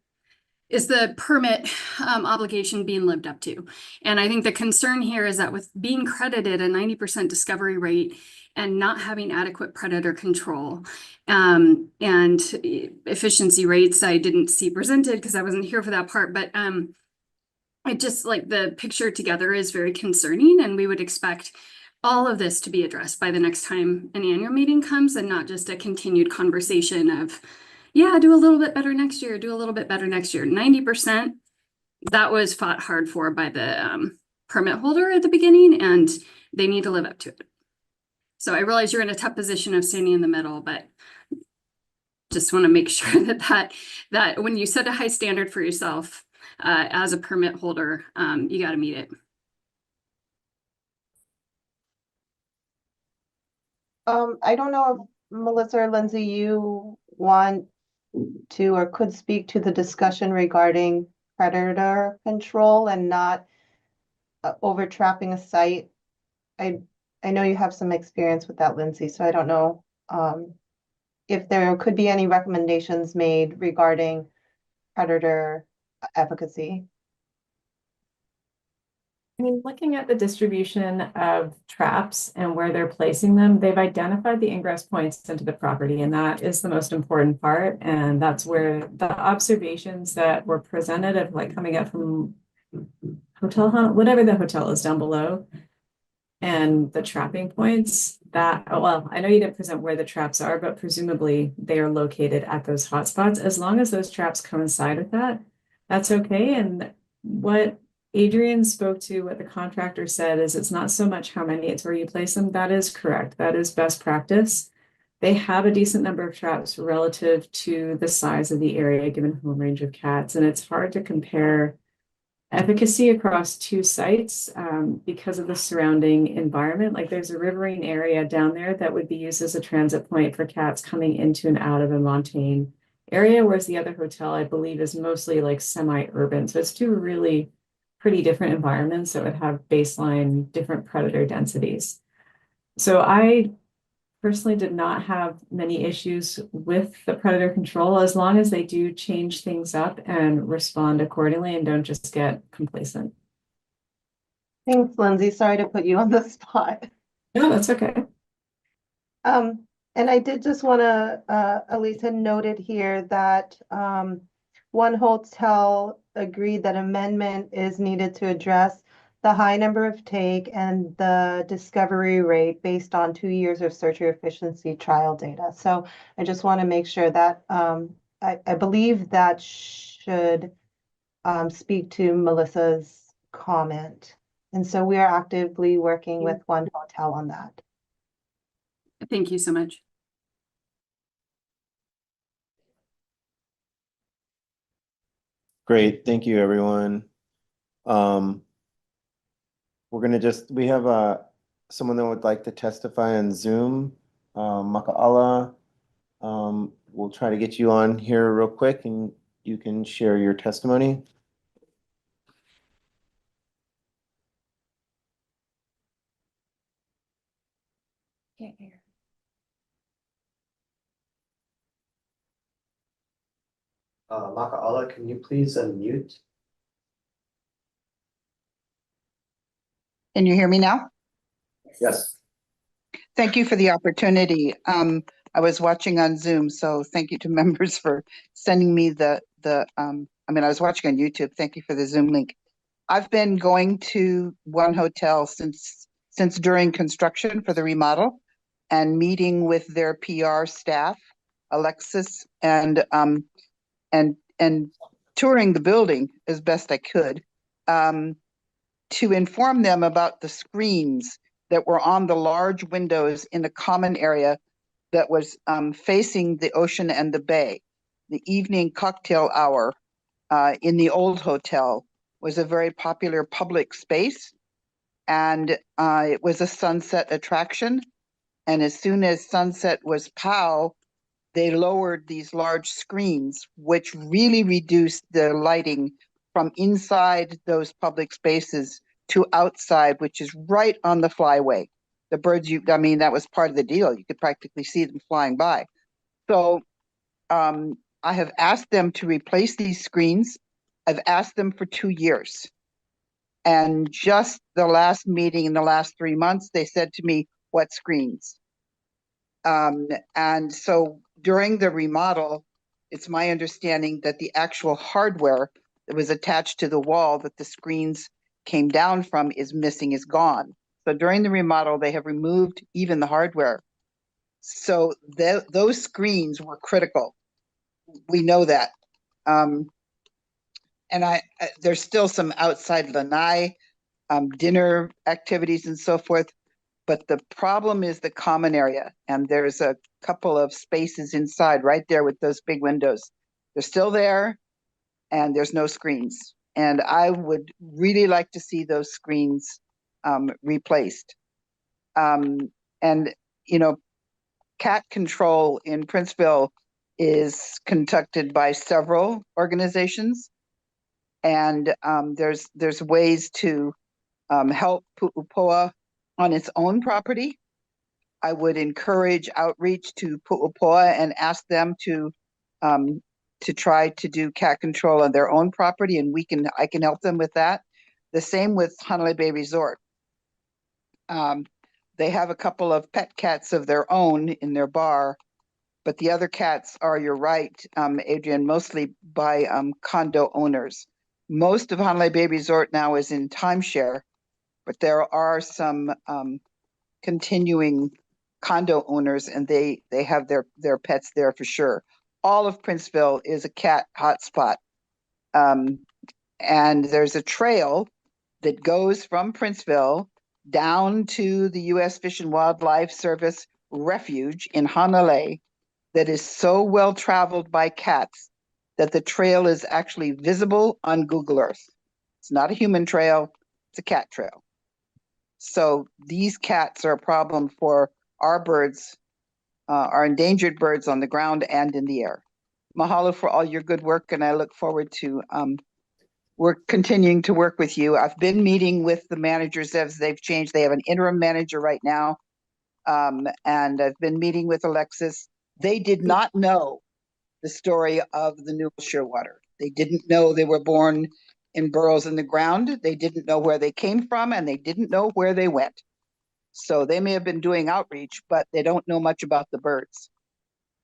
is the permit obligation being lived up to? And I think the concern here is that with being credited a 90% discovery rate and not having adequate predator control and efficiency rates, I didn't see presented because I wasn't here for that part, but it just like the picture together is very concerning, and we would expect all of this to be addressed by the next time an annual meeting comes, and not just a continued conversation of, yeah, do a little bit better next year, do a little bit better next year. 90%, that was fought hard for by the permit holder at the beginning, and they need to live up to it. So I realize you're in a tough position of standing in the middle, but just want to make sure that when you set a high standard for yourself as a permit holder, you got to meet it. I don't know if Melissa or Lindsay, you want to or could speak to the discussion regarding predator control and not over-trapping a site. I know you have some experience with that, Lindsay, so I don't know if there could be any recommendations made regarding predator efficacy. I mean, looking at the distribution of traps and where they're placing them, they've identified the ingress points into the property, and that is the most important part. And that's where the observations that were presented of like coming up from hotel, whatever the hotel is down below, and the trapping points that, well, I know you didn't present where the traps are, but presumably they are located at those hotspots. As long as those traps coincide with that, that's okay. And what Adrian spoke to, what the contractor said, is it's not so much how many, it's where you place them. That is correct. That is best practice. They have a decent number of traps relative to the size of the area given home range of cats. And it's hard to compare efficacy across two sites because of the surrounding environment. Like there's a riverine area down there that would be used as a transit point for cats coming into and out of a montane area, whereas the other hotel, I believe, is mostly like semi-urban. So it's two really pretty different environments that would have baseline different predator densities. So I personally did not have many issues with the predator control, as long as they do change things up and respond accordingly and don't just get complacent. Thanks, Lindsay. Sorry to put you on the spot. No, that's okay. And I did just want to, Elisa noted here that one hotel agreed that amendment is needed to address the high number of take and the discovery rate based on 2 years of searcher efficiency trial data. So I just want to make sure that I believe that should speak to Melissa's comment. And so we are actively working with one hotel on that. Thank you so much. Great, thank you, everyone. We have someone that would like to testify on Zoom, Maka'ala. We'll try to get you on here real quick and you can share your testimony. Can't hear. Maka'ala, can you please unmute? Can you hear me now? Yes. Thank you for the opportunity. I was watching on Zoom, so thank you to members for sending me I was watching on YouTube. Thank you for the Zoom link. I've been going to one hotel since during construction for the remodel and meeting with their PR staff, Alexis, and touring the building as best I could, to inform them about the screens that were on the large windows in the common area that was facing the ocean and the bay. The evening cocktail hour in the old hotel was a very popular public space, and it was a sunset attraction. And as soon as sunset was POW, they lowered these large screens, which really reduced the lighting from inside those public spaces to outside, which is right on the flyway. The birds, that was part of the deal. You could practically see them flying by. So I have asked them to replace these screens. I've asked them for 2 years. And just the last meeting in the last 3 months, they said to me, what screens? And so during the remodel, it's my understanding that the actual hardware that was attached to the wall that the screens came down from is gone. So during the remodel, they have removed even the hardware. So those screens were critical. We know that. And there's still some outside lanai, dinner activities and so forth. But the problem is the common area. And there's a couple of spaces inside right there with those big windows. They're still there and there's no screens. And I would really like to see those screens replaced. And, cat control in Princeville is conducted by several organizations. And there's ways to help Pu'upoa on its own property. I would encourage outreach to Pu'upoa and ask them to try to do cat control on their own property, and I can help them with that. The same with Hanalei Bay Resort. They have a couple of pet cats of their own in their bar, but the other cats are, you're right, Adrian, mostly by condo owners. Most of Hanalei Bay Resort now is in timeshare, but there are some continuing condo owners, and they have their pets there for sure. All of Princeville is a cat hotspot. And there's a trail that goes from Princeville down to the U.S. Fish and Wildlife Service refuge in Hanalei that is so well traveled by cats that the trail is actually visible on Google Earth. It's not a human trail, it's a cat trail. So these cats are a problem for our birds, our endangered birds on the ground and in the air. Mahalo for all your good work, and I look forward to we're continuing to work with you. I've been meeting with the managers as they've changed. They have an interim manager right now, and I've been meeting with Alexis. They did not know the story of the Newell shearwater. They didn't know they were born in burrows in the ground. They didn't know where they came from, and they didn't know where they went. So they may have been doing outreach, but they don't know much about the birds.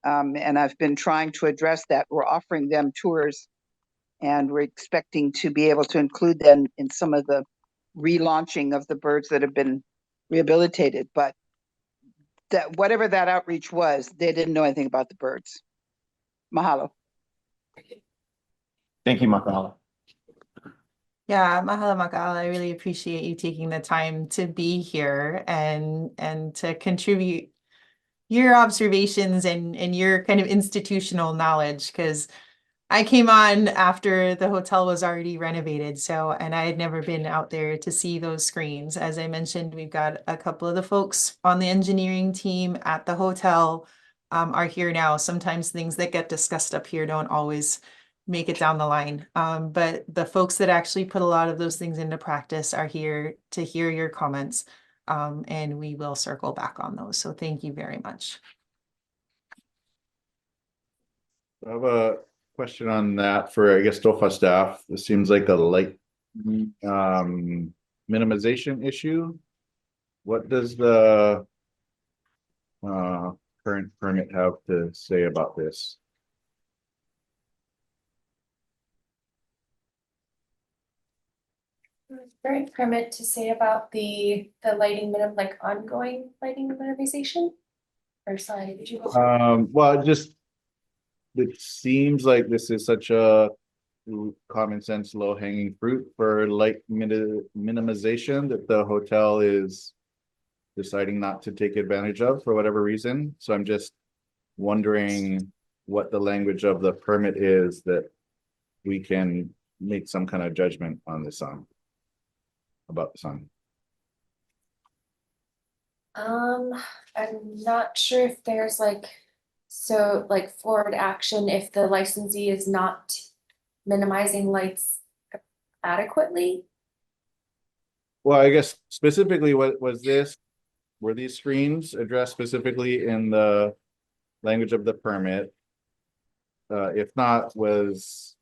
And I've been trying to address that. We're offering them tours, and we're expecting to be able to include them in some of the relaunching of the birds that have been rehabilitated. But that whatever that outreach was, they didn't know anything about the birds. Mahalo. Thank you, Maka'ala. Yeah, mahalo maka'ala. I really appreciate you taking the time to be here and to contribute your observations and your kind of institutional knowledge, because I came on after the hotel was already renovated. So, and I had never been out there to see those screens. As I mentioned, we've got a couple of the folks on the engineering team at the hotel are here now. Sometimes things that get discussed up here don't always make it down the line. But the folks that actually put a lot of those things into practice are here to hear your comments. And we will circle back on those. So thank you very much. I have a question on that for, I guess, DOFA staff. This seems like a light minimization issue. What does the current permit have to say about this? Current permit to say about the lighting like ongoing lighting minimization? Or sorry, did you? Well, it seems like this is such a common sense, low hanging fruit for light minimization that the hotel is deciding not to take advantage of for whatever reason. So I'm just wondering what the language of the permit is that we can make some kind of judgment on the sun, about the sun. I'm not sure if there's forward action if the licensee is not minimizing lights adequately. Well, I guess specifically, what was this? Were these screens addressed specifically in the language of the permit? If not, was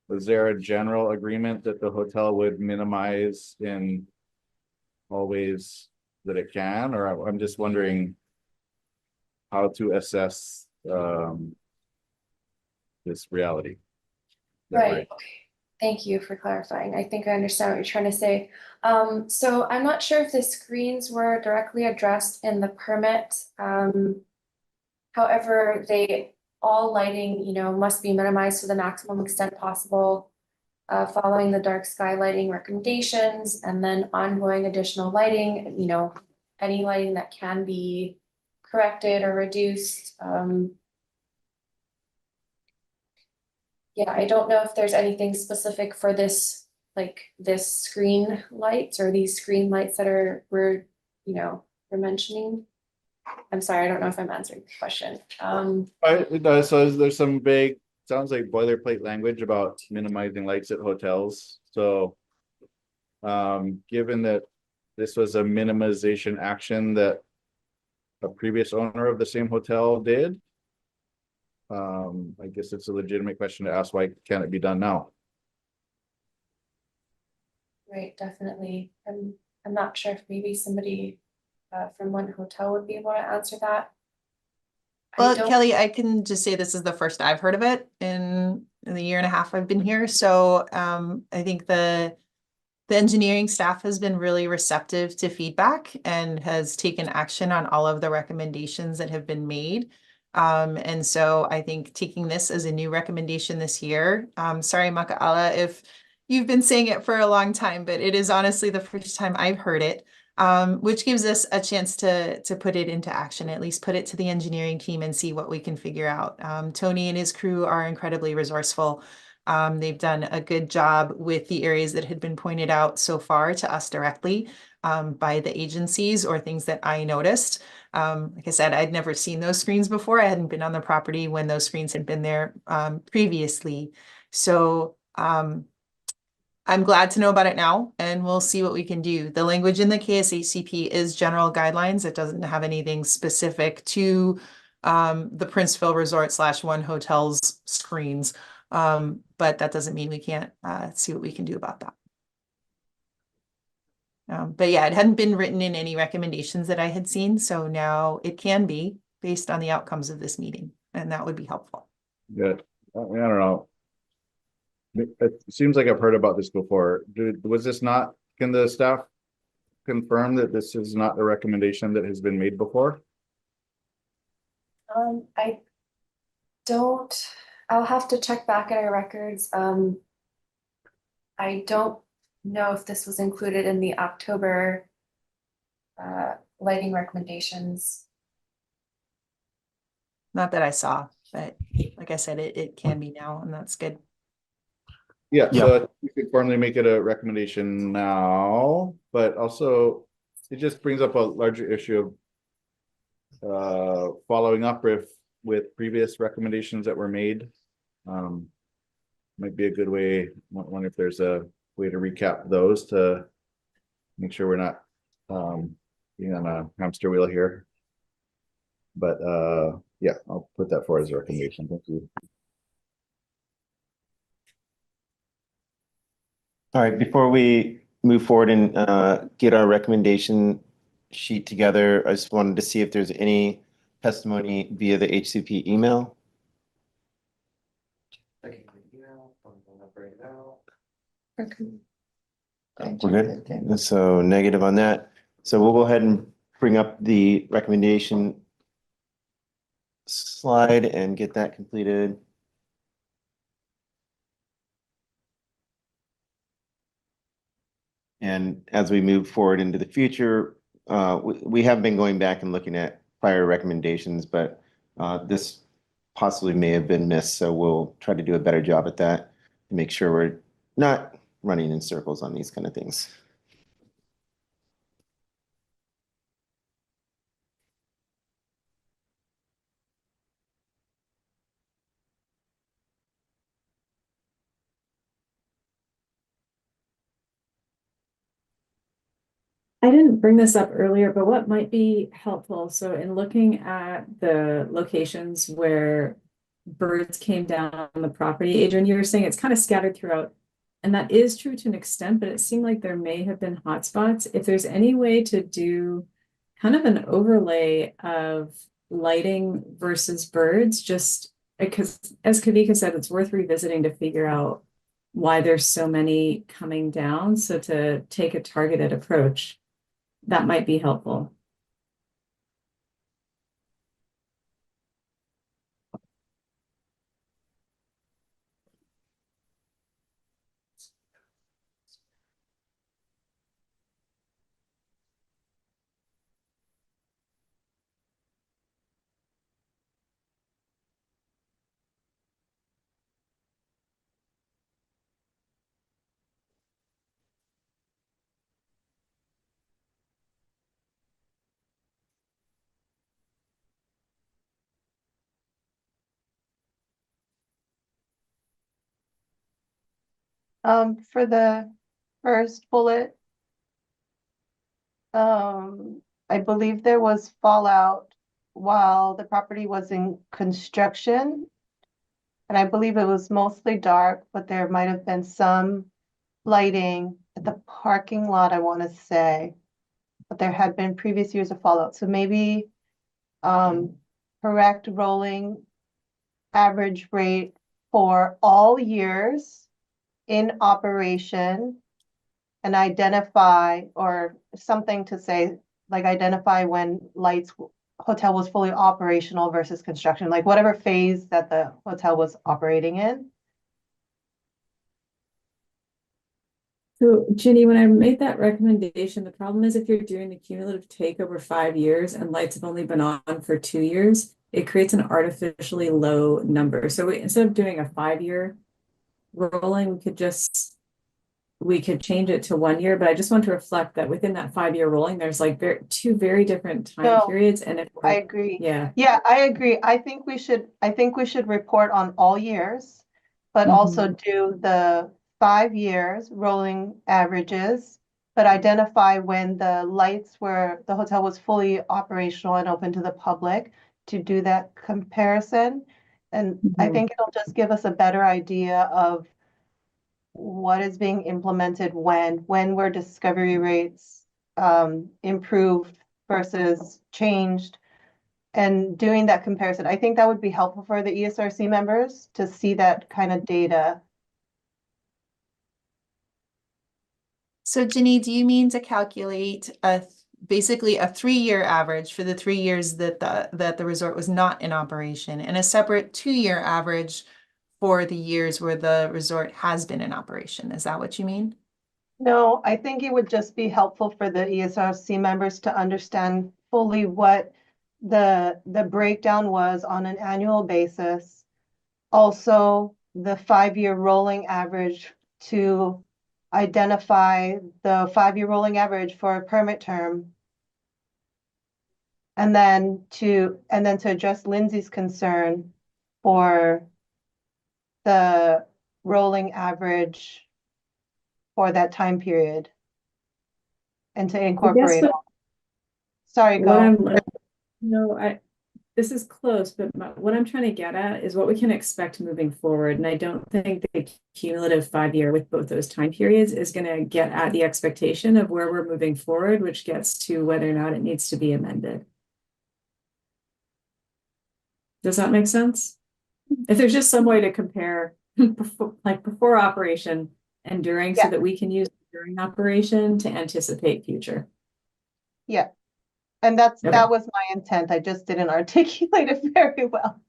there a general agreement that the hotel would minimize in all ways that it can? Or I'm just wondering how to assess this reality. Right. Okay. Thank you for clarifying. I think I understand what you're trying to say. So I'm not sure if the screens were directly addressed in the permit. However, all lighting, must be minimized to the maximum extent possible, following the dark sky lighting recommendations, and then ongoing additional lighting, any lighting that can be corrected or reduced. Yeah, I don't know if there's anything specific for this, this screen lights or these screen lights that we're mentioning. I'm sorry, I don't know if I'm answering the question. It does. So there's some vague, sounds like boilerplate language about minimizing lights at hotels. So given that this was a minimization action that a previous owner of the same hotel did, I guess it's a legitimate question to ask, why can't it be done now? Right, definitely. I'm not sure if maybe somebody from one hotel would be able to answer that. Well, Kelly, I can just say this is the first I've heard of it in the year and a half I've been here. So I think the engineering staff has been really receptive to feedback and has taken action on all of the recommendations that have been made. And so I think taking this as a new recommendation this year, sorry, Maka'ala, if you've been saying it for a long time, but it is honestly the first time I've heard it, which gives us a chance to put it into action, at least put it to the engineering team and see what we can figure out. Tony and his crew are incredibly resourceful. They've done a good job with the areas that had been pointed out so far to us directly by the agencies or things that I noticed. Like I said, I'd never seen those screens before. I hadn't been on the property when those screens had been there previously. So I'm glad to know about it now, and we'll see what we can do. The language in the KSHCP is general guidelines. It doesn't have anything specific to the Princeville Resort / One Hotel's screens. But that doesn't mean we can't see what we can do about that. But yeah, it hadn't been written in any recommendations that I had seen. So now it can be based on the outcomes of this meeting, and that would be helpful. Good. I don't know. It seems like I've heard about this before. Was this not, can the staff confirm that this is not the recommendation that has been made before? I don't, I'll have to check back at our records. I don't know if this was included in the October lighting recommendations. Not that I saw, but like I said, it can be now, and that's good. Yeah, so we could formally make it a recommendation now, but also it just brings up a larger issue of following up with previous recommendations that were made. Might be a good way. Wonder if there's a way to recap those to make sure we're not being on a hamster wheel here. But yeah, I'll put that forward as a recommendation. Thank you. All right, before we move forward and get our recommendation sheet together, I just wanted to see if there's any testimony via the HCP email. We're good. So negative on that. So we'll go ahead and bring up the recommendation slide and get that completed. And as we move forward into the future, we have been going back and looking at prior recommendations, but this possibly may have been missed. So we'll try to do a better job at that to make sure we're not running in circles on these kind of things. I didn't bring this up earlier, but what might be helpful, so in looking at the locations where birds came down on the property, Adrian, you were saying it's kind of scattered throughout, and that is true to an extent, but it seemed like there may have been hotspots. If there's any way to do kind of an overlay of lighting versus birds, just because, as Kavika said, it's worth revisiting to figure out why there's so many coming down. So to take a targeted approach, that might be helpful. For the first bullet, I believe there was fallout while the property was in construction. And I believe it was mostly dark, but there might have been some lighting at the parking lot, I want to say. But there had been previous years of fallout. So maybe correct rolling average rate for all years in operation, and identify, or something to say, like identify when hotel was fully operational versus construction, like whatever phase that the hotel was operating in. So Ginny, when I made that recommendation, the problem is if you're doing the cumulative take over 5 years and lights have only been on for 2 years, it creates an artificially low number. So instead of doing a 5-year rolling, we could change it to 1 year, but I just want to reflect that within that 5-year rolling, there's like two very different time periods. And I agree. Yeah, I agree. I think we should report on all years, but also do the 5 years rolling averages, but identify when the the hotel was fully operational and open to the public to do that comparison. And I think it'll just give us a better idea of what is being implemented when were discovery rates improved versus changed, and doing that comparison. I think that would be helpful for the ESRC members to see that kind of data. So Ginny, do you mean to calculate basically a 3-year average for the 3 years that the resort was not in operation, and a separate 2-year average for the years where the resort has been in operation? Is that what you mean? No, I think it would just be helpful for the ESRC members to understand fully what the breakdown was on an annual basis. Also, the 5-year rolling average to identify the 5-year rolling average for a permit term. And then to address Lindsay's concern for the rolling average for that time period. And to incorporate. Sorry, go. This is close, but what I'm trying to get at is what we can expect moving forward. And I don't think the cumulative 5-year with both those time periods is going to get at the expectation of where we're moving forward, which gets to whether or not it needs to be amended. Does that make sense? If there's just some way to compare before operation and during, so that we can use during operation to anticipate future. Yeah. And that was my intent. I just didn't articulate it very well.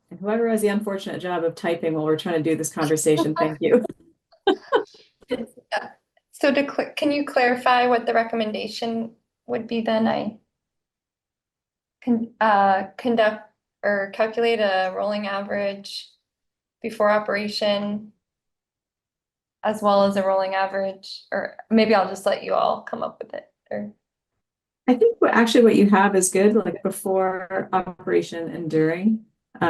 And whoever has the unfortunate job of typing while we're trying to do this conversation, thank you. So can you clarify what the recommendation would be then? I can conduct or calculate a rolling average before operation as well as a rolling average, or maybe I'll just let you all come up with it. Or I think what you have is good, like before operation and during,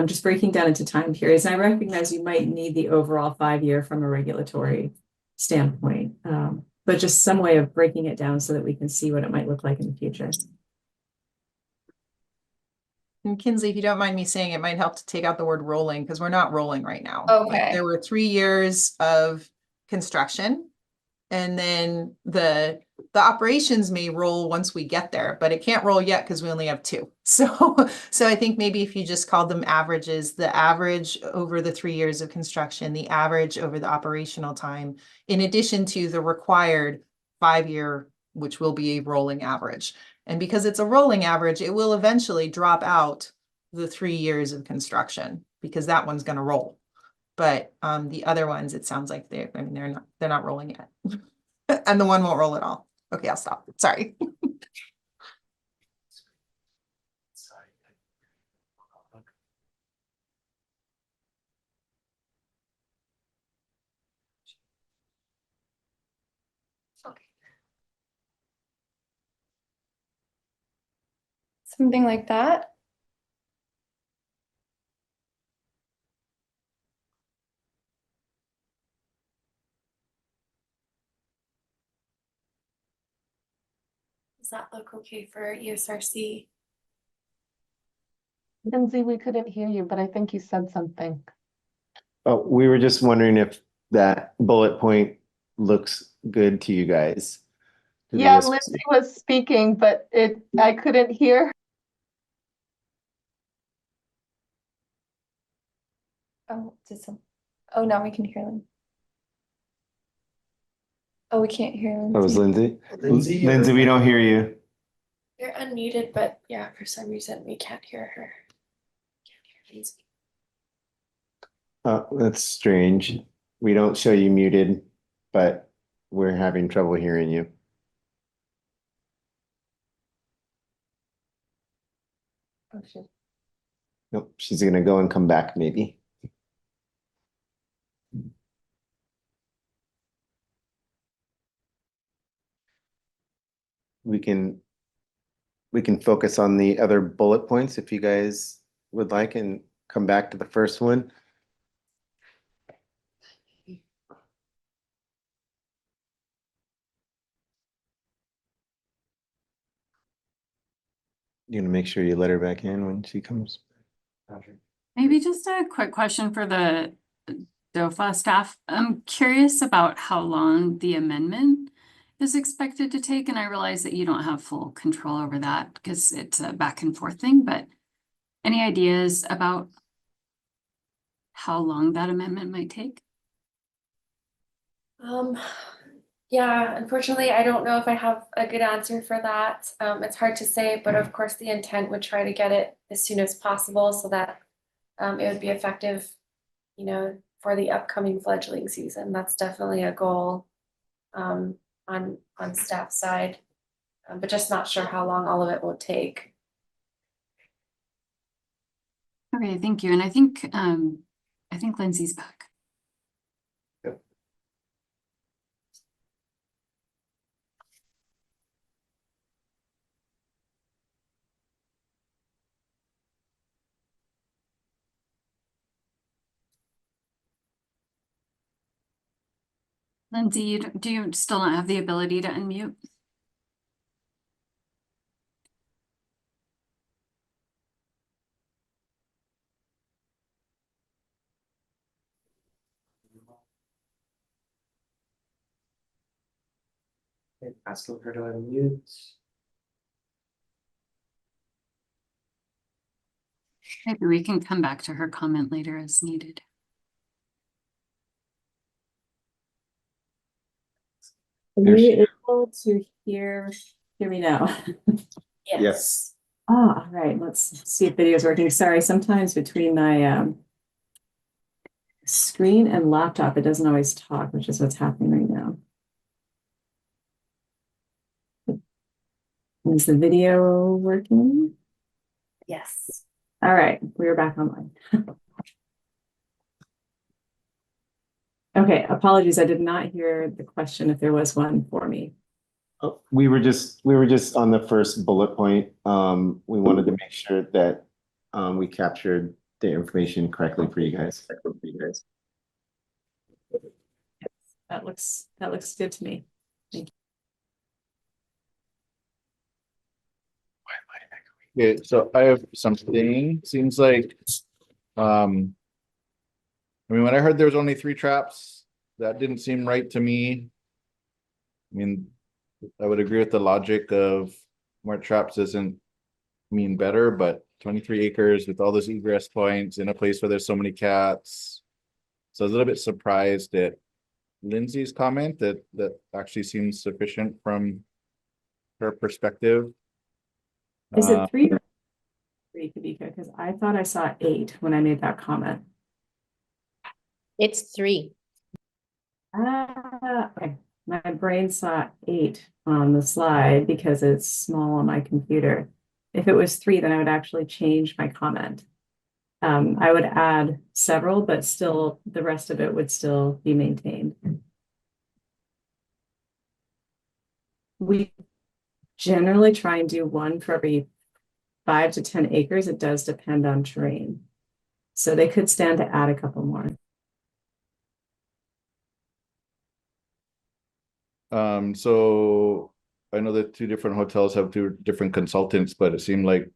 just breaking down into time periods. And I recognize you might need the overall 5-year from a regulatory standpoint, but just some way of breaking it down so that we can see what it might look like in the future. And Kinsley, if you don't mind me saying, it might help to take out the word rolling, because we're not rolling right now. Okay. Like, there were 3 years of construction, and then the operations may roll once we get there, but it can't roll yet because we only have 2. So I think maybe if you just called them averages, the average over the 3 years of construction, the average over the operational time, in addition to the required 5-year, which will be a rolling average. And because it's a rolling average, it will eventually drop out the 3 years of construction, because that one's going to roll. But the other ones, it sounds like they're not rolling yet. And the one won't roll at all. Okay, I'll stop. Sorry. something like that. Does that look okay for ESRC? Lindsay, we couldn't hear you, but I think you said something. Oh, we were just wondering if that bullet point looks good to you guys. Yeah, Lindsay was speaking, but I couldn't hear. Oh, now we can hear them. Oh, we can't hear Lindsay. That was Lindsay. Lindsay, we don't hear you. You're unmuted, but yeah, for some reason we can't hear her. Can't hear Lindsay. Oh, that's strange. We don't show you muted, but we're having trouble hearing you. Oh, shit. Nope, she's gonna go and come back maybe. We can focus on the other bullet points if you guys would like, and come back to the first one. You're gonna make sure you let her back in when she comes. Maybe just a quick question for the DOFA staff. I'm curious about how long the amendment is expected to take, and I realize that you don't have full control over that because it's a back and forth thing, but any ideas about how long that amendment might take? Yeah, unfortunately, I don't know if I have a good answer for that. It's hard to say, but of course the intent would try to get it as soon as possible so that it would be effective, for the upcoming fledgling season. That's definitely a goal on staff side, but just not sure how long all of it will take. Okay, thank you. And I think Lindsay's back. Lindsay, do you still not have the ability to unmute? Asking her to unmute. Maybe we can come back to her comment later as needed. Are you able to hear me now? Yes. Ah, all right, let's see if video is working. Sorry, sometimes between my screen and laptop, it doesn't always talk, which is what's happening right now. Is the video working? Yes. All right, we're back online. Okay, apologies, I did not hear the question if there was one for me. Oh, we were just on the first bullet point. We wanted to make sure that we captured the information correctly for you guys. That looks good to me. Thank you. Okay, so I have something, seems like, I mean, when I heard there was only 3 traps, that didn't seem right to me. I mean, I would agree with the logic of more traps doesn't mean better, but 23 acres with all those egress points in a place where there's so many cats. So I was a little bit surprised at Lindsay's comment that actually seems sufficient from her perspective. Is it 3 or 3, Kavika? Because I thought I saw 8 when I made that comment. It's 3. Okay. My brain saw 8 on the slide because it's small on my computer. If it was 3, then I would actually change my comment. I would add several, but still the rest of it would still be maintained. We generally try and do 1 for every 5 to 10 acres. It does depend on terrain. So they could stand to add a couple more. So I know that 2 different hotels have 2 different consultants, but it seemed like,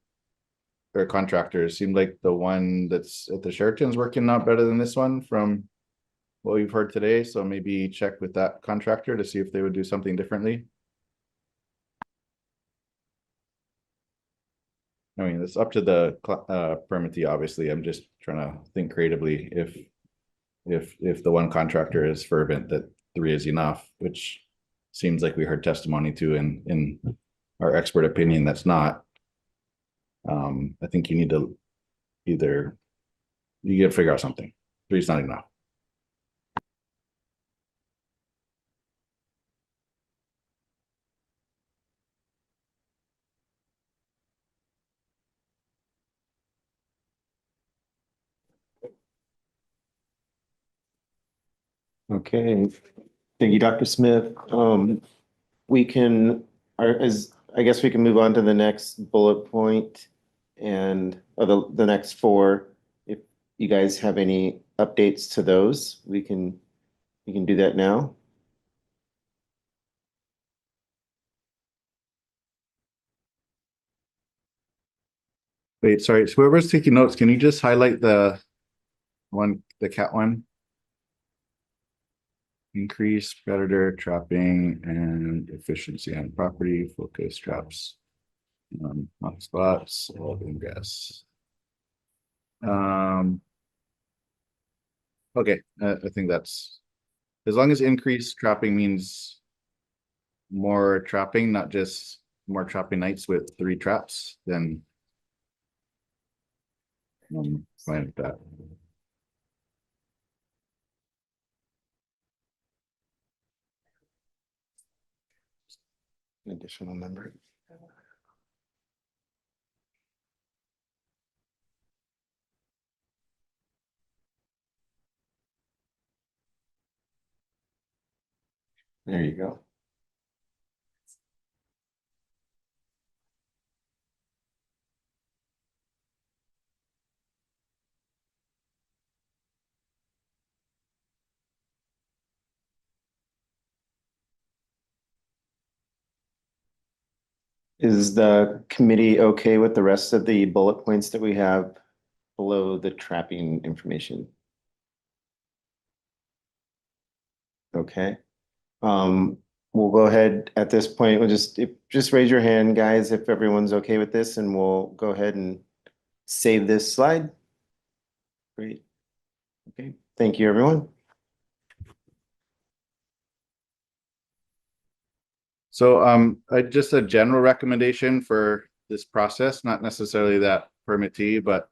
or contractors, seemed like the one that's at the Sheraton's working out better than this one from what we've heard today. So maybe check with that contractor to see if they would do something differently. I mean, it's up to the permittee, obviously. I'm just trying to think creatively if the one contractor is fervent that 3 is enough, which seems like we heard testimony to in our expert opinion that's not. I think you need to you gotta figure out something. 3 is not enough. Okay, thank you, Dr. Smith. I guess we can move on to the next bullet point and the next 4. If you guys have any updates to those, we can do that now. Wait, sorry. So whoever's taking notes, can you just highlight the cat one? Increase predator trapping and efficiency on property, focus traps, hotspots, oil and gas. Okay, I think that's, as long as increased trapping means more trapping, not just more trapping nights with 3 traps, then I'm fine with that. An additional member. There you go. Is the committee okay with the rest of the bullet points that we have below the trapping information? Okay. We'll go ahead at this point. We'll just raise your hand, guys, if everyone's okay with this, and we'll go ahead and save this slide. Great. Okay. Thank you, everyone. So just a general recommendation for this process, not necessarily that permittee, but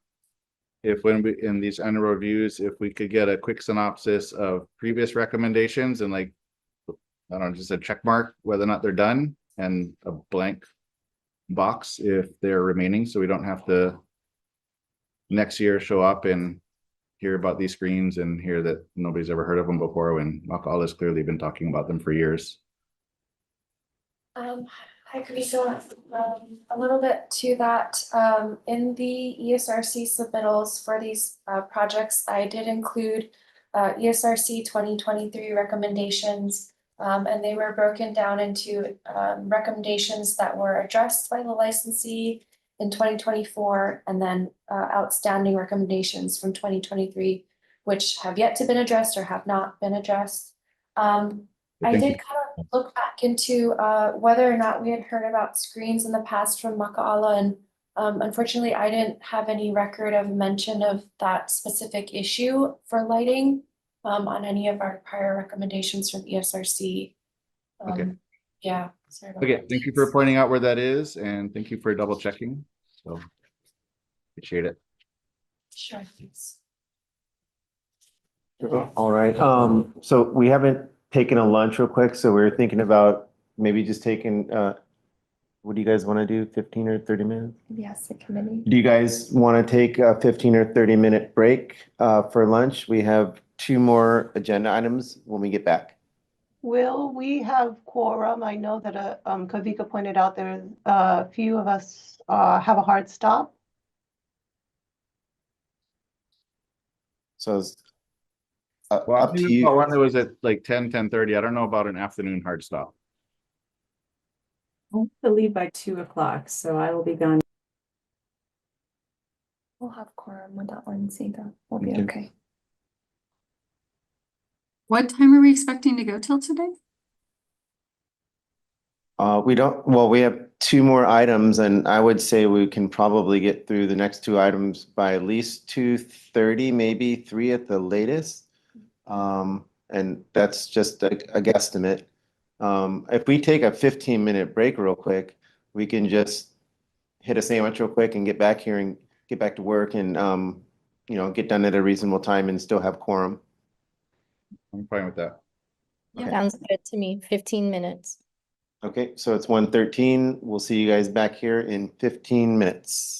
if when we in these annual reviews, if we could get a quick synopsis of previous recommendations and like, I don't know, just a check mark whether or not they're done and a blank box if they're remaining, so we don't have to next year show up and hear about these screens and hear that nobody's ever heard of them before when Kauaʻi has clearly been talking about them for years. I could be so a little bit to that. In the ESRC submittals for these projects, I did include ESRC 2023 recommendations, and they were broken down into recommendations that were addressed by the licensee in 2024, and then outstanding recommendations from 2023, which have yet to been addressed or have not been addressed. I did kind of look back into whether or not we had heard about screens in the past from Maka'ala, and unfortunately, I didn't have any record of mention of that specific issue for lighting on any of our prior recommendations from ESRC. Okay. Yeah. Sorry about Okay, that. thank you for pointing out where that is, and thank you for double checking. So appreciate it. Sure. Thanks. All right. So we haven't taken a lunch real quick, so we're thinking about maybe just taking, what do you guys want to do? 15 or 30 minutes? Yes, the committee. Do you guys want to take a 15 or 30-minute break for lunch? We have 2 more agenda items when we get back. Will we have quorum? I know that Kavika pointed out there a few of us have a hard stop. So it's Well, I'm up to thinking you. about one that was at like 10:30. I don't know about an afternoon hard stop. I'll have to leave by 2 o'clock, so I will be gone. We'll have quorum with that one, Sita. We'll be Okay. okay. What time are we expecting to go till today? We have 2 more items, and I would say we can probably get through the next 2 items by at least 2:30, maybe 3 at the latest. And that's just a guesstimate. If we take a 15-minute break real quick, we can just hit a sandwich real quick and get back here and get back to work and, get done at a reasonable time and still have quorum. I'm fine with that. Okay. Sounds good to me. 15 minutes. Okay, so it's 1:13. We'll see you guys back here in 15 minutes.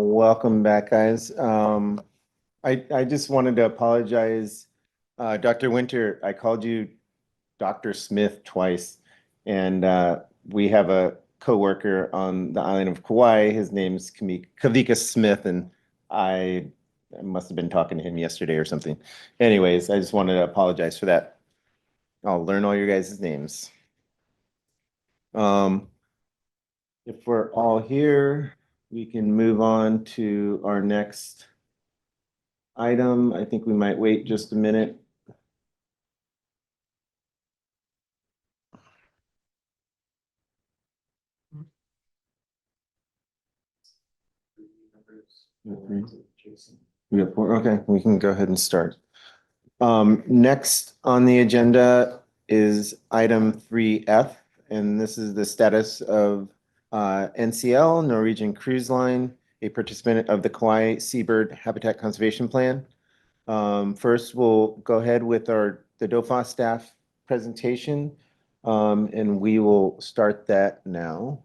Welcome back, guys. I just wanted to apologize. Dr. Winter, I called you Dr. Smith twice, and we have a coworker on the island of Kaua'i. His name's Kavika Smith, and I must have been talking to him yesterday or something. Anyways, I just wanted to apologize for that. I'll learn all your guys' names. If we're all here, we can move on to our next item. I think we might wait just a minute. We have four. Okay, we can go ahead and start. Next on the agenda is item 3F, and this is the status of NCL, Norwegian Cruise Line, a participant of the Kaua'i Seabird Habitat Conservation Plan. First, we'll go ahead with the DOFAW staff presentation, and we will start that now.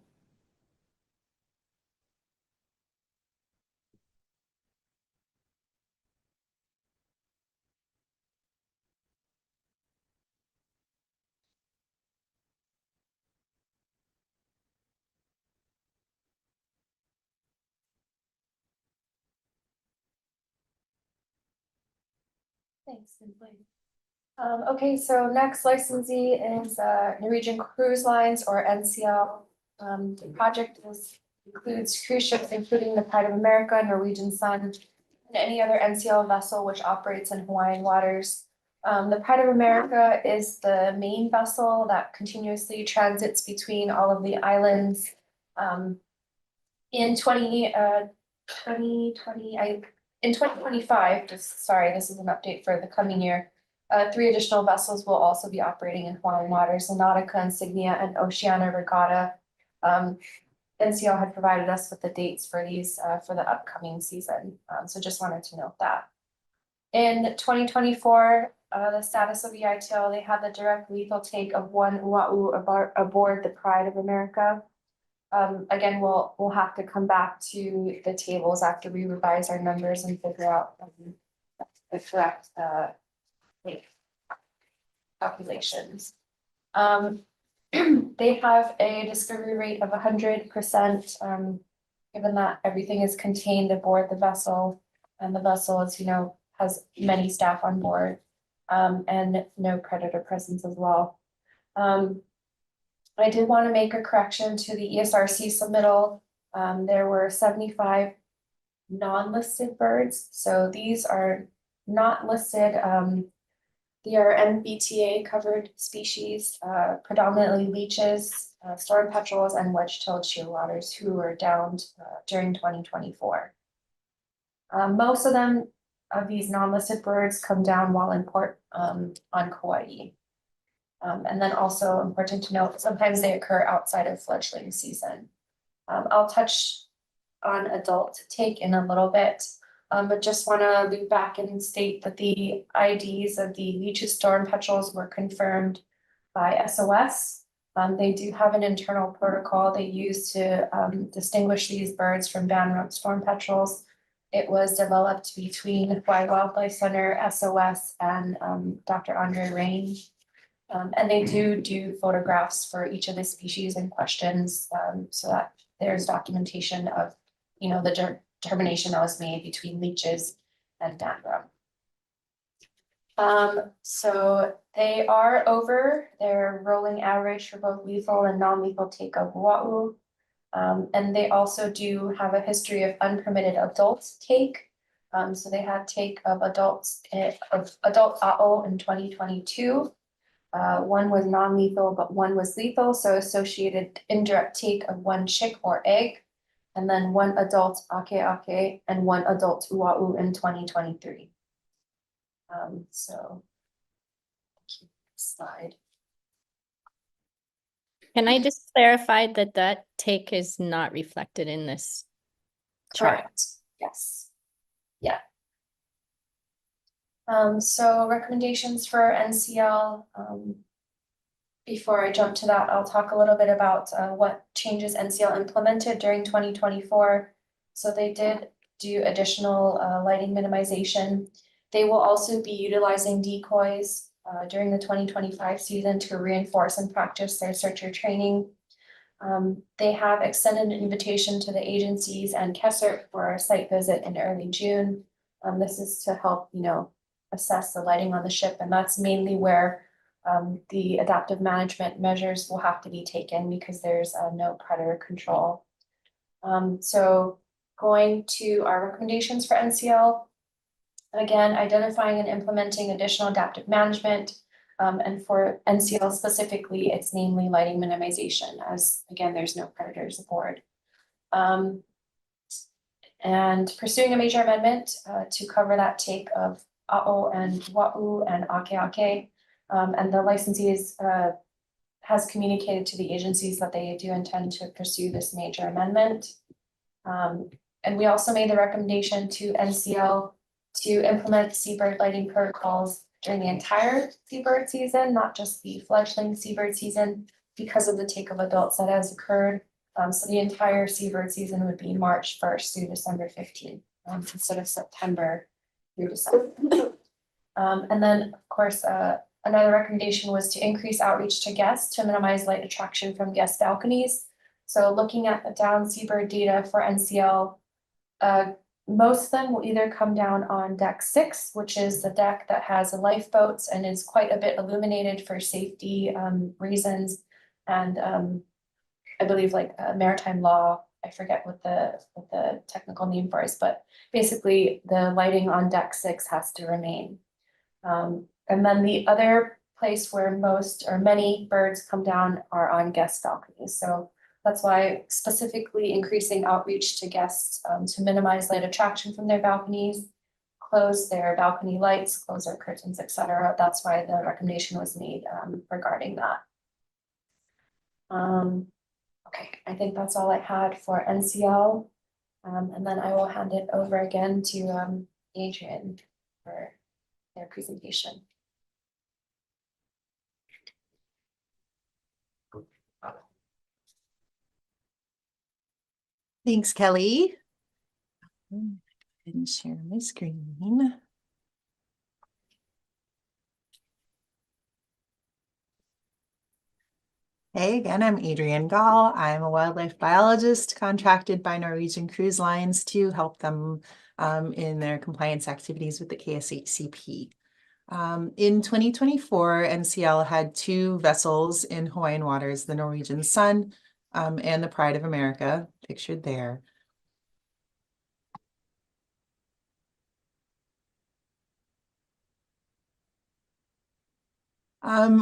Thanks, Cynthia. Okay, so next licensee is Norwegian Cruise Lines, or NCL. The project includes cruise ships, including the Pride of America, Norwegian Sun, and any other NCL vessel which operates in Hawaiian waters. The Pride of America is the main vessel that continuously transits between all of the islands. In 2025, this is an update for the coming year. 3 additional vessels will also be operating in Hawaiian waters: Nautica, Insignia, and Oceana Regatta. NCL had provided us with the dates for these for the upcoming season, so just wanted to note that. In 2024, the status of the EITL, they had the direct lethal take of 1 Oahu aboard the Pride of America. Again, we'll have to come back to the tables after we revise our numbers and figure out the correct calculations. They have a discovery rate of 100%, given that everything is contained aboard the vessel, and the vessel, as you know, has many staff on board, and no predator presence as well. I did want to make a correction to the ESRC submittal. There were 75 non-listed birds, so these are not listed. They are MBTA covered species, predominantly leeches, storm petrels, and wedge-tailed shearwaters who were downed during 2024. Most of these non-listed birds come down while in port on Kaua'i. And then also important to note, sometimes they occur outside of fledgling season. I'll touch on adult take in a little bit, but just want to loop back and state that the IDs of the leeches, storm petrels were confirmed by SOS. They do have an internal protocol they use to distinguish these birds from band-rumped storm petrels. It was developed between Hawaii Wildlife Center, SOS, and Dr. Andre Rain. And they do photographs for each of the species in questions, so that there's documentation of, the determination that was made between leeches and band-rumped. So they are over their rolling average for both lethal and non-lethal take of Oahu. And they also do have a history of unpermitted adult take. So they had take of adult a'o in 2022. One was non-lethal, but one was lethal, so associated indirect take of 1 chick or egg, and then 1 adult ʻakēʻakē and 1 adult ua'u in 2023. So, slide. Can I just clarify that take is not reflected in this chart? Correct. Yes. Yeah. So recommendations for NCL, before I jump to that, I'll talk a little bit about what changes NCL implemented during 2024. So they did do additional lighting minimization. They will also be utilizing decoys during the 2025 season to reinforce and practice their searcher training. They have extended an invitation to the agencies and KSHCP for a site visit in early June. This is to help, assess the lighting on the ship, and that's mainly where the adaptive management measures will have to be taken because there's no predator control. So going to our recommendations for NCL, again, identifying and implementing additional adaptive management, and for NCL specifically, it's namely lighting minimization, as again, there's no predators aboard. And pursuing a major amendment to cover that take of a'o and wa'u and ʻakēʻakē. And the licensees has communicated to the agencies that they do intend to pursue this major amendment. And we also made the recommendation to NCL to implement Seabird lighting protocols during the entire Seabird season, not just the fledgling Seabird season, because of the take of adults that has occurred. So the entire Seabird season would be March 1st through December 15th, instead of September through December. And then, of course, another recommendation was to increase outreach to guests to minimize light attraction from guest balconies. So looking at the down Seabird data for NCL, most of them will either come down on deck 6, which is the deck that has the lifeboats and is quite a bit illuminated for safety reasons. And I believe like maritime law, I forget what the technical name for is, but basically the lighting on deck 6 has to remain. And then the other place where most or many birds come down are on guest balconies. So that's why specifically increasing outreach to guests to minimize light attraction from their balconies, close their balcony lights, close their curtains, etc. That's why the recommendation was made regarding that. Okay, I think that's all I had for NCL. And then I will hand it over again to Adrian for their presentation. Thanks, Kelly. And share my screen. Hey, again, I'm Adrienne Gall. I'm a wildlife biologist contracted by Norwegian Cruise Lines to help them in their compliance activities with the KSHCP. In 2024, NCL had 2 vessels in Hawaiian waters, the Norwegian Sun and the Pride of America, pictured there.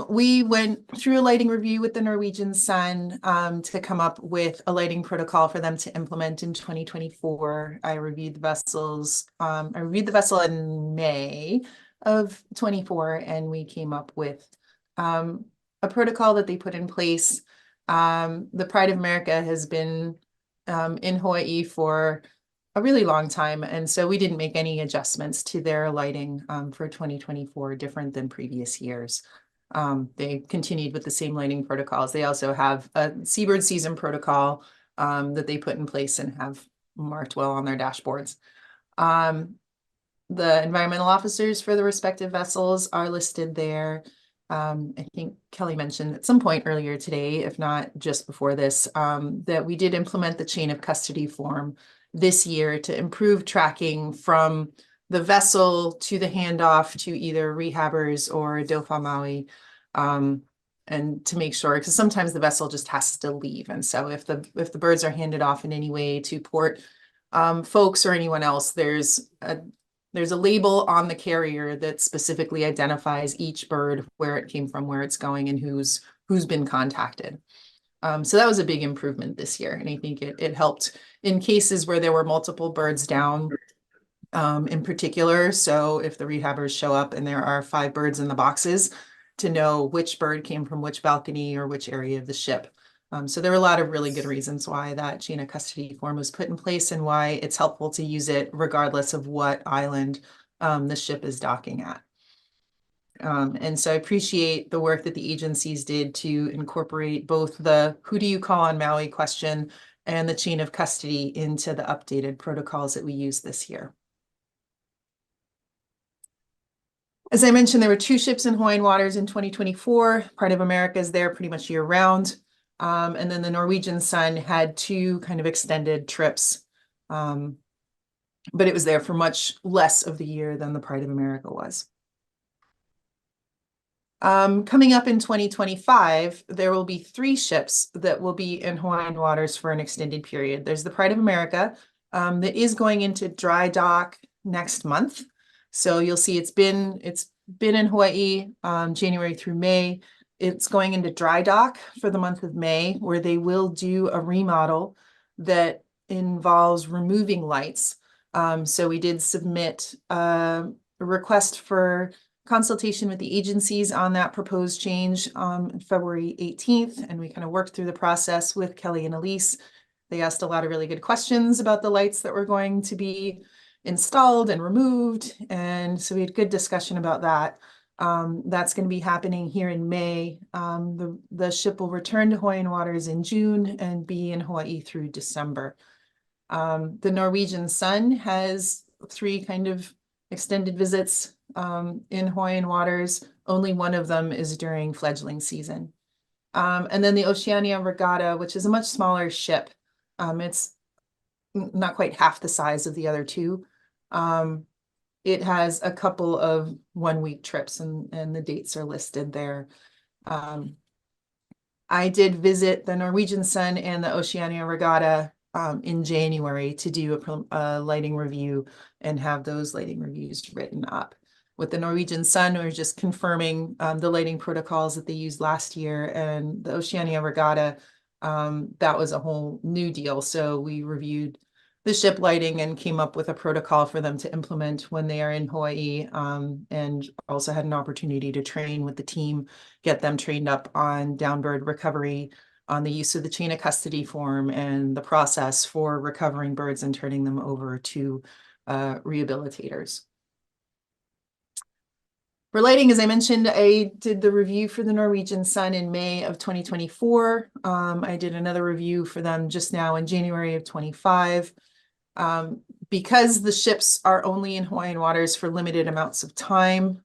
We went through a lighting review with the Norwegian Sun to come up with a lighting protocol for them to implement in 2024. I reviewed the vessels. I reviewed the vessel in May of 24, and we came up with a protocol that they put in place. The Pride of America has been in Hawaii for a really long time, and so we didn't make any adjustments to their lighting for 2024, different than previous years. They continued with the same lighting protocols. They also have a Seabird season protocol that they put in place and have marked well on their dashboards. The environmental officers for the respective vessels are listed there. I think Kelly mentioned at some point earlier today, if not just before this, that we did implement the chain of custody form this year to improve tracking from the vessel to the handoff to either rehabbers or DOFAW Maui, and to make sure, because sometimes the vessel just has to leave. And so if the birds are handed off in any way to port folks or anyone else, there's a label on the carrier that specifically identifies each bird, where it came from, where it's going, and who's been contacted. So that was a big improvement this year. And I think it helped in cases where there were multiple birds down in particular. So if the rehabbers show up and there are 5 birds in the boxes, to know which bird came from which balcony or which area of the ship. So there were a lot of really good reasons why that chain of custody form was put in place and why it's helpful to use it regardless of what island the ship is docking at. And so I appreciate the work that the agencies did to incorporate both the who do you call on Maui question and the chain of custody into the updated protocols that we use this year. As I mentioned, there were 2 ships in Hawaiian waters in 2024. Pride of America is there pretty much year round. And then the Norwegian Sun had 2 kind of extended trips. But it was there for much less of the year than the Pride of America was. Coming up in 2025, there will be 3 ships that will be in Hawaiian waters for an extended period. There's the Pride of America that is going into dry dock next month. So you'll see it's been in Hawaii January through May. It's going into dry dock for the month of May, where they will do a remodel that involves removing lights. So we did submit a request for consultation with the agencies on that proposed change on February 18th, and we kind of worked through the process with Kelly and Elise. They asked a lot of really good questions about the lights that were going to be installed and removed, and so we had good discussion about that. That's going to be happening here in May. The ship will return to Hawaiian waters in June and be in Hawaii through December. The Norwegian Sun has 3 kind of extended visits in Hawaiian waters. Only one of them is during fledgling season. And then the Oceania Regatta, which is a much smaller ship. It's not quite half the size of the other 2. It has a couple of 1-week trips, and the dates are listed there. I did visit the Norwegian Sun and the Oceania Regatta in January to do a lighting review and have those lighting reviews written up. With the Norwegian Sun, we're just confirming the lighting protocols that they used last year, and the Oceania Regatta, that was a whole new deal. So we reviewed the ship lighting and came up with a protocol for them to implement when they are in Hawaii, and also had an opportunity to train with the team, get them trained up on downbird recovery, on the use of the chain of custody form and the process for recovering birds and turning them over to rehabilitators. For lighting, as I mentioned, I did the review for the Norwegian Sun in May of 2024. I did another review for them just now in January of 25. Because the ships are only in Hawaiian waters for limited amounts of time,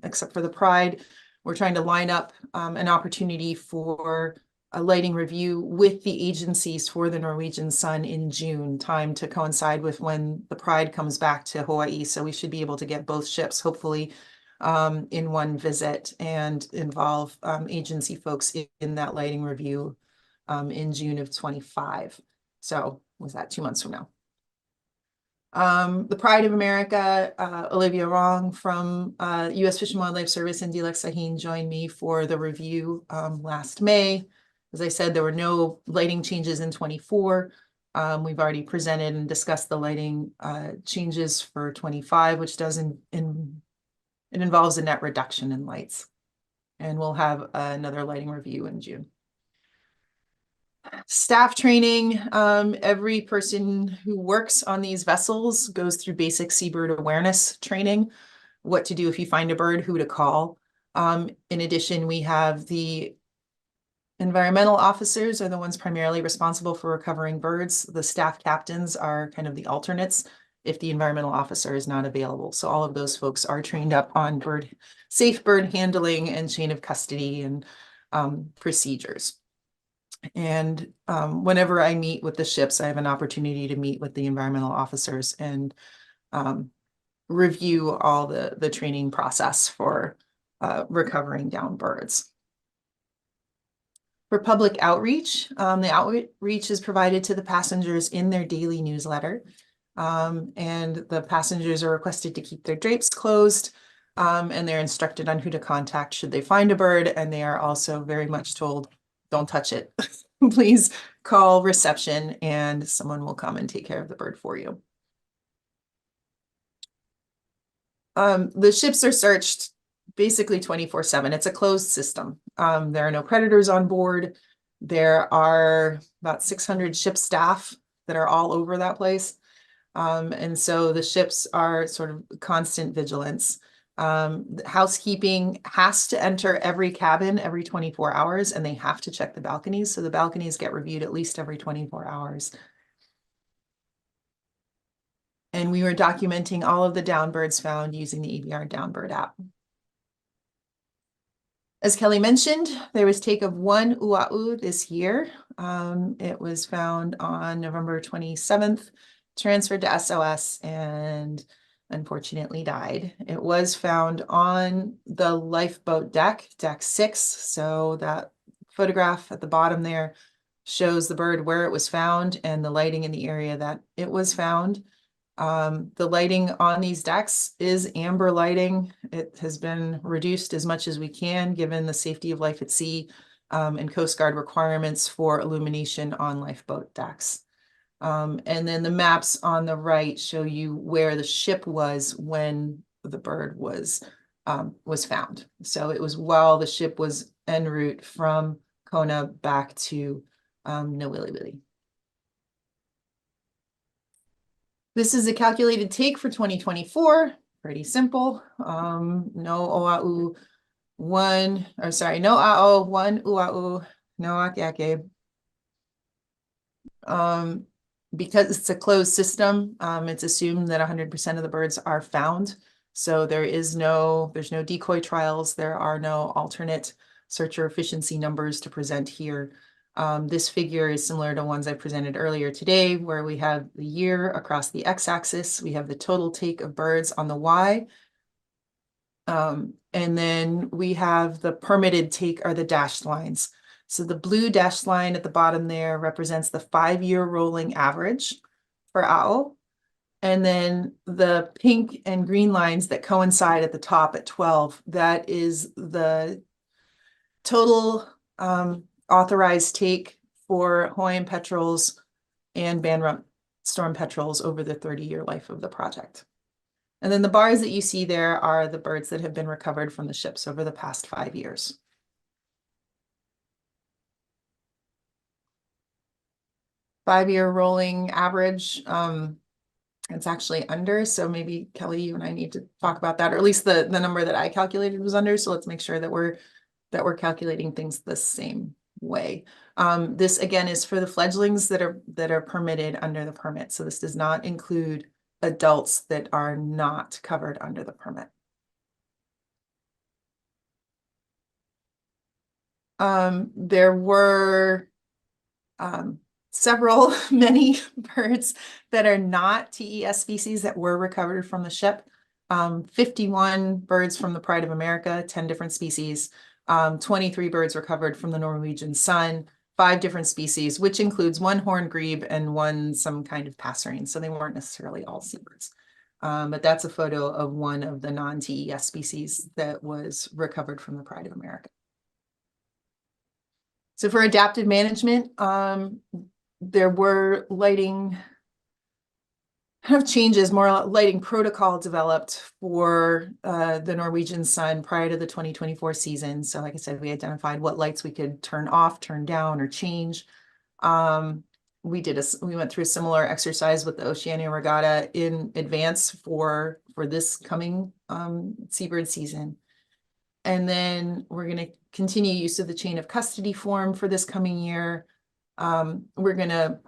except for the Pride, we're trying to line up an opportunity for a lighting review with the agencies for the Norwegian Sun in June, time to coincide with when the Pride comes back to Hawaii. So we should be able to get both ships, hopefully, in one visit and involve agency folks in that lighting review in June of 25. So was that 2 months from now? The Pride of America, Olivia Rong from U.S. Fish and Wildlife Service and Dilek Sahin joined me for the review last May. As I said, there were no lighting changes in 24. We've already presented and discussed the lighting changes for 25, which it involves a net reduction in lights. And we'll have another lighting review in June. Staff training, every person who works on these vessels goes through basic seabird awareness training, what to do if you find a bird, who to call. In addition, we have the environmental officers are the ones primarily responsible for recovering birds. The staff captains are kind of the alternates if the environmental officer is not available. So all of those folks are trained up on safe bird handling and chain of custody and procedures. And whenever I meet with the ships, I have an opportunity to meet with the environmental officers and review all the training process for recovering down birds. For public outreach, the outreach is provided to the passengers in their daily newsletter. And the passengers are requested to keep their drapes closed, and they're instructed on who to contact should they find a bird. And they are also very much told, don't touch it. Please call reception and someone will come and take care of the bird for you. The ships are searched basically 24/7. It's a closed system. There are no predators on board. There are about 600 ship staff that are all over that place. And so the ships are sort of constant vigilance. Housekeeping has to enter every cabin every 24 hours, and they have to check the balconies. So the balconies get reviewed at least every 24 hours. And we were documenting all of the downbirds found using the EBR Downbird app. As Kelly mentioned, there was take of one ua'u this year. It was found on November 27th, transferred to SOS, and unfortunately died. It was found on the lifeboat deck, deck 6. So that photograph at the bottom there shows the bird where it was found and the lighting in the area that it was found. The lighting on these decks is amber lighting. It has been reduced as much as we can given the safety of life at sea and Coast Guard requirements for illumination on lifeboat decks. And then the maps on the right show you where the ship was when the bird was found. So it was while the ship was en route from Kona back to Newell. This is a calculated take for 2024, pretty simple. No oa'u, no a'o, one ua'u, no ʻakēʻakē. Because it's a closed system, it's assumed that 100% of the birds are found. So there's no decoy trials. There are no alternate searcher efficiency numbers to present here. This figure is similar to ones I presented earlier today, where we have the year across the x-axis. We have the total take of birds on the y. And then we have the permitted take, or the dashed lines. So the blue dashed line at the bottom there represents the 5-year rolling average for ʻaʻo. And then the pink and green lines that coincide at the top at 12, that is the total authorized take for Hawaiian petrels and band-rumped storm petrels over the 30-year life of the project. And then the bars that you see there are the birds that have been recovered from the ships over the past 5 years. Five-year rolling average, it's actually under, so maybe Kelly, you and I need to talk about that, or at least the number that I calculated was under. So let's make sure that we're calculating things the same way. This again is for the fledglings that are permitted under the permit. So this does not include adults that are not covered under the permit. There were many birds that are not TES species that were recovered from the ship. 51 birds from the Pride of America, 10 different species. 23 birds recovered from the Norwegian sun, 5 different species, which includes 1 horned grebe and some kind of passerine. So they weren't necessarily all seabirds. But that's a photo of one of the non-TES species that was recovered from the Pride of America. So for adaptive management, there were lighting kind of changes, more lighting protocol developed for the Norwegian sun prior to the 2024 season. So like I said, we identified what lights we could turn off, turn down, or change. We went through a similar exercise with the Oceania Regatta in advance for this coming seabird season. And then we're going to continue use of the chain of custody form for this coming year. We're going to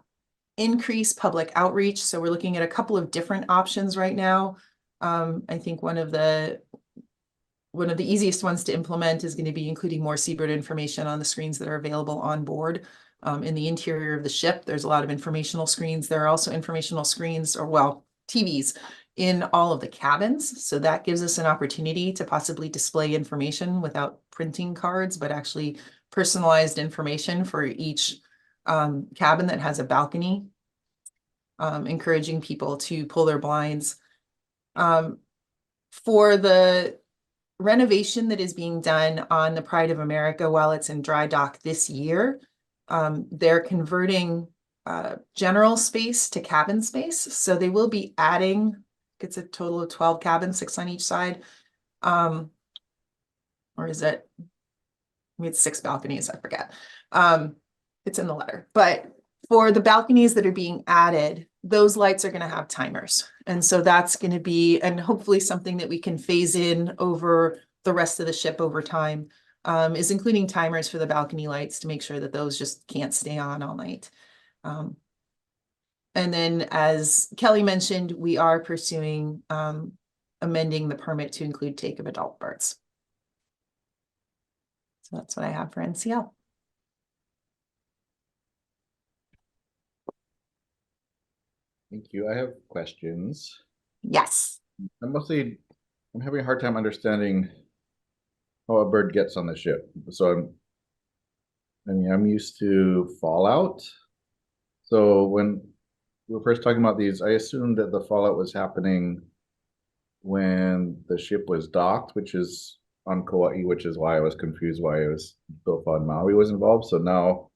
increase public outreach. So we're looking at a couple of different options right now. I think one of the easiest ones to implement is going to be including more seabird information on the screens that are available on board. In the interior of the ship, there's a lot of informational screens. There are also informational screens, or well, TVs in all of the cabins. So that gives us an opportunity to possibly display information without printing cards, but actually personalized information for each cabin that has a balcony, encouraging people to pull their blinds. For the renovation that is being done on the Pride of America while it's in dry dock this year, they're converting general space to cabin space. So they will be adding, it's a total of 12 cabins, 6 on each side. Or is it? We had 6 balconies, I forget. It's in the letter. But for the balconies that are being added, those lights are gonna have timers. And so that's gonna be, and hopefully something that we can phase in over the rest of the ship over time, is including timers for the balcony lights to make sure that those just can't stay on all night. And then, as Kelly mentioned, we are pursuing amending the permit to include take of adult birds. So that's what I have for NCL. Thank you. I have questions. Yes. I'm having a hard time understanding how a bird gets on the ship. So I'm used to fallout. So when we were first talking about these, I assumed that the fallout was happening when the ship was docked, which is on Kaua'i, which is why I was confused why it was DOFAW and Maui was involved. So now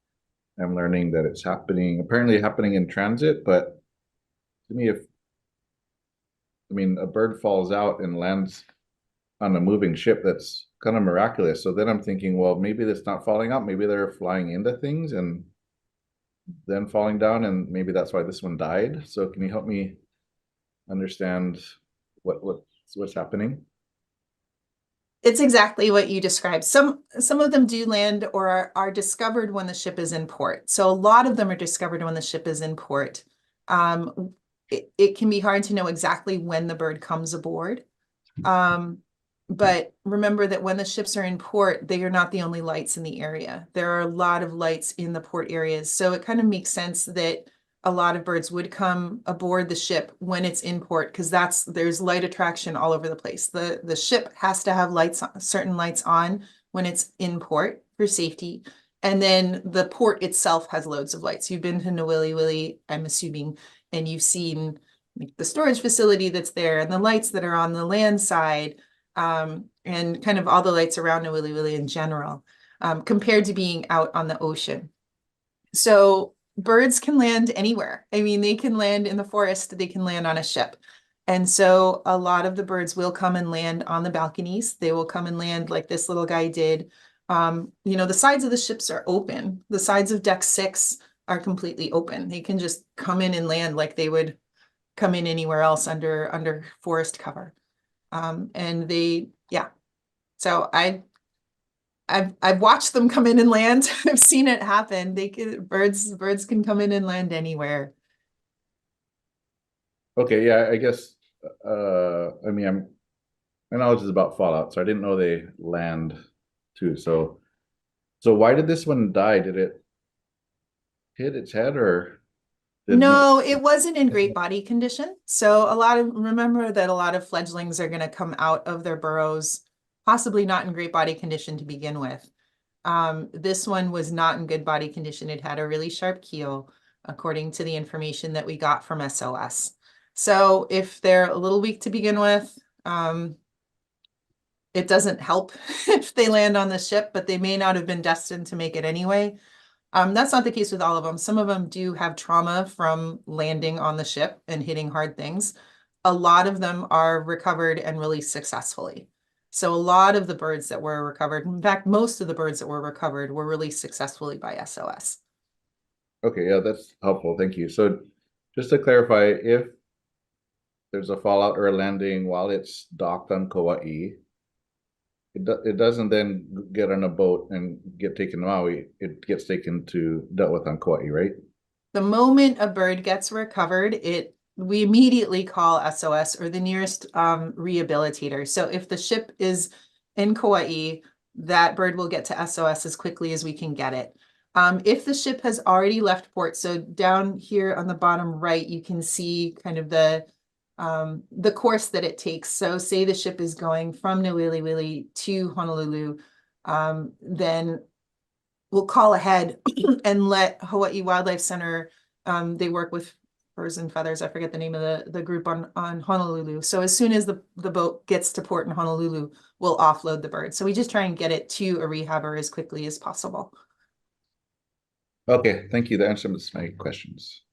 I'm learning that it's apparently happening in transit, but to me, a bird falls out and lands on a moving ship, that's kind of miraculous. So then I'm thinking, well, maybe that's not falling out. Maybe they're flying into things and then falling down, and maybe that's why this one died. So can you help me understand what's happening? It's exactly what you described. Some of them do land or are discovered when the ship is in port. So a lot of them are discovered when the ship is in port. It can be hard to know exactly when the bird comes aboard. But remember that when the ships are in port, they are not the only lights in the area. There are a lot of lights in the port areas. So it kind of makes sense that a lot of birds would come aboard the ship when it's in port, because there's light attraction all over the place. The ship has to have certain lights on when it's in port for safety. And then the port itself has loads of lights. You've been to Newell, I'm assuming, and you've seen the storage facility that's there and the lights that are on the land side, and kind of all the lights around Newell in general, compared to being out on the ocean. So birds can land anywhere. I mean, they can land in the forest, they can land on a ship. And so a lot of the birds will come and land on the balconies. They will come and land like this little guy did. The sides of the ships are open. The sides of deck 6 are completely open. They can just come in and land like they would come in anywhere else under forest cover. So I've watched them come in and land. I've seen it happen. Birds can come in and land anywhere. Okay, yeah, I guess my knowledge is about fallout, so I didn't know they land too. So why did this one die? Did it hit its head or? No, it wasn't in great body condition. So remember that a lot of fledglings are going to come out of their burrows, possibly not in great body condition to begin with. This one was not in good body condition. It had a really sharp keel, according to the information that we got from SOS. So if they're a little weak to begin with, it doesn't help if they land on the ship, but they may not have been destined to make it anyway. That's not the case with all of them. Some of them do have trauma from landing on the ship and hitting hard things. A lot of them are recovered and released successfully. So a lot of the birds that were recovered, in fact, most of the birds that were recovered were released successfully by SOS. Okay, yeah, that's helpful. Thank you. So just to clarify, if there's a fallout or a landing while it's docked on Kaua'i, it doesn't then get on a boat and get taken to Maui. It gets dealt with on Kaua'i, right? The moment a bird gets recovered, we immediately call SOS or the nearest rehabilitator. So if the ship is in Kaua'i, that bird will get to SOS as quickly as we can get it. If the ship has already left port, so down here on the bottom right, you can see kind of the course that it takes. So say the ship is going from Newell to Honolulu, then we'll call ahead and let Hawaii Wildlife Center, they work with Birds and Feathers, I forget the name of the group on Honolulu. So as soon as the boat gets to port in Honolulu, we'll offload the bird. So we just try and get it to a rehabber as quickly as possible. Okay, thank you. That answers my questions.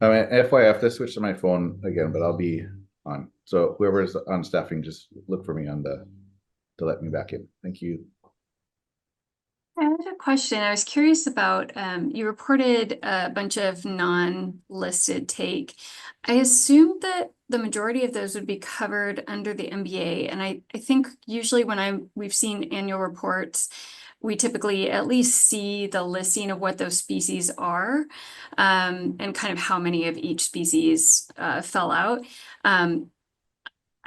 FYI, I have to switch to my phone again, but I'll be on. So whoever's on staffing, just look for me to let me back in. Thank you. I have a question. I was curious about, you reported a bunch of non-listed take. I assumed that the majority of those would be covered under the MBA. And I think usually when we've seen annual reports, we typically at least see the listing of what those species are, and kind of how many of each species fell out.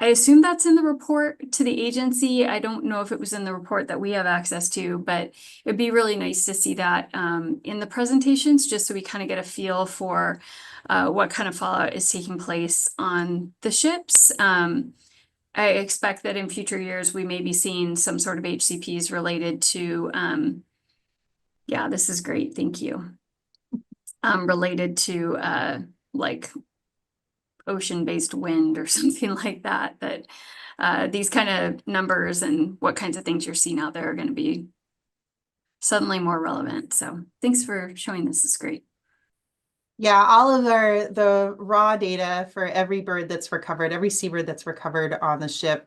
I assume that's in the report to the agency. I don't know if it was in the report that we have access to, but it'd be really nice to see that in the presentations, just so we kind of get a feel for what kind of fallout is taking place on the ships. I expect that in future years, we may be seeing some sort of HCPs related to, yeah, this is great, thank you. Related to like ocean-based wind or something like that, these kind of numbers and what kinds of things you're seeing out there are going to be suddenly more relevant. So thanks for showing this. It's great. Yeah, all of the raw data for every bird that's recovered, every seabird that's recovered on the ship,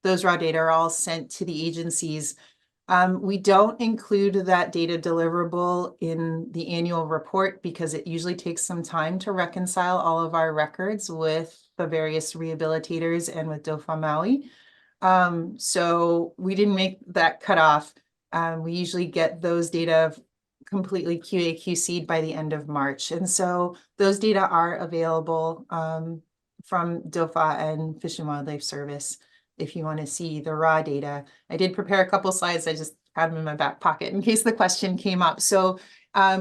those raw data are all sent to the agencies. We don't include that data deliverable in the annual report because it usually takes some time to reconcile all of our records with the various rehabilitators and with DOFAW Maui. So we didn't make that cutoff. We usually get those data completely QA/QC'd by the end of March. And so those data are available from DOFAW and Fish and Wildlife Service. If you want to see the raw data. I did prepare a couple slides. I just had them in my back pocket in case the question came up. So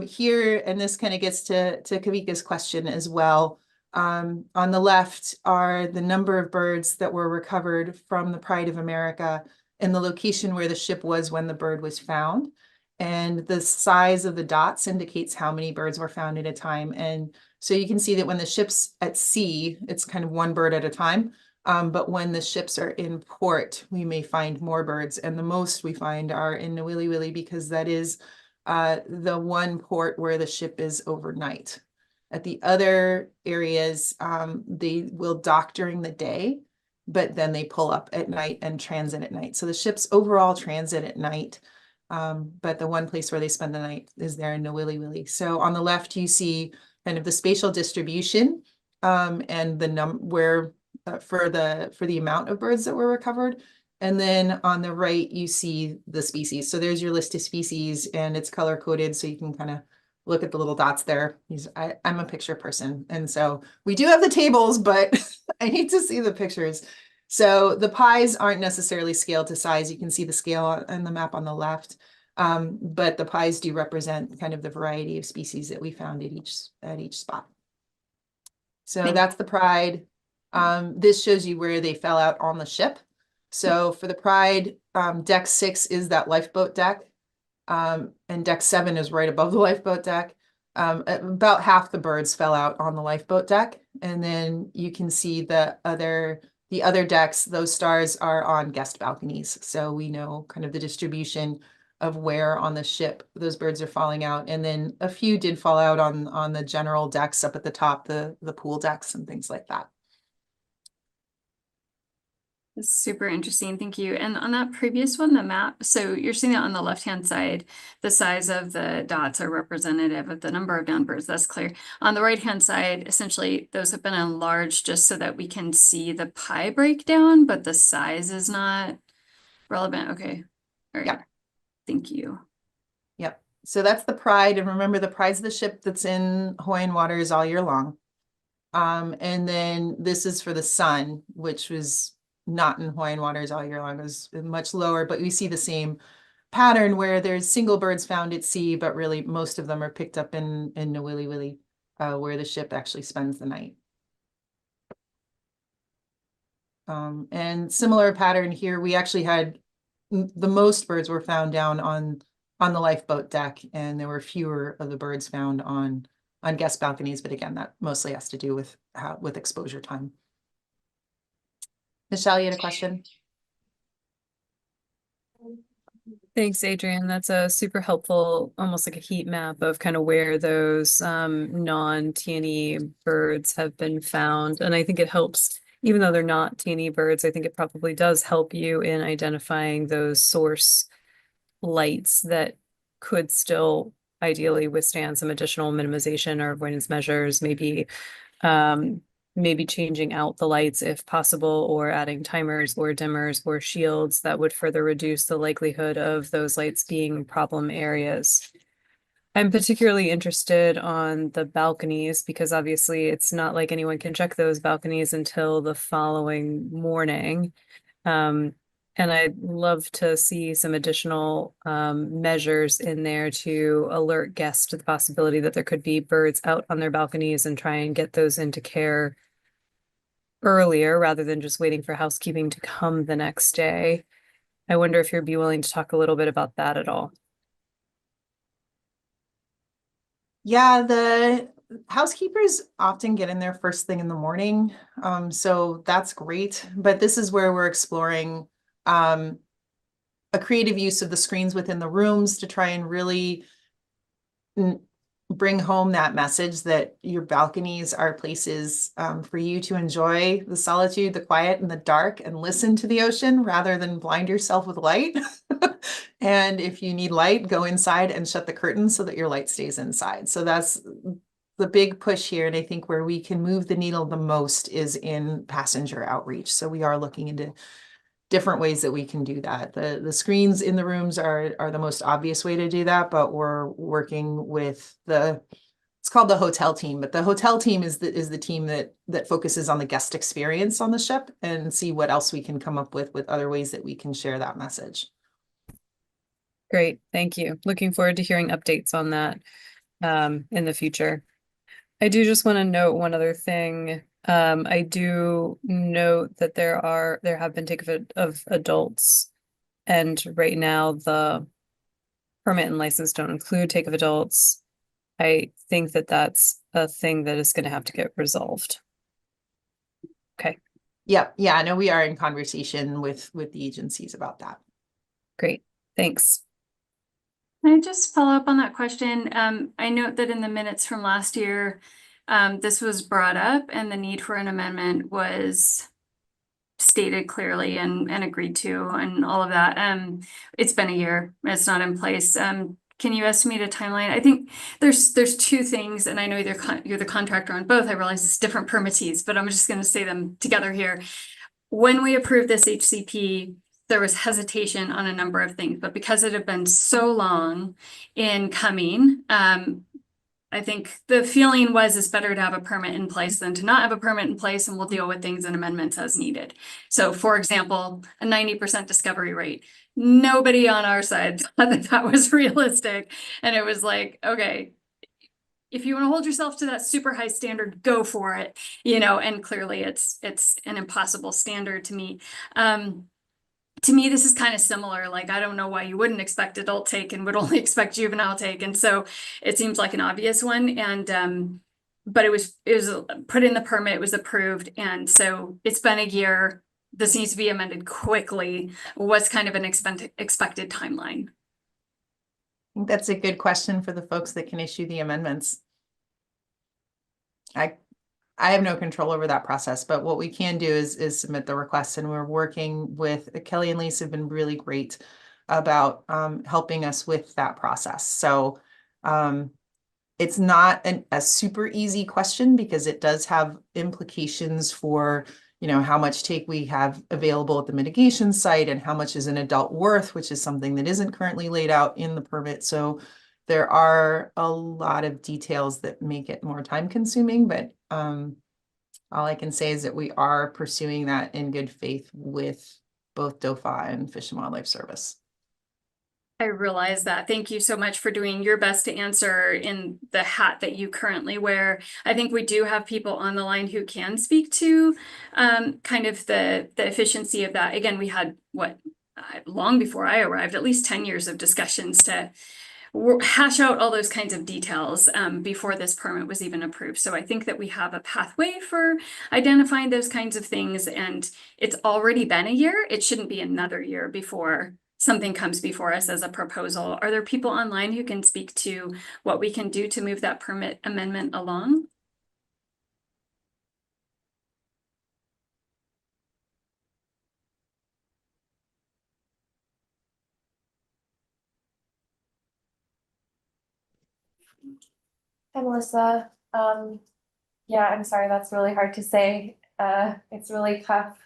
here, and this kind of gets to Kavika's question as well. On the left are the number of birds that were recovered from the Pride of America and the location where the ship was when the bird was found. And the size of the dots indicates how many birds were found at a time. And so you can see that when the ship's at sea, it's kind of one bird at a time. But when the ships are in port, we may find more birds, and the most we find are in Newell because that is the one port where the ship is overnight. At the other areas, they will dock during the day, but then they pull up at night and transit at night. So the ships overall transit at night, but the one place where they spend the night is there in Newell. So on the left, you see kind of the spatial distribution and the for the amount of birds that were recovered. And then on the right, you see the species. So there's your list of species and it's color coded. So you can kind of look at the little dots there. I'm a picture person. And so we do have the tables, but I need to see the pictures. So the pies aren't necessarily scaled to size. You can see the scale on the map on the left. But the pies do represent kind of the variety of species that we found at each spot. So that's the Pride. This shows you where they fell out on the ship. So for the Pride, deck 6 is that lifeboat deck, and deck 7 is right above the lifeboat deck. About half the birds fell out on the lifeboat deck, and then you can see the other decks. Those stars are on guest balconies, so we know kind of the distribution of where on the ship those birds are falling out, and then a few did fall out on the general decks up at the top, the pool decks and things like that. That's super interesting. Thank you. And on that previous one, the map, so you're seeing that on the left-hand side, the size of the dots are representative of the number of downed birds. That's clear. On the right-hand side, essentially, those have been enlarged just so that we can see the pie breakdown, but the size is not relevant. Okay. All right. Yep. Thank you. Yep. So that's the Pride. And remember, the Pride's the ship that's in Hawaiian waters all year long. And then this is for the Sun, which was not in Hawaiian waters all year long. It was much lower, but we see the same pattern where there's single birds found at sea, but really most of them are picked up in Newell, where the ship actually spends the night. And similar pattern here, we actually had the most birds were found down on the lifeboat deck, and there were fewer of the birds found on guest balconies. But again, that mostly has to do with exposure time. Michelle, you had a question? Thanks, Adrian. That's a super helpful, almost like a heat map of kind of where those non-T&E birds have been found. And I think it helps, even though they're not T&E birds, I think it probably does help you in identifying those source lights that could still ideally withstand some additional minimization or avoidance measures, maybe maybe changing out the lights if possible, or adding timers or dimmers or shields that would further reduce the likelihood of those lights being problem areas. I'm particularly interested on the balconies because obviously it's not like anyone can check those balconies until the following morning. And I'd love to see some additional measures in there to alert guests to the possibility that there could be birds out on their balconies and try and get those into care earlier rather than just waiting for housekeeping to come the next day. I wonder if you'd be willing to talk a little bit about that at all. Yeah, the housekeepers often get in there first thing in the morning, so that's great. But this is where we're exploring a creative use of the screens within the rooms to try and really bring home that message that your balconies are places for you to enjoy the solitude, the quiet, and the dark, and listen to the ocean rather than blind yourself with light. And if you need light, go inside and shut the curtains so that your light stays inside. So that's the big push here. And I think where we can move the needle the most is in passenger outreach. So we are looking into different ways that we can do that. The screens in the rooms are the most obvious way to do that, but we're working with it's called the hotel team, but the hotel team is the team that focuses on the guest experience on the ship, and see what else we can come up with other ways that we can share that message. Great, thank you. Looking forward to hearing updates on that in the future. I do just want to note one other thing. I do note that there have been take of adults, and right now the permit and license don't include take of adults. I think that that's a thing that is going to have to get resolved. Okay. Yeah, I know we are in conversation with the agencies about that. Great, thanks. Can I just follow up on that question? I note that in the minutes from last year, this was brought up and the need for an amendment was stated clearly and agreed to and all of that. It's been a year, it's not in place. Can you estimate a timeline? I think there's two things, and I know you're the contractor on both. I realize it's different permittees, but I'm just going to say them together here. When we approved this HCP, there was hesitation on a number of things, but because it had been so long in coming, I think the feeling was it's better to have a permit in place than to not have a permit in place, and we'll deal with things and amendments as needed. So for example, a 90% discovery rate. Nobody on our side thought that was realistic. And it was like, okay, if you want to hold yourself to that super high standard, go for it, and clearly it's an impossible standard to meet. To me, this is kind of similar. Like, I don't know why you wouldn't expect adult take and would only expect juvenile take. And so it seems like an obvious one. And, but it was put in the permit, it was approved. And so it's been a year. This needs to be amended quickly. What's kind of an expected timeline? I think that's a good question for the folks that can issue the amendments. I have no control over that process, but what we can do is submit the request, and we're working with Kelly and Lisa have been really great about helping us with that process. So it's not a super easy question because it does have implications for how much take we have available at the mitigation site and how much is an adult worth, which is something that isn't currently laid out in the permit. So there are a lot of details that make it more time consuming, but all I can say is that we are pursuing that in good faith with both DOFAW and Fish and Wildlife Service. I realize that. Thank you so much for doing your best to answer in the hat that you currently wear. I think we do have people on the line who can speak to kind of the efficiency of that. Again, we had long before I arrived, at least 10 years of discussions to hash out all those kinds of details before this permit was even approved. So I think that we have a pathway for identifying those kinds of things, and it's already been a year. It shouldn't be another year before something comes before us as a proposal. Are there people online who can speak to what we can do to move that permit amendment along? Hi, Melissa. Yeah, I'm sorry, that's really hard to say. It's really tough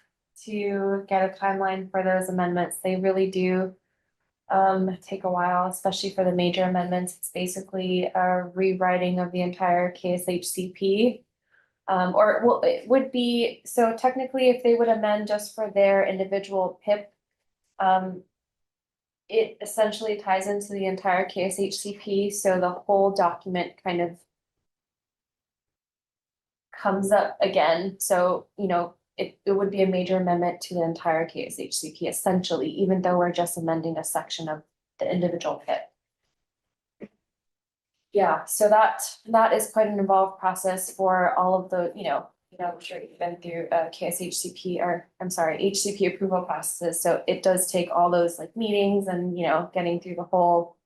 to get a timeline for those amendments. They really do take a while, especially for the major amendments. It's basically a rewriting of the entire KSHCP. Or well, it would be, so technically if they would amend just for their individual PIP, it essentially ties into the entire KSHCP, so the whole document kind of comes up again. So, you know, it would be a major amendment to the entire KSHCP essentially, even though we're just amending a section of the individual PIP. Yeah, so that is quite an involved process for all of the, I'm sure you've been through KSHCP, or I'm sorry, HCP approval processes. So it does take all those like meetings and, getting through the whole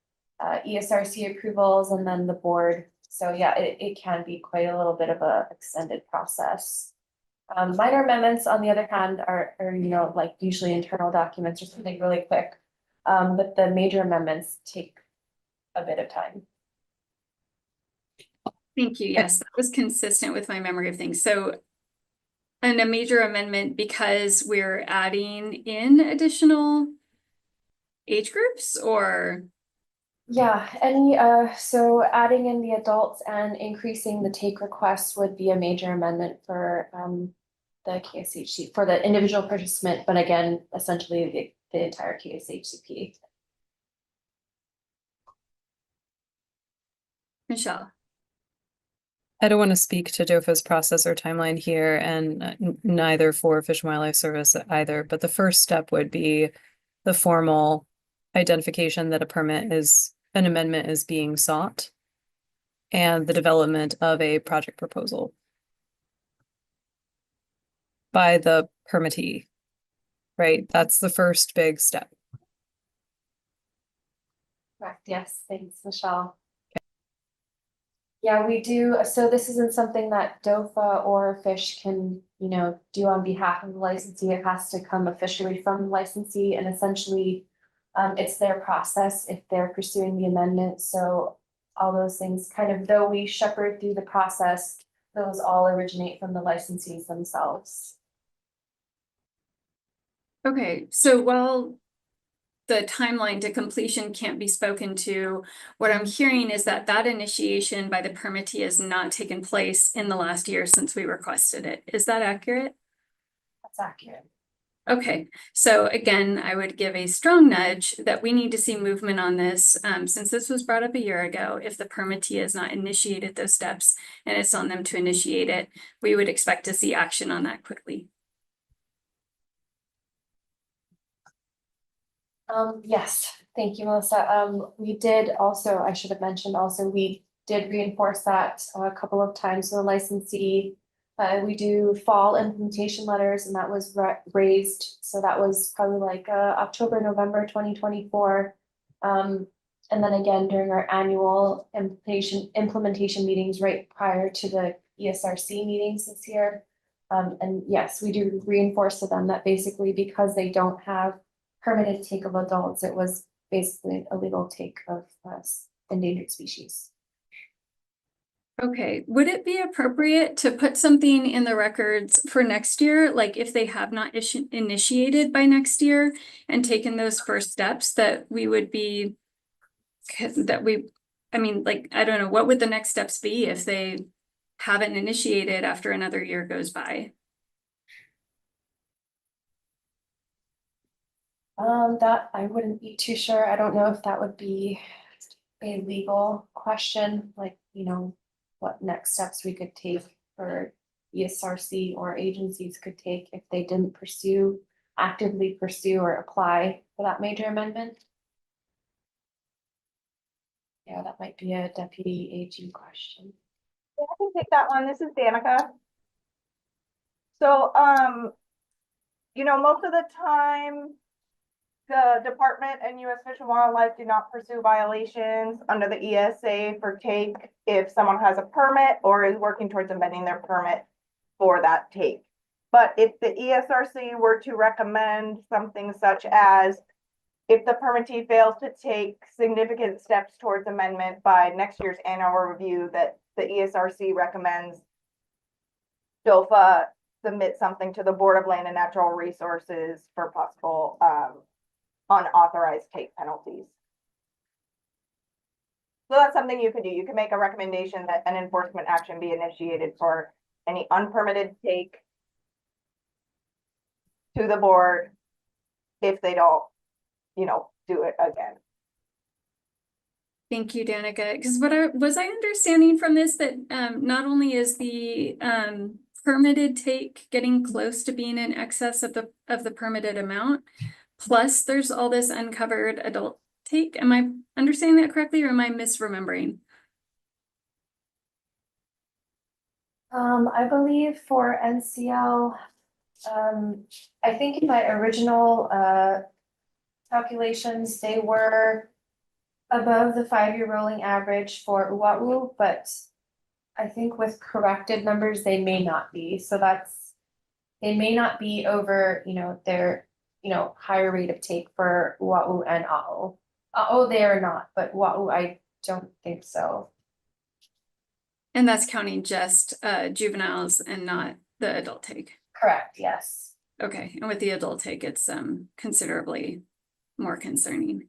ESRC approvals and then the board. So yeah, it can be quite a little bit of a extended process. Minor amendments, on the other hand, are like usually internal documents or something really quick. But the major amendments take a bit of time. Thank you. Yes, that was consistent with my memory of things. So, and a major amendment because we're adding in additional age groups, or? Yeah, so adding in the adults and increasing the take requests would be a major amendment for the KSHCP, for the individual participant, but again, essentially the entire KSHCP. Michelle. I don't want to speak to DOFA's process or timeline here, and neither for Fish and Wildlife Service either, but the first step would be the formal identification that an amendment is being sought, and the development of a project proposal by the permittee, right? That's the first big step. Correct, yes, thanks, Michelle. Yeah, we do. So this isn't something that DOFA or Fish can, do on behalf of the licensee. It has to come officially from the licensee, and essentially it's their process if they're pursuing the amendment. So all those things kind of, though we shepherd through the process, those all originate from the licensees themselves. Okay, so while the timeline to completion can't be spoken to, what I'm hearing is that initiation by the permittee has not taken place in the last year since we requested it. Is that accurate? That's accurate. Okay, so again, I would give a strong nudge that we need to see movement on this since this was brought up a year ago. If the permittee has not initiated those steps and it's on them to initiate it, we would expect to see action on that quickly. Yes, thank you, Melissa. We did also, I should have mentioned also, we did reinforce that a couple of times. So the licensee, we do fall implementation letters, and that was raised. So that was probably like October, November 2024. And then again, during our annual implementation meetings right prior to the ESRC meetings this year. And yes, we do reinforce to them that basically because they don't have permitted take of adults, it was basically a legal take of endangered species. Okay, would it be appropriate to put something in the records for next year, like if they have not initiated by next year and taken those first steps, that we would be, I don't know, what would the next steps be if they haven't initiated after another year goes by? That I wouldn't be too sure. I don't know if that would be a legal question, like, what next steps we could take or ESRC or agencies could take if they didn't actively pursue or apply for that major amendment. Yeah, that might be a deputy AG question. Yeah, I can take that one. This is Danica. So, most of the time, the department and U.S. Fish and Wildlife do not pursue violations under the ESA for take if someone has a permit or is working towards amending their permit for that take. But if the ESRC were to recommend something such as if the permittee fails to take significant steps towards amendment by next year's annual review, that the ESRC recommends DOFA submit something to the Board of Land and Natural Resources for possible unauthorized take penalties. So that's something you could do. You can make a recommendation that an enforcement action be initiated for any unpermitted take to the board if they don't, do it again. Thank you, Danica. Because was I understanding from this that not only is the permitted take getting close to being in excess of the permitted amount, plus there's all this uncovered adult take. Am I understanding that correctly, or am I misremembering? I believe for NCL, I think in my original calculations, they were above the 5-year rolling average for Oahu, but I think with corrected numbers, they may not be. So they may not be over, their, higher rate of take for Oahu and A'o. A'o, they are not, but Oahu, I don't think so. And that's counting just juveniles and not the adult take. Correct, yes. Okay, and with the adult take, it's considerably more concerning.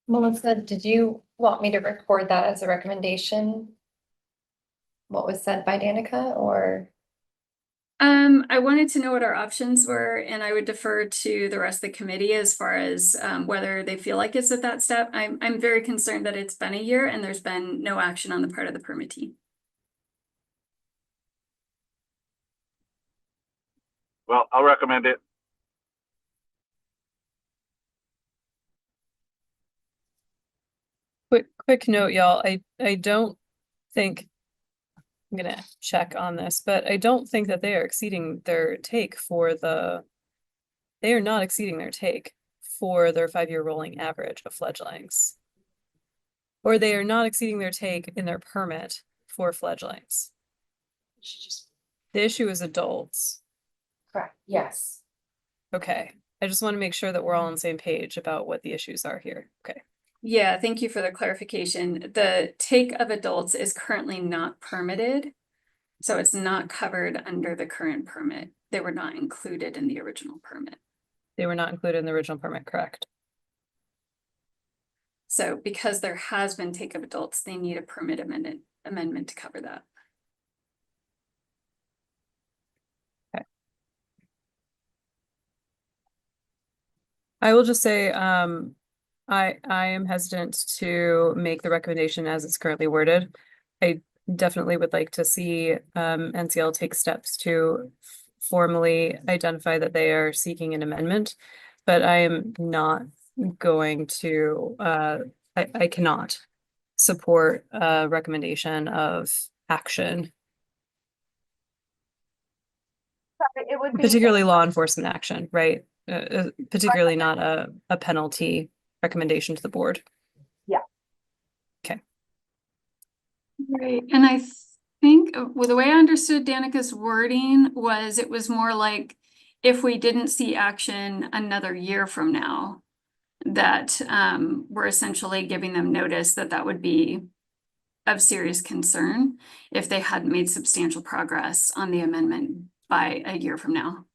Melissa, did you want me to record that as a recommendation? What was said by Danica, or? I wanted to know what our options were, and I would defer to the rest of the committee as far as whether they feel like it's at that step. I'm very concerned that it's been a year and there's been no action on the part of the permittee. Well, I'll recommend it. Quick note, y'all. I don't think, I'm gonna check on this, but I don't think that they are exceeding their take they are not exceeding their take for their 5-year rolling average of fledglings. Or they are not exceeding their take in their permit for fledglings. The issue is adults. Correct, yes. Okay, I just want to make sure that we're all on the same page about what the issues are here. Okay. Yeah, thank you for the clarification. The take of adults is currently not permitted, so it's not covered under the current permit. They were not included in the original permit. They were not included in the original permit, correct? So because there has been take of adults, they need a permit amendment to cover that. Okay. I will just say, I am hesitant to make the recommendation as it's currently worded. I definitely would like to see NCL take steps to formally identify that they are seeking an amendment, but I am not going to, I cannot support a recommendation of action, It would be particularly law enforcement action, right? Particularly not a penalty recommendation to the board. Yeah. Okay. Right, and I think the way I understood Danica's wording was it was more like if we didn't see action another year from now, that we're essentially giving them notice that that would be of serious concern if they hadn't made substantial progress on the amendment by a year from now.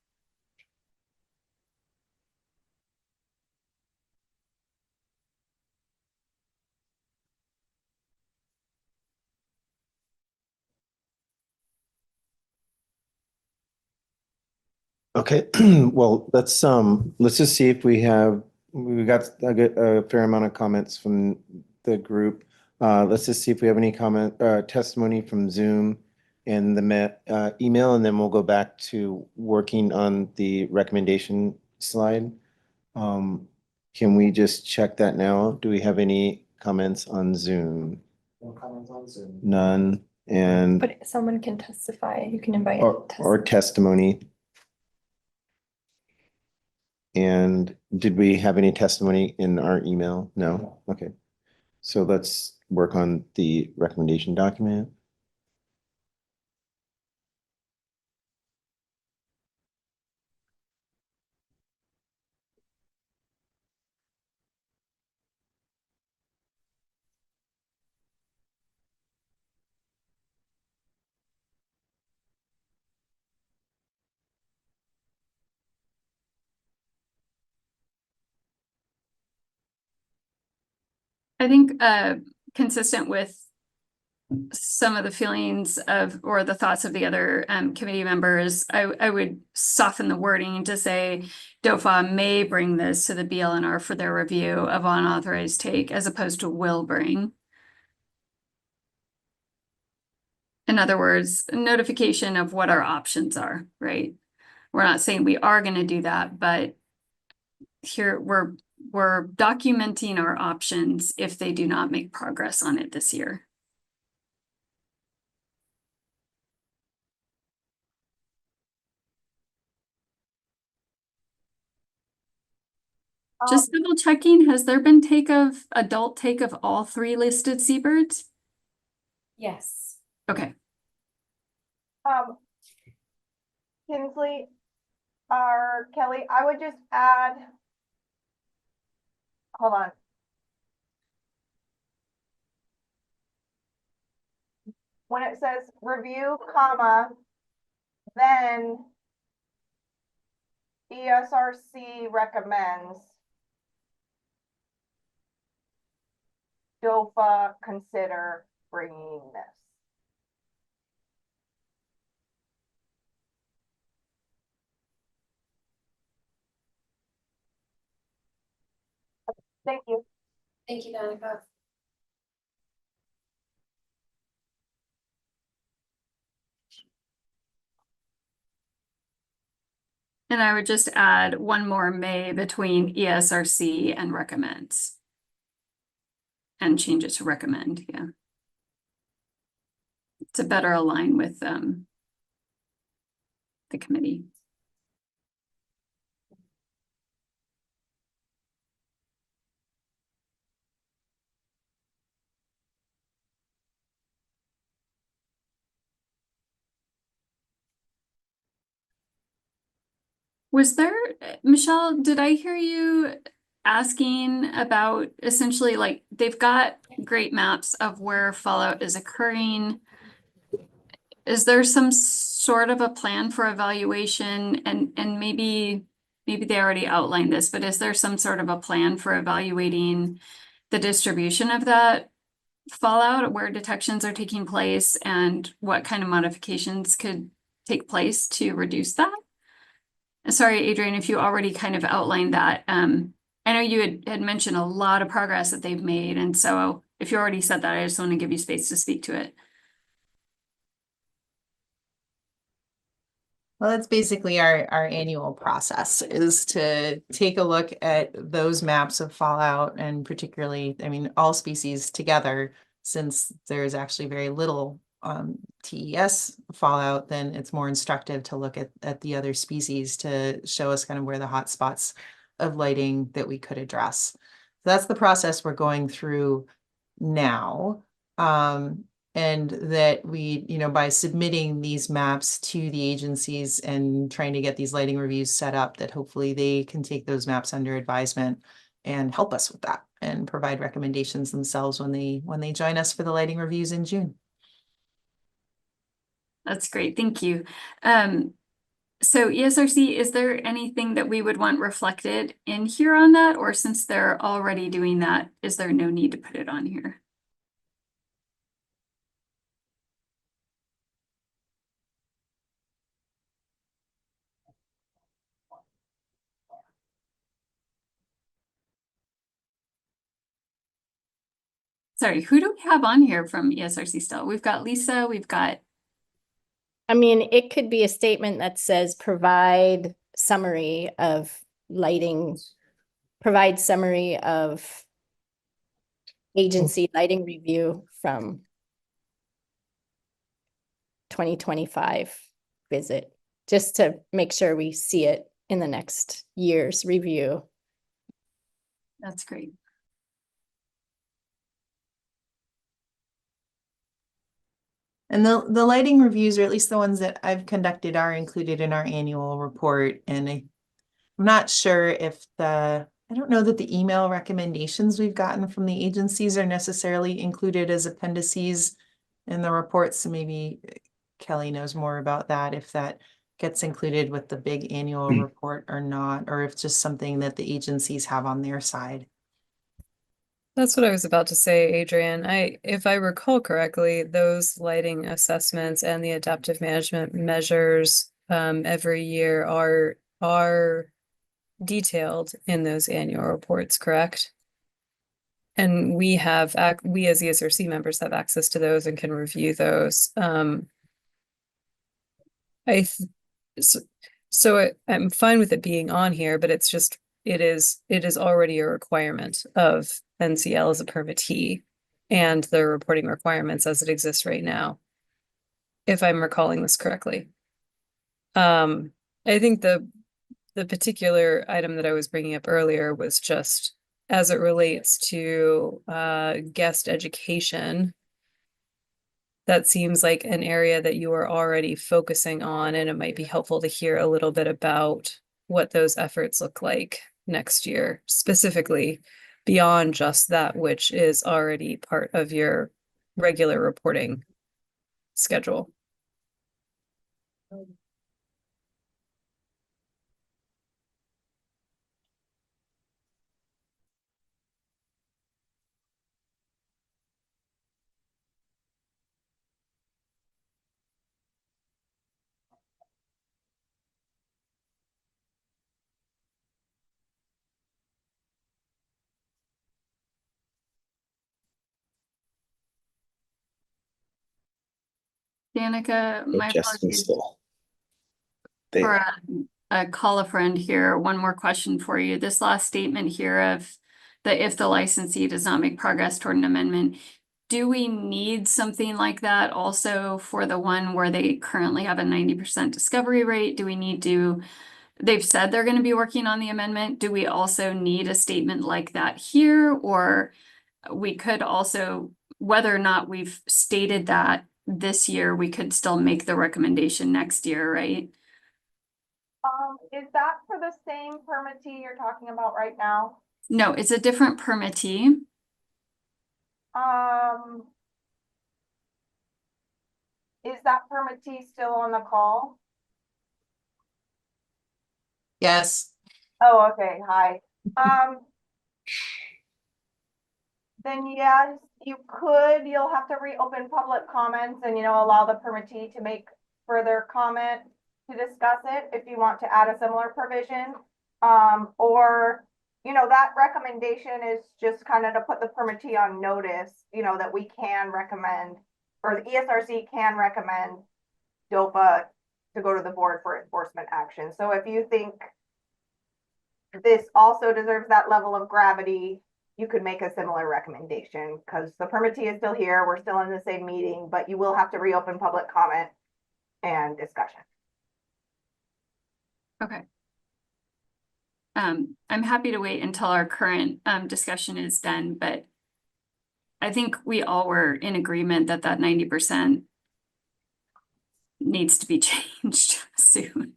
Okay, well, let's just see if we got a fair amount of comments from the group. Let's just see if we have any testimony from Zoom and the email, and then we'll go back to working on the recommendation slide. Can we just check that now? Do we have any comments on Zoom? No comments on Zoom. None, and But someone can testify, you can invite. or testimony. And did we have any testimony in our email? No? Okay. So let's work on the recommendation document. I think consistent with some of the feelings of, or the thoughts of the other committee members, I would soften the wording to say DOFA may bring this to the BLNR for their review of unauthorized take, as opposed to will bring. In other words, notification of what our options are, right? We're not saying we are going to do that, but here we're documenting our options if they do not make progress on it this year. Just double checking, has there been adult take of all 3 listed seabirds? Yes. Okay. Kinsley, or Kelly, I would just add, hold on. When it says review, comma, then ESRC recommends DOFA consider bringing this. Thank you. Thank you, Danica. And I would just add one more may between ESRC and recommends. And change it to recommend, yeah. To better align with the committee. Was there, Michelle, did I hear you asking about essentially like they've got great maps of where fallout is occurring? Is there some sort of a plan for evaluation and maybe they already outlined this, but is there some sort of a plan for evaluating the distribution of that fallout, where detections are taking place and what kind of modifications could take place to reduce that? Sorry, Adrian, if you already kind of outlined that. I know you had mentioned a lot of progress that they've made. And so if you already said that, I just want to give you space to speak to it. Well, that's basically our annual process, is to take a look at those maps of fallout, and particularly, I mean, all species together, since there's actually very little TES fallout, then it's more instructive to look at the other species to show us kind of where the hot spots of lighting that we could address. So that's the process we're going through now. And that we, you know, by submitting these maps to the agencies and trying to get these lighting reviews set up, that hopefully they can take those maps under advisement and help us with that and provide recommendations themselves when they join us for the lighting reviews in June. That's great. Thank you. So ESRC, is there anything that we would want reflected in here on that? Or since they're already doing that, is there no need to put it on here? Sorry, who do we have on here from ESRC still? We've got Lisa, we've got. I mean, it could be a statement that says provide summary of lighting, provide summary of agency lighting review from 2025 visit, just to make sure we see it in the next year's review. That's great. And the lighting reviews, or at least the ones that I've conducted, are included in our annual report. And I'm not sure if I don't know that the email recommendations we've gotten from the agencies are necessarily included as appendices in the report. So maybe Kelly knows more about that, if that gets included with the big annual report or not, or if it's just something that the agencies have on their side. That's what I was about to say, Adrian. If I recall correctly, those lighting assessments and the adaptive management measures every year are detailed in those annual reports, correct? And we as ESRC members have access to those and can review those. I'm fine with it being on here, but it's just it is already a requirement of NCL as a permittee and the reporting requirements as it exists right now, if I'm recalling this correctly. I think the particular item that I was bringing up earlier was just as it relates to guest education. That seems like an area that you are already focusing on, and it might be helpful to hear a little bit about what those efforts look like next year, specifically beyond just that which is already part of your regular reporting schedule. Danica, my apologies still. for a call a friend here. One more question for you. This last statement here of if the licensee does not make progress toward an amendment, do we need something like that also for the one where they currently have a 90% discovery rate? Do we need to, they've said they're going to be working on the amendment. Do we also need a statement like that here? Or we could also, whether or not we've stated that this year, we could still make the recommendation next year, right? Is that for the same permittee you're talking about right now? No, it's a different permittee. Is that permittee still on the call? Yes. Oh, okay, hi. Then yes, you'll have to reopen public comments and, allow the permittee to make further comment to discuss it if you want to add a similar provision. Or, that recommendation is just kind of to put the permittee on notice, that we can recommend, or the ESRC can recommend DOFA to go to the board for enforcement action. So if you think this also deserves that level of gravity, you could make a similar recommendation, because the permittee is still here. We're still in the same meeting, but you will have to reopen public comment and discussion. Okay. I'm happy to wait until our current discussion is done, but I think we all were in agreement that 90% needs to be changed soon.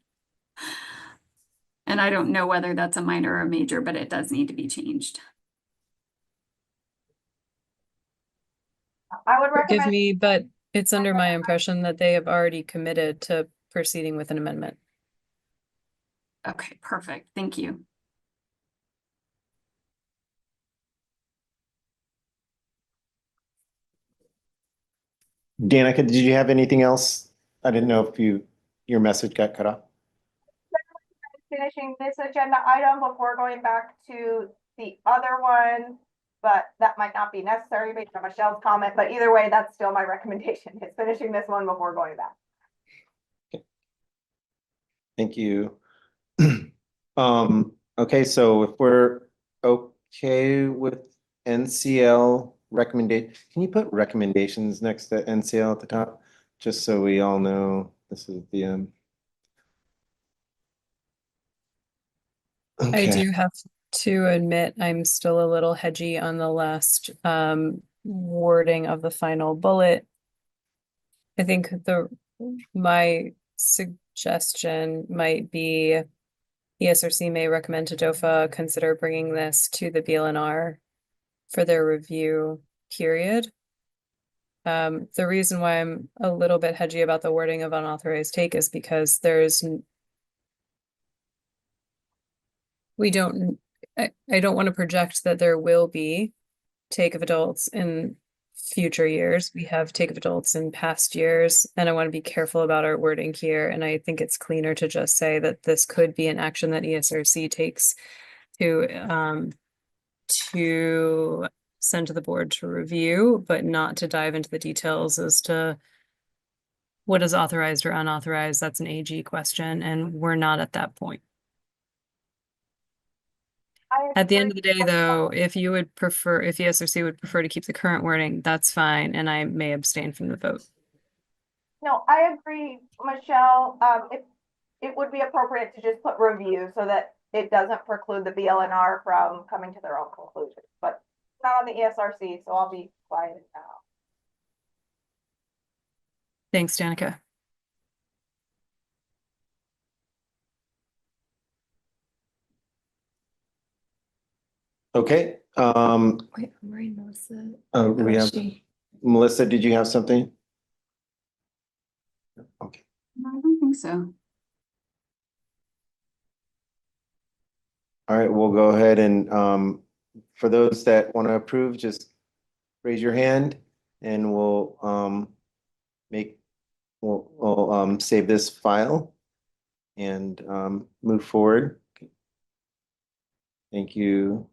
And I don't know whether that's a minor or a major, but it does need to be changed. I would recommend. Forgive me, but it's under my impression that they have already committed to proceeding with an amendment. Okay, perfect. Thank you. Danica, did you have anything else? I didn't know if your message got cut off. Finishing this agenda item before going back to the other one, but that might not be necessary based on Michelle's comment. But either way, that's still my recommendation, is finishing this one before going back. Okay. Thank you. Okay, so if we're okay with NCL recommendation, can you put recommendations next to NCL at the top, just so we all know this is the end? I do have to admit, I'm still a little hedgy on the last wording of the final bullet. I think my suggestion might be ESRC may recommend to DOFA consider bringing this to the BLNR for their review period. The reason why I'm a little bit hedgy about the wording of unauthorized take is because I don't want to project that there will be take of adults in future years. We have take of adults in past years, and I want to be careful about our wording here. And I think it's cleaner to just say that this could be an action that ESRC takes to send to the board to review, but not to dive into the details as to what is authorized or unauthorized. That's an AG question, and we're not at that point. At the end of the day, though, if ESRC would prefer to keep the current wording, that's fine, and I may abstain from the vote. No, I agree, Michelle. It would be appropriate to just put review so that it doesn't preclude the BLNR from coming to their own conclusion, but not on the ESRC, so I'll be quiet now. Thanks, Danica. Okay, Wait, Marie, Melissa. we have, Melissa, did you have something? Okay. No, I don't think so. All right, we'll go ahead and, for those that want to approve, just raise your hand and we'll save this file and move forward. Thank you.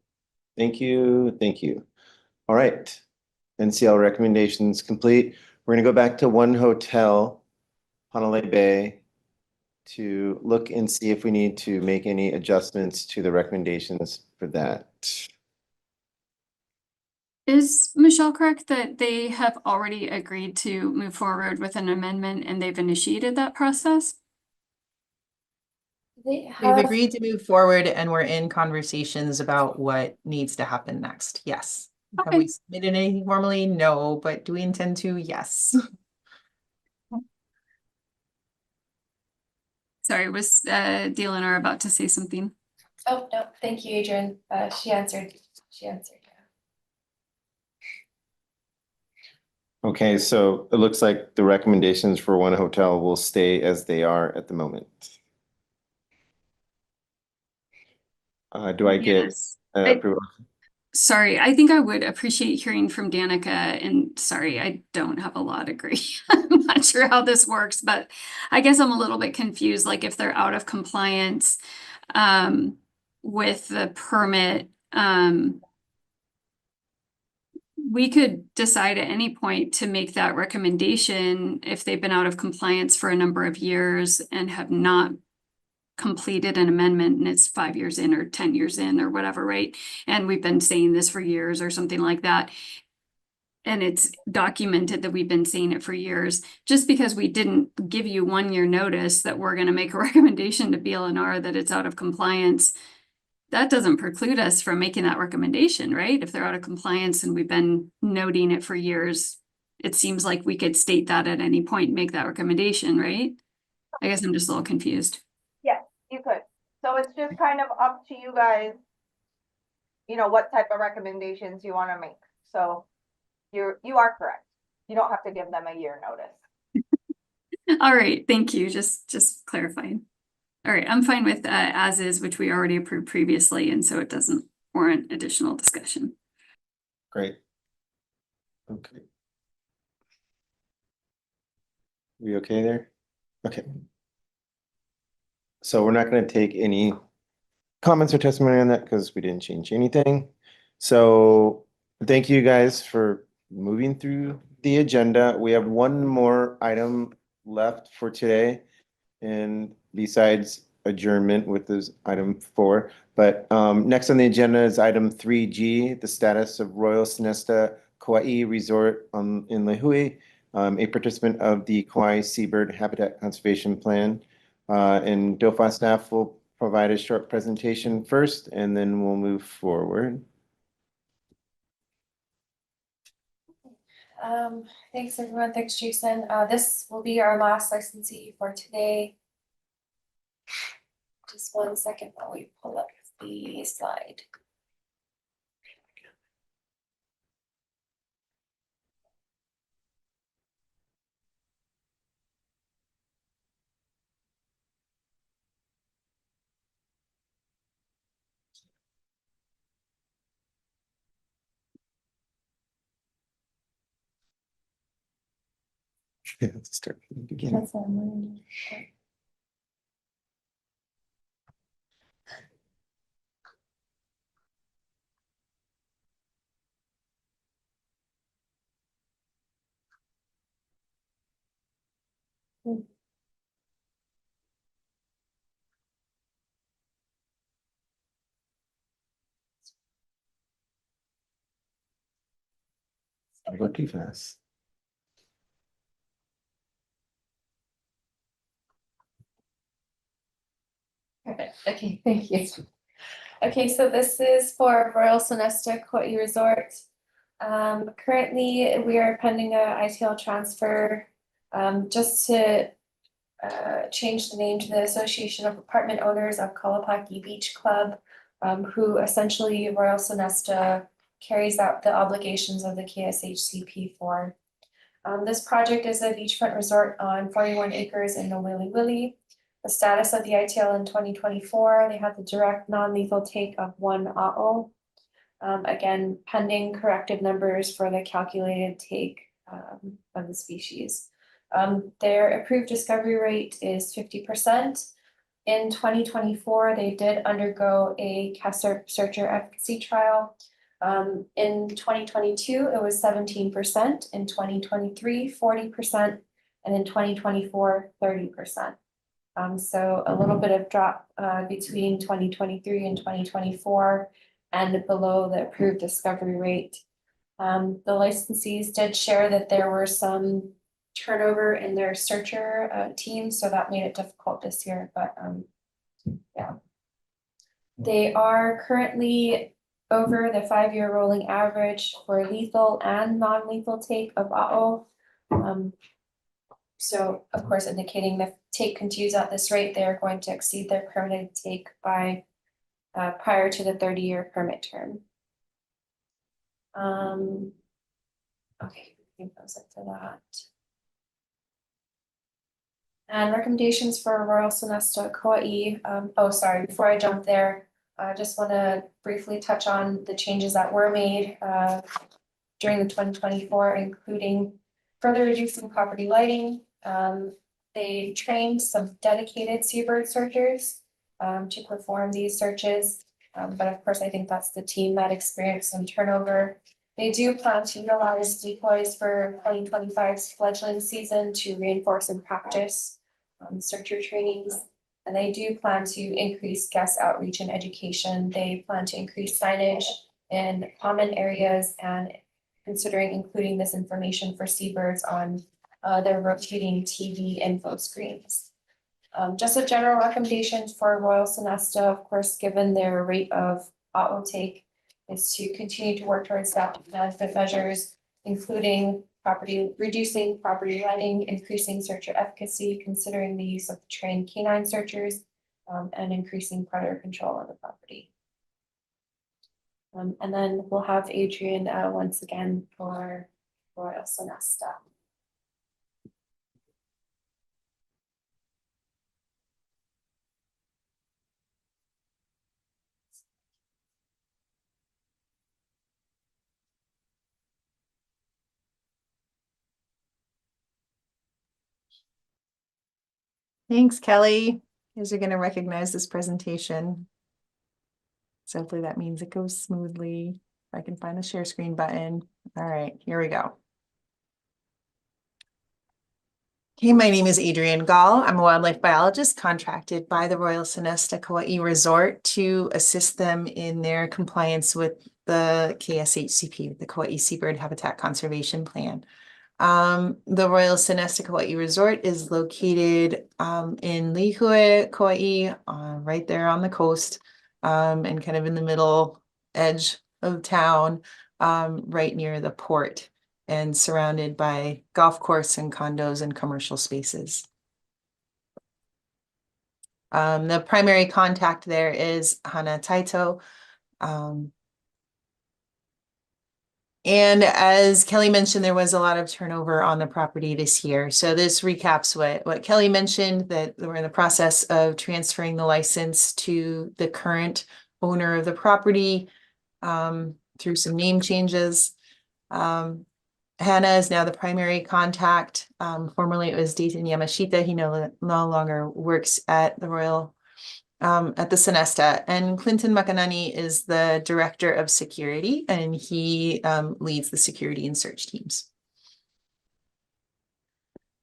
Thank you. Thank you. All right. NCL recommendations complete. We're going to go back to 1 hotel, Hanalei Bay, to look and see if we need to make any adjustments to the recommendations for that. Is Michelle correct that they have already agreed to move forward with an amendment and they've initiated that process? We've agreed to move forward and we're in conversations about what needs to happen next. Yes. Okay. Have we submitted anything formally? No, but do we intend to? Yes. Sorry, was DLNR about to say something? Oh, no, thank you, Adrian. She answered. Okay, so it looks like the recommendations for 1 hotel will stay as they are at the moment. Do I get Yes. approval? Sorry, I think I would appreciate hearing from Danica, and sorry, I don't have a law degree. I'm not sure how this works, but I guess I'm a little bit confused, like if they're out of compliance with the permit, we could decide at any point to make that recommendation if they've been out of compliance for a number of years and have not completed an amendment and it's 5 years in or 10 years in or whatever, right? And we've been saying this for years or something like that. And it's documented that we've been saying it for years. Just because we didn't give you 1 year notice that we're going to make a recommendation to BLNR that it's out of compliance, that doesn't preclude us from making that recommendation, right? If they're out of compliance and we've been noting it for years, it seems like we could state that at any point and make that recommendation, right? I guess I'm just a little confused. Yes, you could. So it's just kind of up to you guys, you know, what type of recommendations you want to make. So you are correct. You don't have to give them a year notice. All right, thank you. Just clarifying. All right, I'm fine with as is, which we already approved previously, and so it doesn't warrant additional discussion. Great. Okay. We okay there? Okay. So we're not going to take any comments or testimony on that because we didn't change anything. So thank you guys for moving through the agenda. We have 1 more item left for today, and besides adjournment with this item 4. But next on the agenda is item 3G, the status of Royal Sonesta Kaua'i Resort in Lehui, a participant of the Kaua'i Seabird Habitat Conservation Plan. And DOFA staff will provide a short presentation first, and then we'll move forward. Thanks everyone, thanks Jason. This will be our last licensee for today. Just 1 second while we pull up the slide. Let's start from the beginning. That's what I'm wondering. I go too fast. Perfect. Okay, thank you. Okay, so this is for Royal Sonesta Kaua'i Resort. Currently, we are pending a ITL transfer just to change the name to the Association of Apartment Owners of Kauaʻi Beach Club, who essentially Royal Sonesta carries out the obligations of the KSHCP for. This project is a beachfront resort on 41 acres in Newell. The status of the ITL in 2024, they had the direct non-lethal take of 1 ʻaʻo. Again, pending corrective numbers for the calculated take of the species. Their approved discovery rate is 50%. In 2024, they did undergo a KSHCP efficacy trial. In 2022, it was 17%. In 2023, 40%. And in 2024, 30%. So a little bit of drop between 2023 and 2024 and below the approved discovery rate. The licensees did share that there were some turnover in their searcher team, so that made it difficult this year, but yeah. They are currently over the 5-year rolling average for lethal and non-lethal take of ʻaʻo. So of course, indicating that take continues at this rate, they are going to exceed their permitted take by prior to the 30-year permit term. Okay, I think that was it for that. And recommendations for Royal Sonesta Kaua'i. Oh, sorry, before I jump there, I just want to briefly touch on the changes that were made during the 2024, including further reducing property lighting. They trained some dedicated Seabird searchers to perform these searches. But of course, I think that's the team that experienced some turnover. They do plan to utilize decoys for 2025's fledgling season to reinforce and practice searcher trainings. And they do plan to increase guest outreach and education. They plan to increase signage in common areas and considering including this information for seabirds on their rotating TV info screens. Just a general recommendation for Royal Sonesta, of course, given their rate of ʻaʻo take, is to continue to work towards staff management measures, including reducing property lighting, increasing searcher efficacy, considering the use of trained canine searchers, and increasing predator control on the property. And then we'll have Adrian once again for Royal Sonesta. Thanks, Kelly. You guys are going to recognize this presentation. So hopefully that means it goes smoothly. If I can find the share screen button. All right, here we go. Hey, my name is Adrienne Gall. I'm a wildlife biologist contracted by the Royal Sonesta Kaua'i Resort to assist them in their compliance with the KSHCP, the Kaua'i Seabird Habitat Conservation Plan. The Royal Sonesta Kaua'i Resort is located in Lihue, Kaua'i, right there on the coast, and kind of in the middle edge of town, right near the port. and surrounded by golf course and condos and commercial spaces. The primary contact there is Hana Taito. And as Kelly mentioned, there was a lot of turnover on the property this year. So this recaps what Kelly mentioned, that we're in the process of transferring the license to the current owner of the property through some name changes. Hannah is now the primary contact. Formerly it was Dayton Yamashita. He no longer works at the Royal, at the Sonesta. And Clinton Makanani is the director of security, and he leads the security and search teams.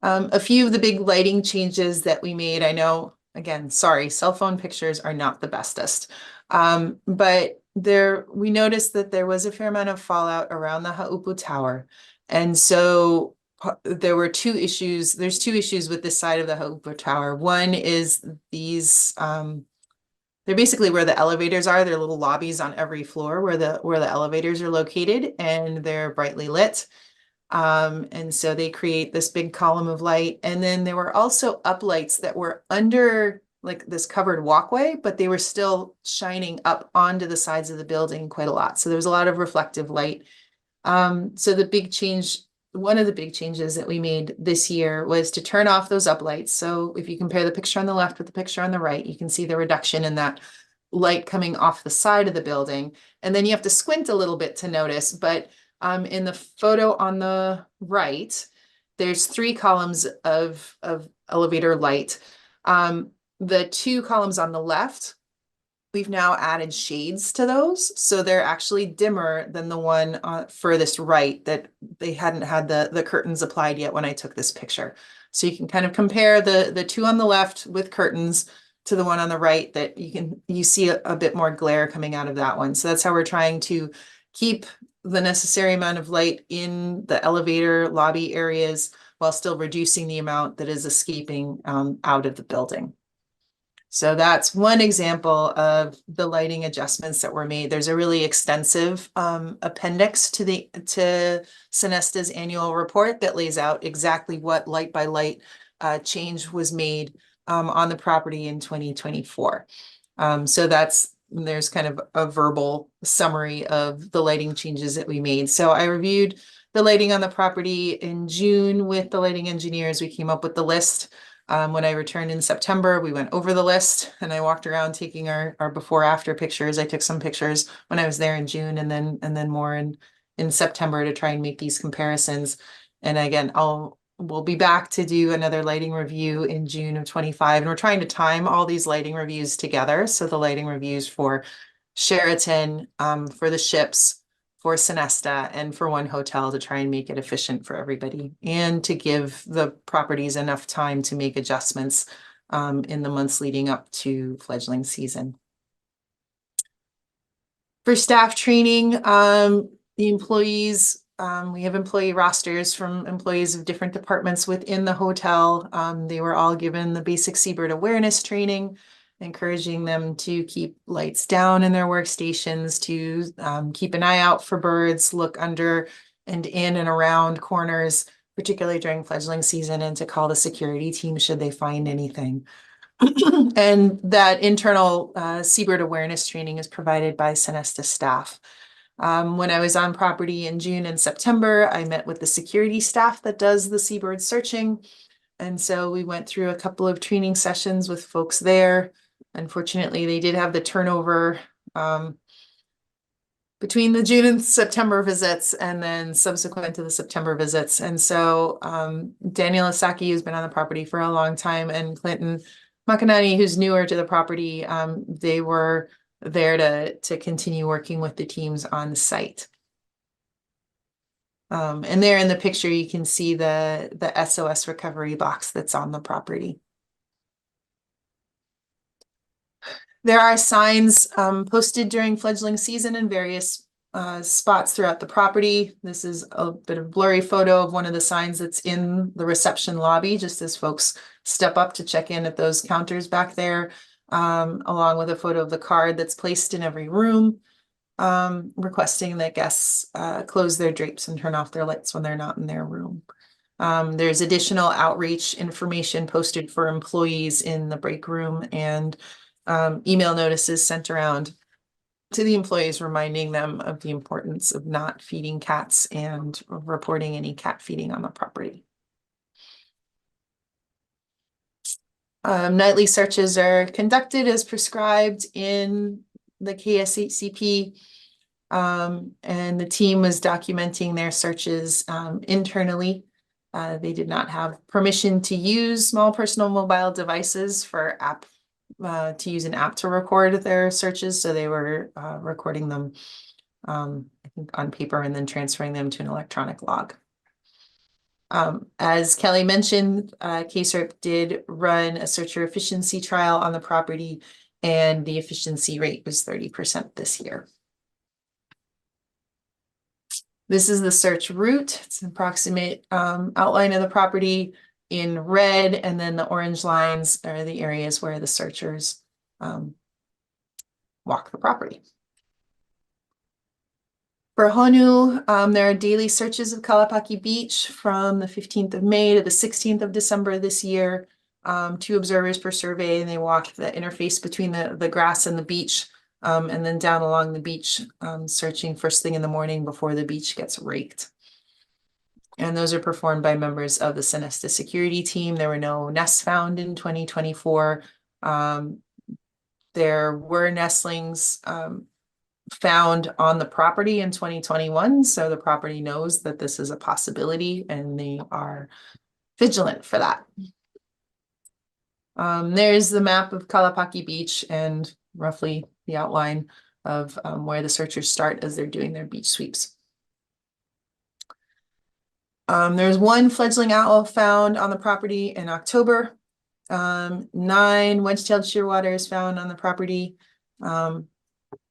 A few of the big lighting changes that we made, I know, again, sorry, cell phone pictures are not the bestest. But we noticed that there was a fair amount of fallout around the Haupu Tower. And so there were two issues. There's two issues with this side of the Haupu Tower. One is these, they're basically where the elevators are. They're little lobbies on every floor where the elevators are located, and they're brightly lit. And so they create this big column of light. And then there were also uplights that were under like this covered walkway, but they were still shining up onto the sides of the building quite a lot. So there was a lot of reflective light. So the big change, one of the big changes that we made this year was to turn off those uplights. So if you compare the picture on the left with the picture on the right, you can see the reduction in that light coming off the side of the building. And then you have to squint a little bit to notice, but in the photo on the right, there's 3 columns of elevator light. The 2 columns on the left, we've now added shades to those. So they're actually dimmer than the one furthest right that they hadn't had the curtains applied yet when I took this picture. So you can kind of compare the 2 on the left with curtains to the one on the right that you see a bit more glare coming out of that one. So that's how we're trying to keep the necessary amount of light in the elevator lobby areas while still reducing the amount that is escaping out of the building. So that's one example of the lighting adjustments that were made. There's a really extensive appendix to Sonesta's annual report that lays out exactly what light by light change was made on the property in 2024. So there's kind of a verbal summary of the lighting changes that we made. So I reviewed the lighting on the property in June with the lighting engineers. We came up with the list. When I returned in September, we went over the list and I walked around taking our before after pictures. I took some pictures when I was there in June and then more in September to try and make these comparisons. And again, we'll be back to do another lighting review in June of 25. And we're trying to time all these lighting reviews together. So the lighting reviews for Sheraton, for the ships, for Sonesta, and for one hotel to try and make it efficient for everybody and to give the properties enough time to make adjustments in the months leading up to fledgling season. For staff training, the employees, we have employee rosters from employees of different departments within the hotel. They were all given the basic Seabird awareness training, encouraging them to keep lights down in their workstations, to keep an eye out for birds, look under and in and around corners, particularly during fledgling season, and to call the security team should they find anything. And that internal Seabird awareness training is provided by Sonesta staff. When I was on property in June and September, I met with the security staff that does the Seabird searching. And so we went through a couple of training sessions with folks there. Unfortunately, they did have the turnover between the June and September visits and then subsequent to the September visits. And so Daniel Asaki, who's been on the property for a long time, and Clinton Makanani, who's newer to the property, they were there to continue working with the teams on site. And there in the picture, you can see the SOS recovery box that's on the property. There are signs posted during fledgling season in various spots throughout the property. This is a bit of a blurry photo of one of the signs that's in the reception lobby, just as folks step up to check in at those counters back there, along with a photo of the card that's placed in every room. requesting that guests close their drapes and turn off their lights when they're not in their room. There's additional outreach information posted for employees in the break room and email notices sent around to the employees reminding them of the importance of not feeding cats and reporting any cat feeding on the property. Nightly searches are conducted as prescribed in the KSHCP, and the team was documenting their searches internally. They did not have permission to use small personal mobile devices for to use an app to record their searches, so they were recording them I think on paper and then transferring them to an electronic log. As Kelly mentioned, KSRP did run a searcher efficiency trial on the property, and the efficiency rate was 30% this year. This is the search route. It's an approximate outline of the property in red, and then the orange lines are the areas where the searchers walk the property. For Honu, there are daily searches of Kalapaki Beach from the 15th of May to the 16th of December this year. 2 observers per survey, and they walk the interface between the grass and the beach, and then down along the beach, searching first thing in the morning before the beach gets raked. And those are performed by members of the Sonesta security team. There were no nests found in 2024. There were nestlings found on the property in 2021, so the property knows that this is a possibility and they are vigilant for that. There's the map of Kalapaki Beach and roughly the outline of where the searchers start as they're doing their beach sweeps. There's 1 fledgling owl found on the property in October. 9 wedge-tailed shearwaters found on the property,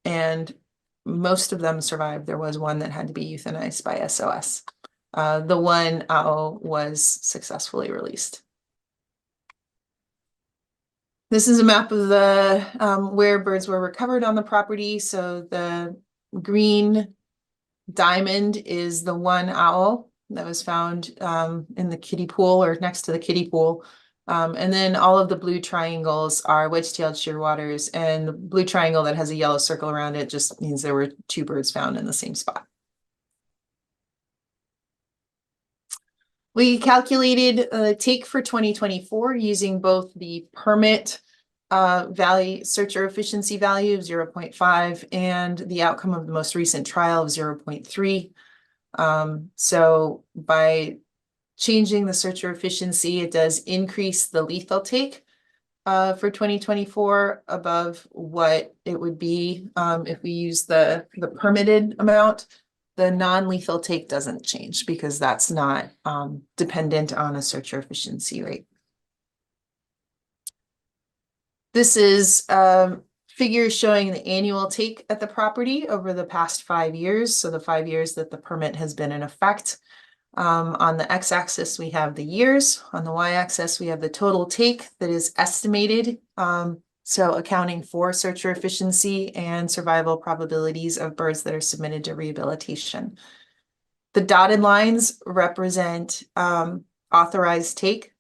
and most of them survived. There was 1 that had to be euthanized by SOS. The 1 owl was successfully released. This is a map of the where birds were recovered on the property. So the green diamond is the 1 owl that was found in the kiddie pool or next to the kiddie pool. And then all of the blue triangles are wedge-tailed shearwaters, and the blue triangle that has a yellow circle around it just means there were 2 birds found in the same spot. We calculated a take for 2024 using both the permit value, searcher efficiency value of 0.5 and the outcome of the most recent trial of 0.3. So by changing the searcher efficiency, it does increase the lethal take for 2024 above what it would be if we use the permitted amount. The non-lethal take doesn't change because that's not dependent on a searcher efficiency rate. This is figures showing the annual take at the property over the past 5 years. So the 5 years that the permit has been in effect. On the x-axis, we have the years. On the y-axis, we have the total take that is estimated. So accounting for searcher efficiency and survival probabilities of birds that are submitted to rehabilitation. The dotted lines represent authorized take.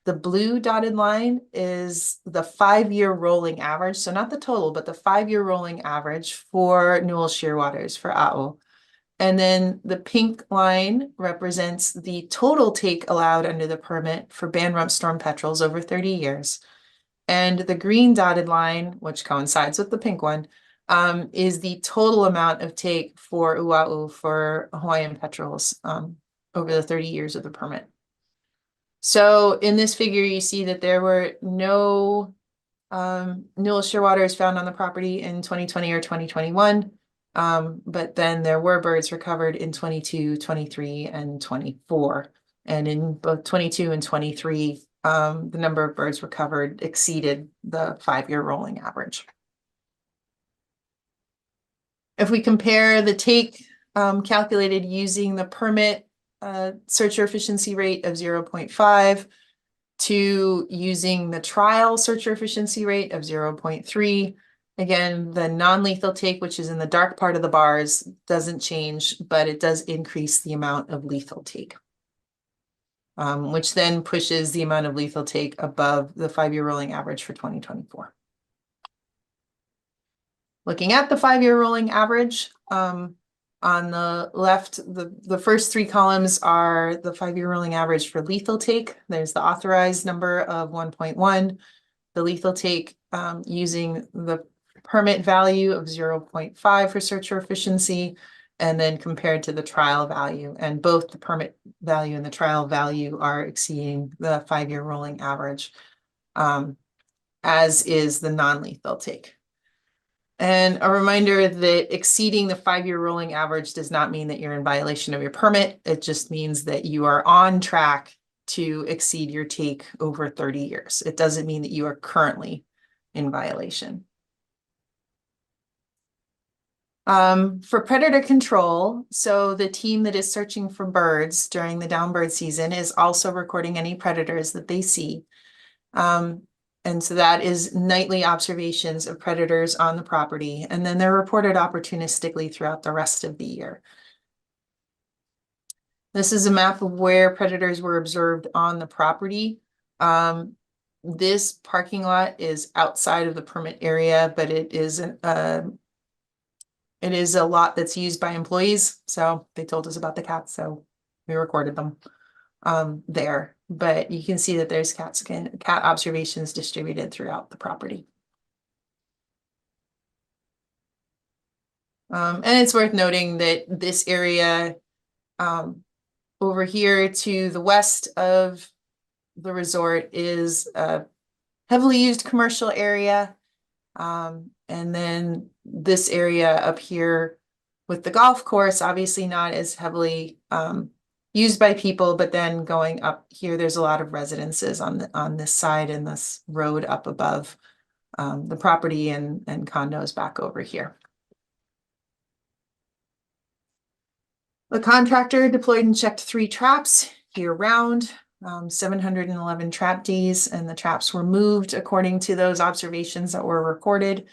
The blue dotted line is the 5-year rolling average. So not the total, but the 5-year rolling average for Newell shearwaters for ʻAʻu. And then the pink line represents the total take allowed under the permit for band-rumped storm petrels over 30 years. And the green dotted line, which coincides with the pink one, is the total amount of take for ʻUaʻu for Hawaiian petrels over the 30 years of the permit. So in this figure, you see that there were no Newell shearwaters found on the property in 2020 or 2021. But then there were birds recovered in 22, 23, and 24. And in both 22 and 23, the number of birds recovered exceeded the 5-year rolling average. If we compare the take calculated using the permit searcher efficiency rate of 0.5 to using the trial searcher efficiency rate of 0.3, Again, the non-lethal take, which is in the dark part of the bars, doesn't change, but it does increase the amount of lethal take. Which then pushes the amount of lethal take above the 5-year rolling average for 2024. Looking at the 5-year rolling average, on the left, the first 3 columns are the 5-year rolling average for lethal take. There's the authorized number of 1.1, the lethal take using the permit value of 0.5 for searcher efficiency, and then compared to the trial value. And both the permit value and the trial value are exceeding the 5-year rolling average, as is the non-lethal take. And a reminder that exceeding the 5-year rolling average does not mean that you're in violation of your permit. It just means that you are on track to exceed your take over 30 years. It doesn't mean that you are currently in violation. For predator control, so the team that is searching for birds during the downbird season is also recording any predators that they see. And so that is nightly observations of predators on the property, and then they're reported opportunistically throughout the rest of the year. This is a map of where predators were observed on the property. This parking lot is outside of the permit area, but it is a lot that's used by employees. So they told us about the cats, so we recorded them there. But you can see that there's cat observations distributed throughout the property. And it's worth noting that this area over here to the west of the resort is a heavily used commercial area. And then this area up here with the golf course, obviously not as heavily used by people, but then going up here, there's a lot of residences on this side and this road up above the property and condos back over here. The contractor deployed and checked 3 traps year round, 711 trap days, and the traps were moved according to those observations that were recorded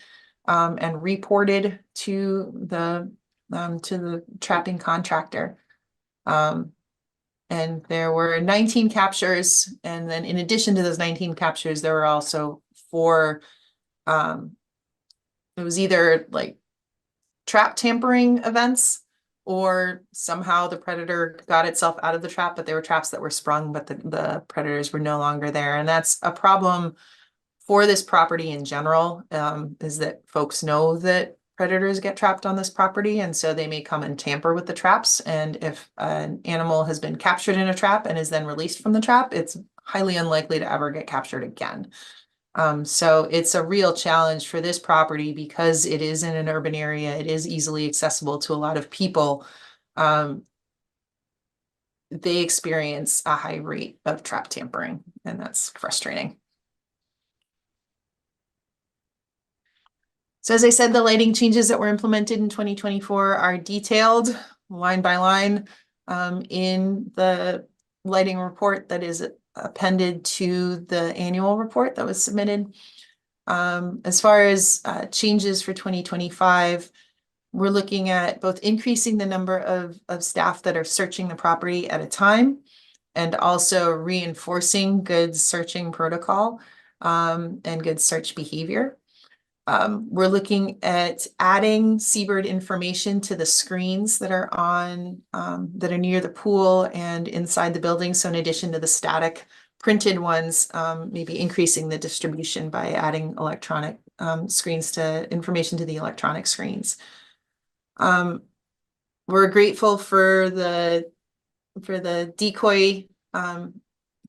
and reported to the trapping contractor. And there were 19 captures, and then in addition to those 19 captures, there were also 4, it was either like trap tampering events, or somehow the predator got itself out of the trap, but they were traps that were sprung, but the predators were no longer there. And that's a problem for this property in general, is that folks know that predators get trapped on this property, and so they may come and tamper with the traps. And if an animal has been captured in a trap and is then released from the trap, it's highly unlikely to ever get captured again. So it's a real challenge for this property because it is in an urban area. It is easily accessible to a lot of people. They experience a high rate of trap tampering, and that's frustrating. So as I said, the lighting changes that were implemented in 2024 are detailed line by line in the lighting report that is appended to the annual report that was submitted. As far as changes for 2025, we're looking at both increasing the number of staff that are searching the property at a time, and also reinforcing good searching protocol and good search behavior. We're looking at adding Seabird information to the screens that are on that are near the pool and inside the building. So in addition to the static printed ones, maybe increasing the distribution by adding electronic screens to information to the electronic screens. We're grateful for the decoy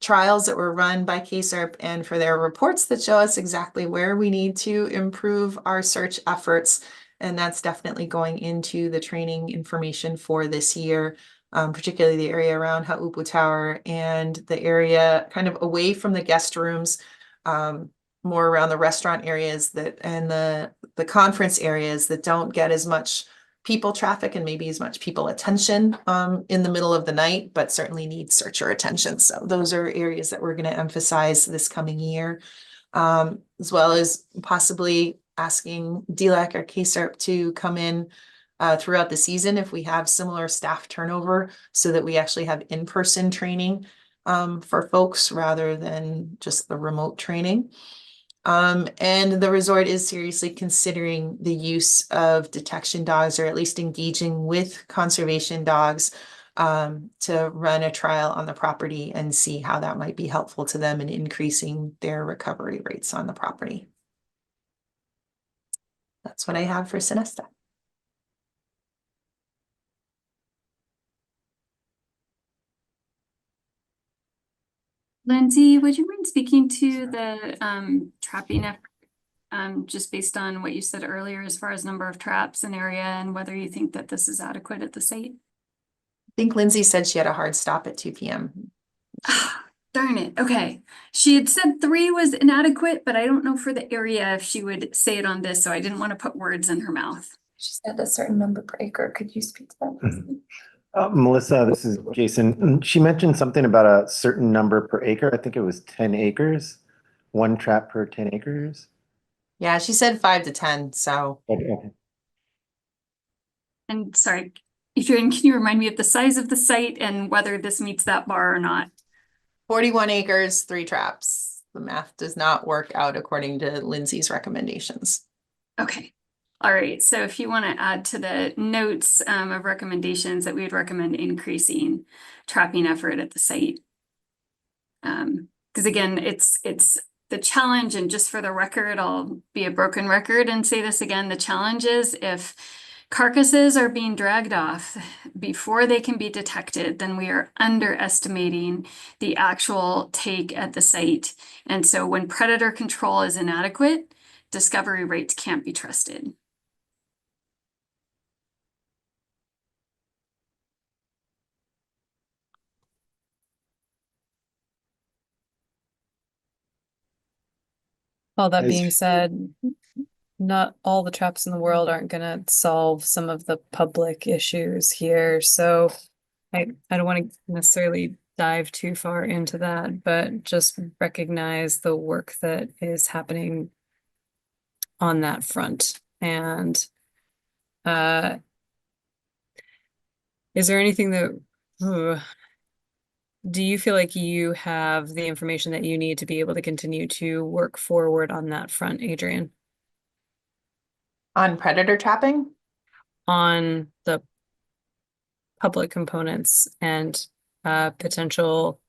trials that were run by KSHCP and for their reports that show us exactly where we need to improve our search efforts. And that's definitely going into the training information for this year, particularly the area around Hau'upu Tower and the area kind of away from the guest rooms, more around the restaurant areas and the conference areas that don't get as much people traffic and maybe as much people attention in the middle of the night, but certainly need searcher attention. So those are areas that we're going to emphasize this coming year, as well as possibly asking DLAC or KSRP to come in throughout the season if we have similar staff turnover, so that we actually have in-person training for folks rather than just the remote training. And the resort is seriously considering the use of detection dogs, or at least engaging with conservation dogs to run a trial on the property and see how that might be helpful to them in increasing their recovery rates on the property. That's what I have for Sonesta. Lindsay, would you mind speaking to the trapping effort? Just based on what you said earlier, as far as number of traps and area, and whether you think that this is adequate at the site? I think Lindsay said she had a hard stop at 2 p.m. Darn it. Okay. She had said 3 was inadequate, but I don't know for the area if she would say it on this, so I didn't want to put words in her mouth. She said a certain number per acre. Could you speak to that? Melissa, this is Jason. She mentioned something about a certain number per acre. I think it was 10 acres, 1 trap per 10 acres. Yeah, she said 5 to 10, so. Okay. And sorry, Adrian, can you remind me of the size of the site and whether this meets that bar or not? 41 acres, 3 traps. The math does not work out according to Lindsay's recommendations. Okay. All right. So if you want to add to the notes of recommendations that we would recommend increasing trapping effort at the site. Because again, it's the challenge, and just for the record, I'll be a broken record and say this again, the challenge is if carcasses are being dragged off before they can be detected, then we are underestimating the actual take at the site. And so when predator control is inadequate, discovery rates can't be trusted. All that being said, not all the traps in the world aren't gonna solve some of the public issues here, so I don't want to necessarily dive too far into that, but just recognize the work that is happening on that front. And is there anything that do you feel like you have the information that you need to be able to continue to work forward on that front, Adrian? On predator trapping? On the public components and potential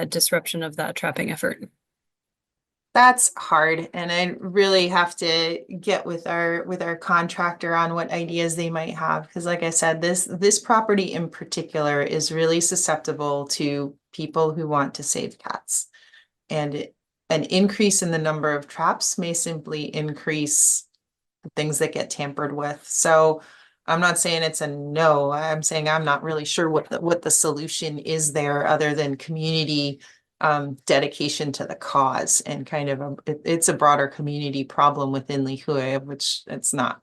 disruption of that trapping effort. That's hard, and I really have to get with our contractor on what ideas they might have, because like I said, this property in particular is really susceptible to people who want to save cats, and an increase in the number of traps may simply increase the things that get tampered with. So I'm not saying it's a no. I'm saying I'm not really sure what the solution is there, other than community dedication to the cause, and kind of it's a broader community problem within Lihue, which it's not,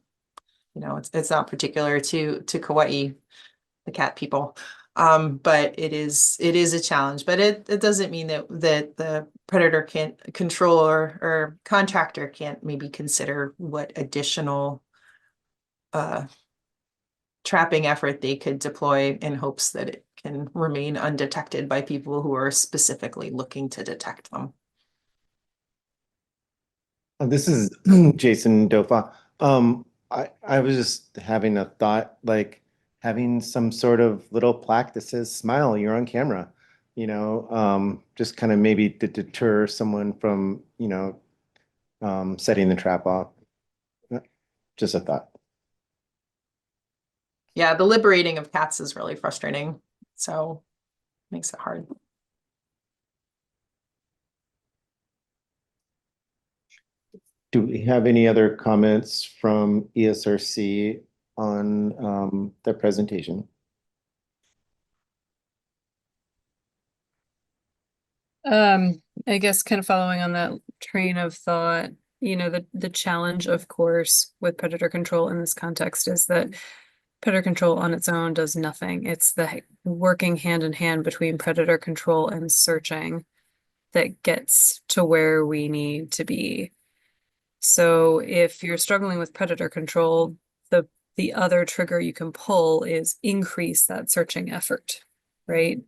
it's not particular to Kaua'i, the cat people. But it is a challenge, but it doesn't mean that the predator can't control or contractor can't maybe consider what additional trapping effort they could deploy in hopes that it can remain undetected by people who are specifically looking to detect them. This is Jason DOFAW. I was just having a thought, like having some sort of little plaque that says "Smile, you're on camera," just kind of maybe to deter someone from, setting the trap off. Just a thought. Yeah, the liberating of cats is really frustrating, so makes it hard. Do we have any other comments from ESRC on the presentation? I guess kind of following on that train of thought, the challenge, of course, with predator control in this context is that predator control on its own does nothing. It's the working hand in hand between predator control and searching that gets to where we need to be. So if you're struggling with predator control, the other trigger you can pull is increase that searching effort, right?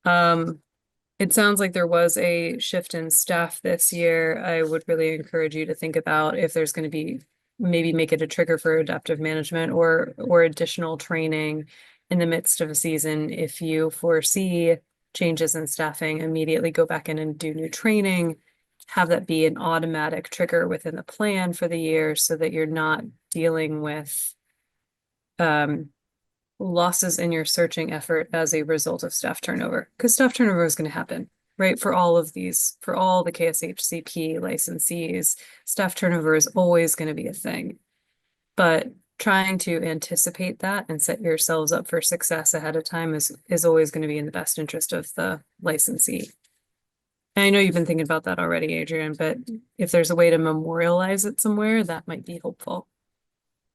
It sounds like there was a shift in staff this year. I would really encourage you to think about if there's going to be, maybe make it a trigger for adaptive management or additional training in the midst of a season. If you foresee changes in staffing, immediately go back in and do new training, have that be an automatic trigger within the plan for the year so that you're not dealing with losses in your searching effort as a result of staff turnover, because staff turnover is going to happen, right? For all of these, for all the KSHCP licensees, staff turnover is always going to be a thing. But trying to anticipate that and set yourselves up for success ahead of time is always going to be in the best interest of the licensee. And I know you've been thinking about that already, Adrian, but if there's a way to memorialize it somewhere, that might be helpful.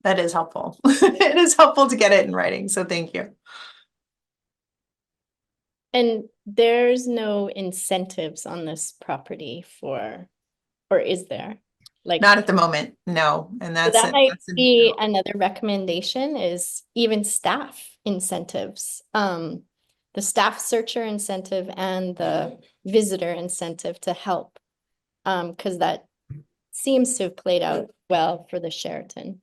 That is helpful. It is helpful to get it in writing, so thank you. And there's no incentives on this property for, or is there? Like, Not at the moment, no, and so that's that might be another recommendation is even staff incentives. The staff searcher incentive and the visitor incentive to help. Because that seems to have played out well for the Sheraton.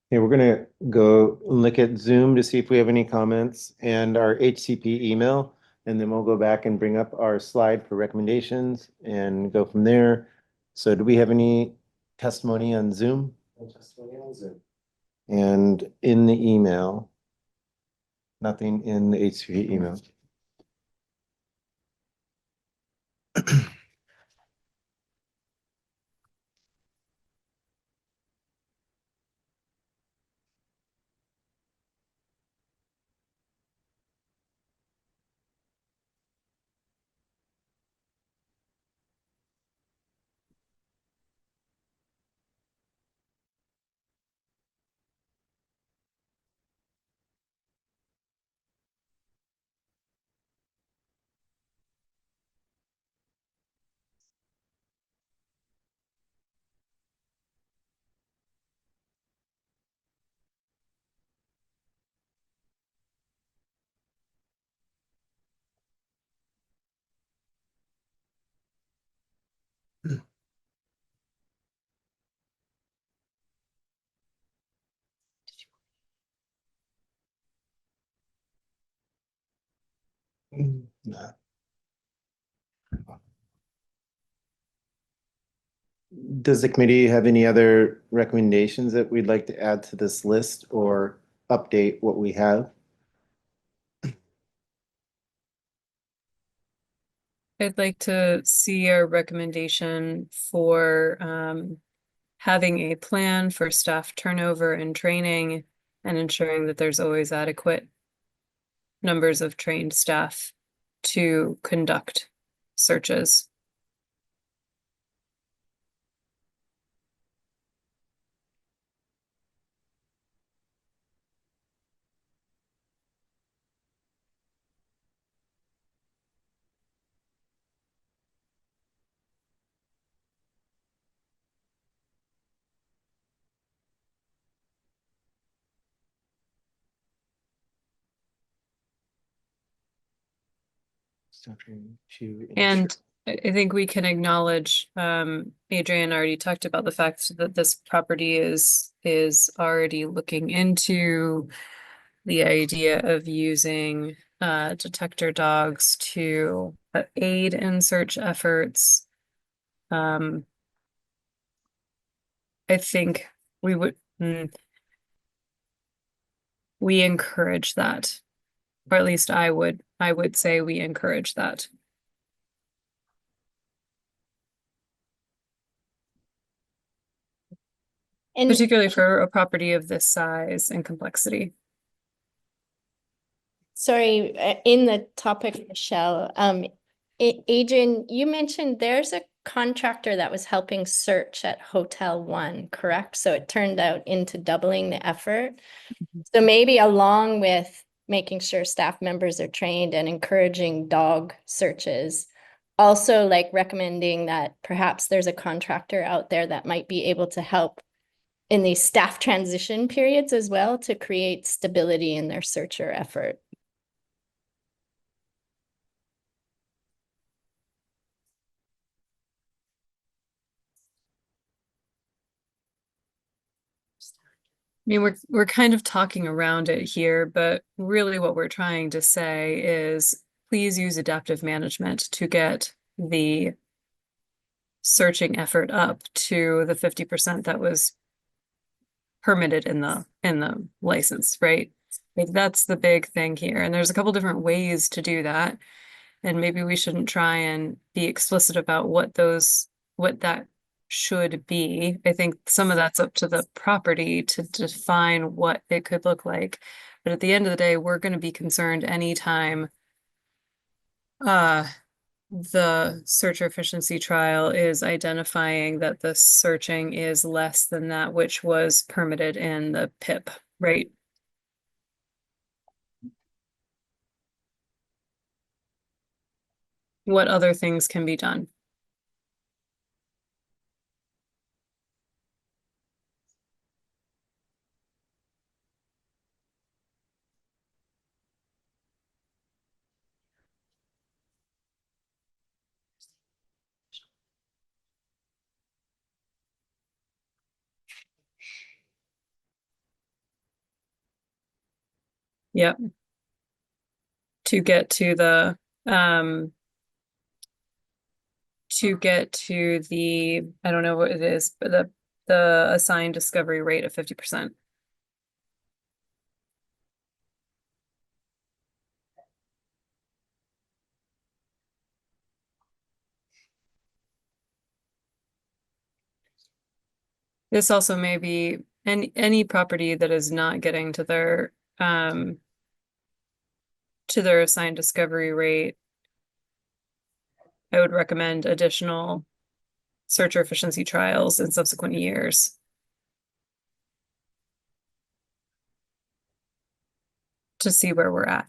Okay, we're gonna go look at Zoom to see if we have any comments and our HCP email, and then we'll go back and bring up our slide for recommendations and go from there. So do we have any testimony on Zoom? No testimony on Zoom. And in the email? Nothing in the HCP email. Does the committee have any other recommendations that we'd like to add to this list or update what we have? I'd like to see a recommendation for having a plan for staff turnover and training and ensuring that there's always adequate numbers of trained staff to conduct searches. And I think we can acknowledge, Adrian already talked about the fact that this property is already looking into the idea of using detector dogs to aid in search efforts. I think we would we encourage that, or at least I would say we encourage that. And particularly for a property of this size and complexity. Sorry, in the topic, Michelle, Adrian, you mentioned there's a contractor that was helping search at Hotel One, correct? So it turned out into doubling the effort. So maybe along with making sure staff members are trained and encouraging dog searches, also like recommending that perhaps there's a contractor out there that might be able to help in these staff transition periods as well to create stability in their searcher effort. I mean, we're kind of talking around it here, but really what we're trying to say is please use adaptive management to get the searching effort up to the 50% that was permitted in the license, right? Like that's the big thing here. And there's a couple different ways to do that. And maybe we shouldn't try and be explicit about what that should be. I think some of that's up to the property to define what it could look like. But at the end of the day, we're going to be concerned anytime the searcher efficiency trial is identifying that the searching is less than that which was permitted in the PIP, right? What other things can be done? Yep. To get to the I don't know what it is, but the assigned discovery rate of 50%. This also may be any property that is not getting to their assigned discovery rate. I would recommend additional searcher efficiency trials in subsequent years to see where we're at.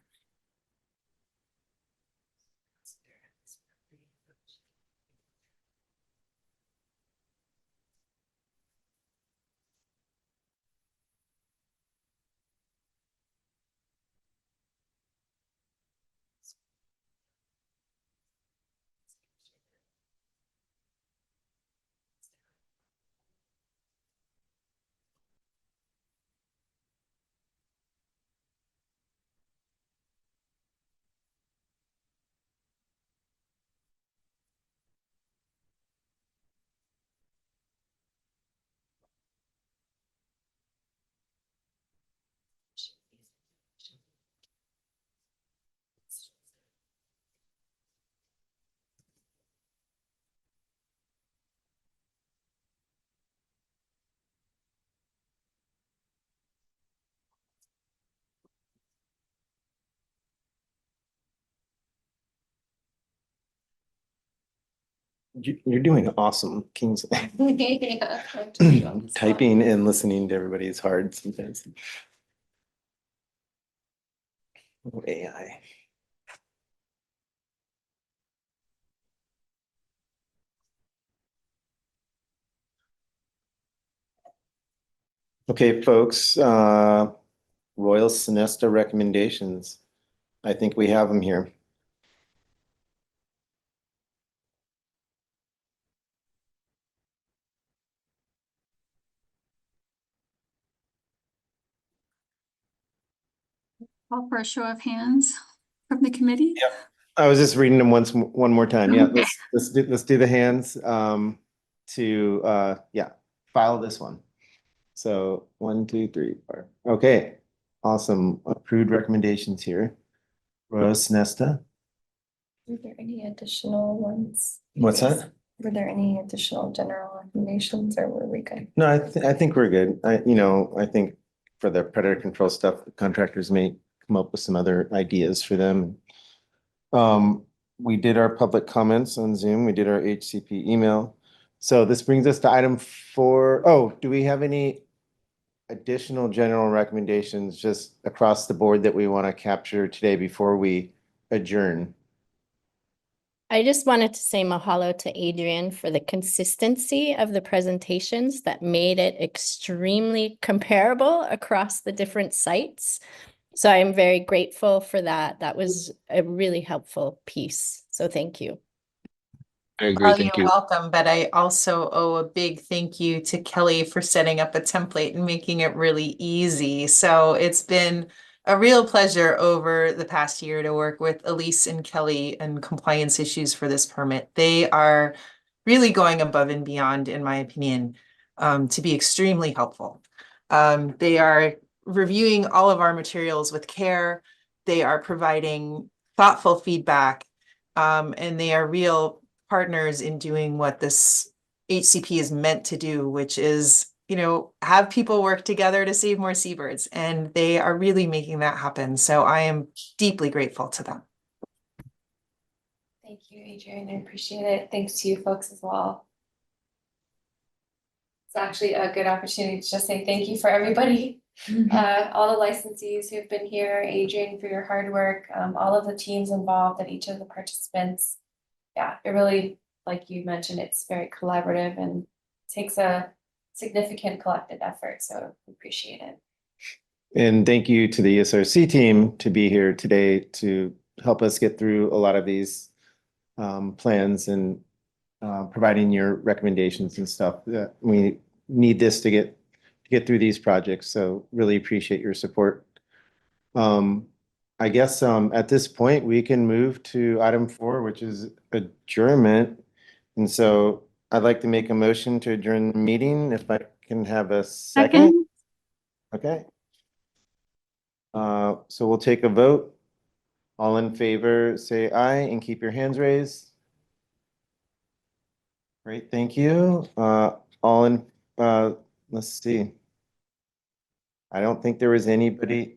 You're doing awesome, Kingsley. Yeah. Typing and listening to everybody is hard sometimes. Oh, AI. Okay, folks, Royal Sonesta recommendations. I think we have them here. Call for a show of hands from the committee. Yep. I was just reading them one more time. Yeah, let's do the hands to file this one. So 1, 2, 3, 4. Okay, awesome. Approved recommendations here. Royal Sonesta. Were there any additional ones? What's that? Were there any additional general recommendations or were we good? No, I think we're good. I think for the predator control stuff, the contractors may come up with some other ideas for them. we did our public comments on Zoom. We did our HCP email. So this brings us to item 4. Oh, do we have any additional general recommendations just across the board that we want to capture today before we adjourn? I just wanted to say mahalo to Adrian for the consistency of the presentations that made it extremely comparable across the different sites. So I'm very grateful for that. That was a really helpful piece. So thank you. I agree. Oh, Thank you're you. welcome, but I also owe a big thank you to Kelly for setting up a template and making it really easy. So it's been a real pleasure over the past year to work with Elise and Kelly and compliance issues for this permit. They are really going above and beyond, in my opinion, to be extremely helpful. They are reviewing all of our materials with care. They are providing thoughtful feedback, and they are real partners in doing what this HCP is meant to do, which is, you know, have people work together to save more seabirds. And they are really making that happen. So I am deeply grateful to them. Thank you, Adrian. I appreciate it. Thanks to you folks as well. It's actually a good opportunity to just say thank you for everybody. All the licensees who've been here, Adrian, for your hard work, all of the teams involved and each of the participants. Yeah, it really, like you mentioned, it's very collaborative and takes a significant collective effort. So we appreciate it. And thank you to the ESRC team to be here today to help us get through a lot of these plans and providing your recommendations and stuff. We need this to get through these projects. So really appreciate your support. I guess at this point we can move to item 4, which is adjournment. And so I'd like to make a motion to adjourn the meeting if I can have a second. Okay. So we'll take a vote. All in favor, say aye and keep your hands raised. Great, thank you. All in, let's see. I don't think there was anybody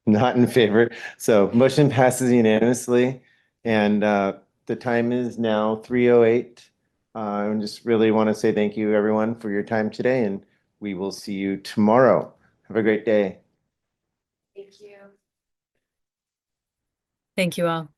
not in favor. So motion passes unanimously. And the time is now 3:08. I just really want to say thank you everyone for your time today, and we will see you tomorrow. Have a great day. Thank you. Thank you all.